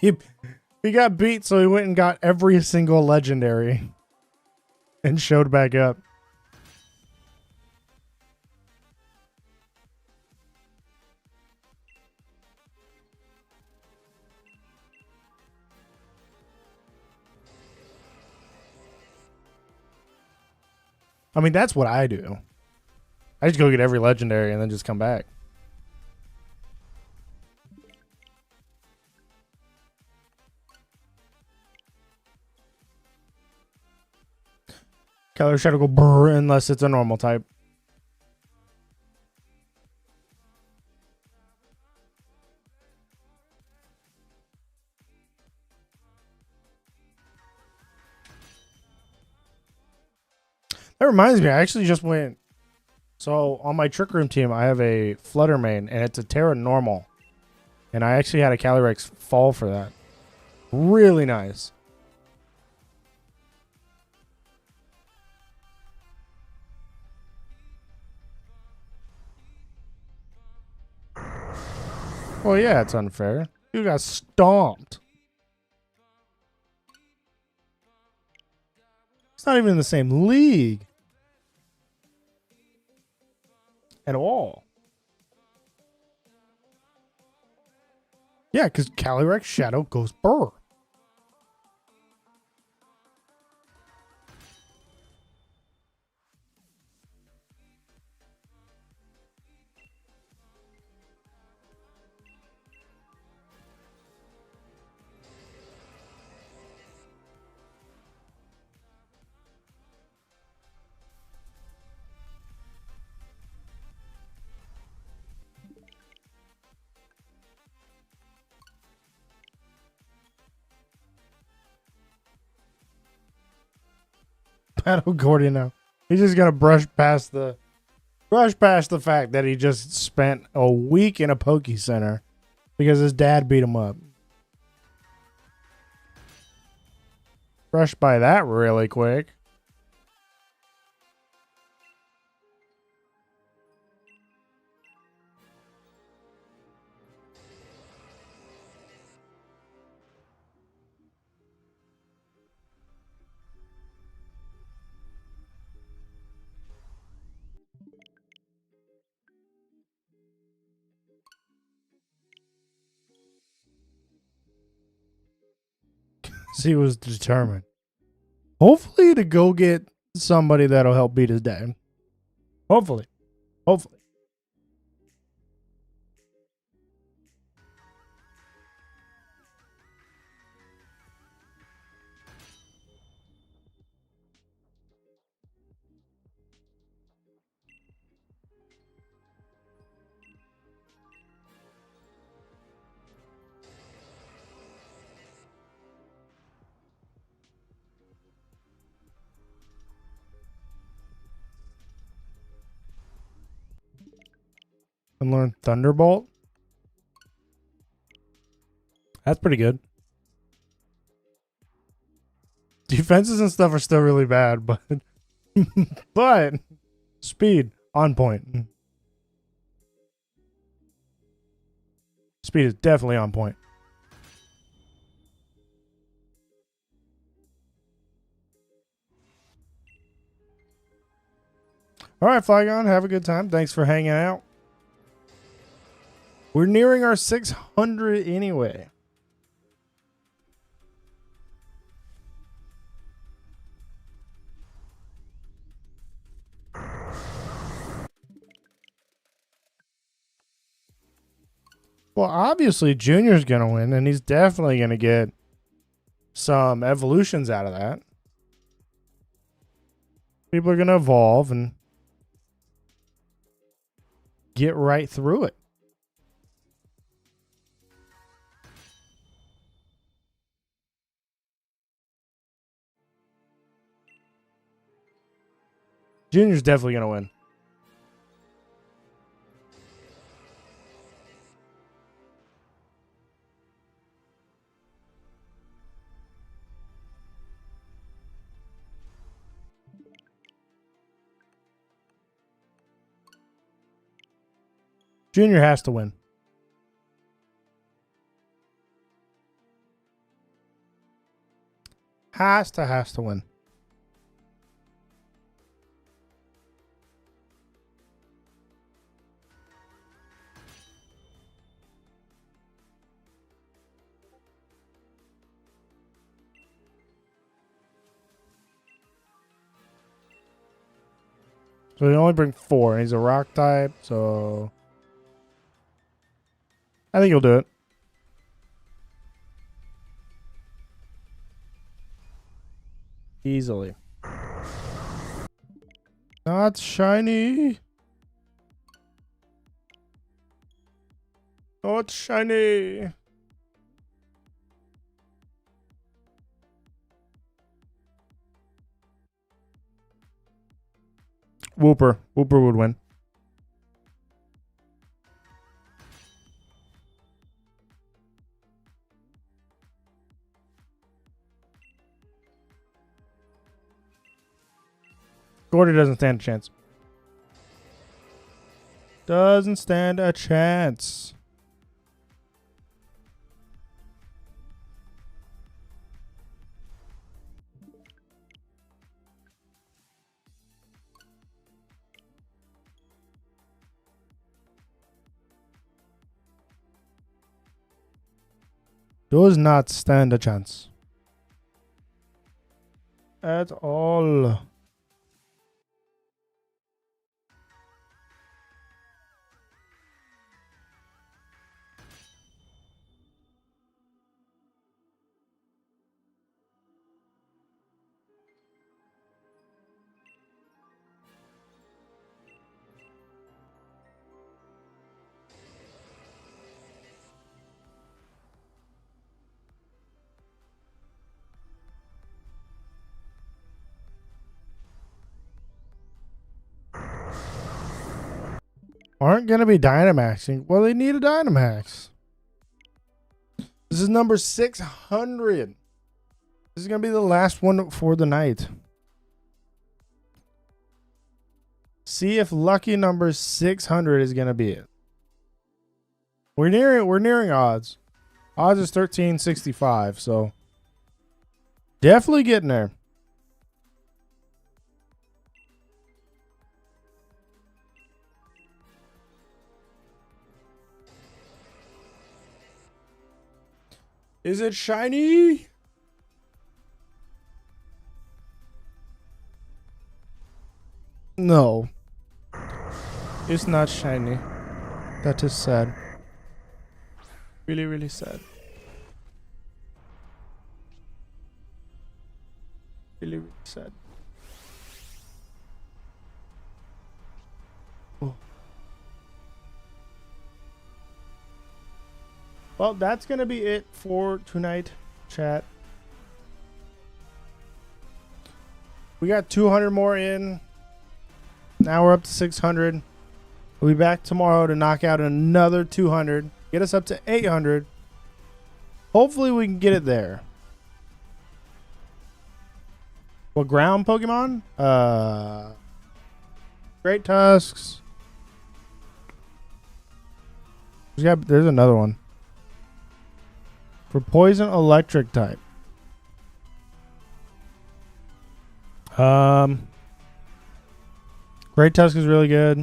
He got beat, so he went and got every single legendary and showed back up. I mean, that's what I do. I just go get every legendary and then just come back. Calyrex Shadow go brrr unless it's a normal type. That reminds me, I actually just went. So on my Trick Room team, I have a Flutter main, and it's a Tera normal. And I actually had a Calyrex fall for that. Really nice. Well, yeah, it's unfair. You got stomped. It's not even in the same league. At all. Yeah, because Calyrex Shadow goes burr. Battle Gordy now. He's just gonna brush past the fact that he just spent a week in a Poke Center because his dad beat him up. Brushed by that really quick. He was determined. Hopefully to go get somebody that'll help beat his dad. Hopefully. Hopefully. And learn Thunderbolt. That's pretty good. Defenses and stuff are still really bad, but but speed on point. Speed is definitely on point. All right, Flygon, have a good time. Thanks for hanging out. We're nearing our 600 anyway. Well, obviously, Junior's going to win, and he's definitely going to get some evolutions out of that. People are going to evolve and get right through it. Junior's definitely going to win. Junior has to win. Has to win. So they only bring 4, and he's a rock type, so I think he'll do it. Easily. Not shiny. Not shiny. Wooper. Wooper would win. Gordy doesn't stand a chance. Doesn't stand a chance. Does not stand a chance. At all. Aren't going to be Dynamaxing. Well, they need a Dynamax. This is number 600. This is going to be the last one for the night. See if lucky number 600 is going to be it. We're nearing odds. Odds is 1365, so definitely getting there. Is it shiny? No. It's not shiny. That is sad. Really, really sad. Really, really sad. Oh. Well, that's going to be it for tonight, chat. We got 200 more in. Now we're up to 600. We'll be back tomorrow to knock out another 200. Get us up to 800. Hopefully we can get it there. What ground Pokemon? Great Tusks. There's another one. For poison electric type. Great Tusk is really good.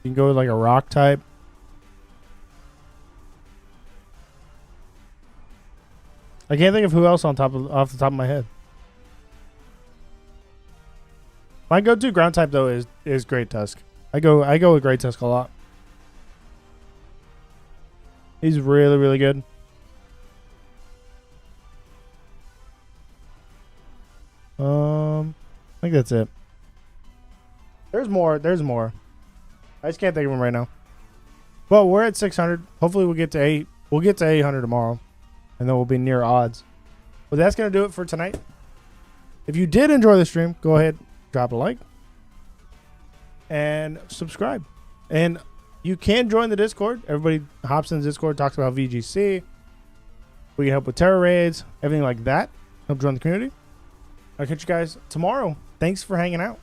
You can go with like a rock type. I can't think of who else off the top of my head. My go-to ground type though is Great Tusk. I go with Great Tusk a lot. He's really, really good. I think that's it. There's more. I just can't think of them right now. Well, we're at 600. Hopefully we'll get to 8. We'll get to 800 tomorrow. And then we'll be near odds. But that's going to do it for tonight. If you did enjoy the stream, go ahead, drop a like. And subscribe. And you can join the Discord. Everybody hops in the Discord, talks about VGC. We can help with Tera Raids, everything like that. Help join the community. I'll catch you guys tomorrow. Thanks for hanging out.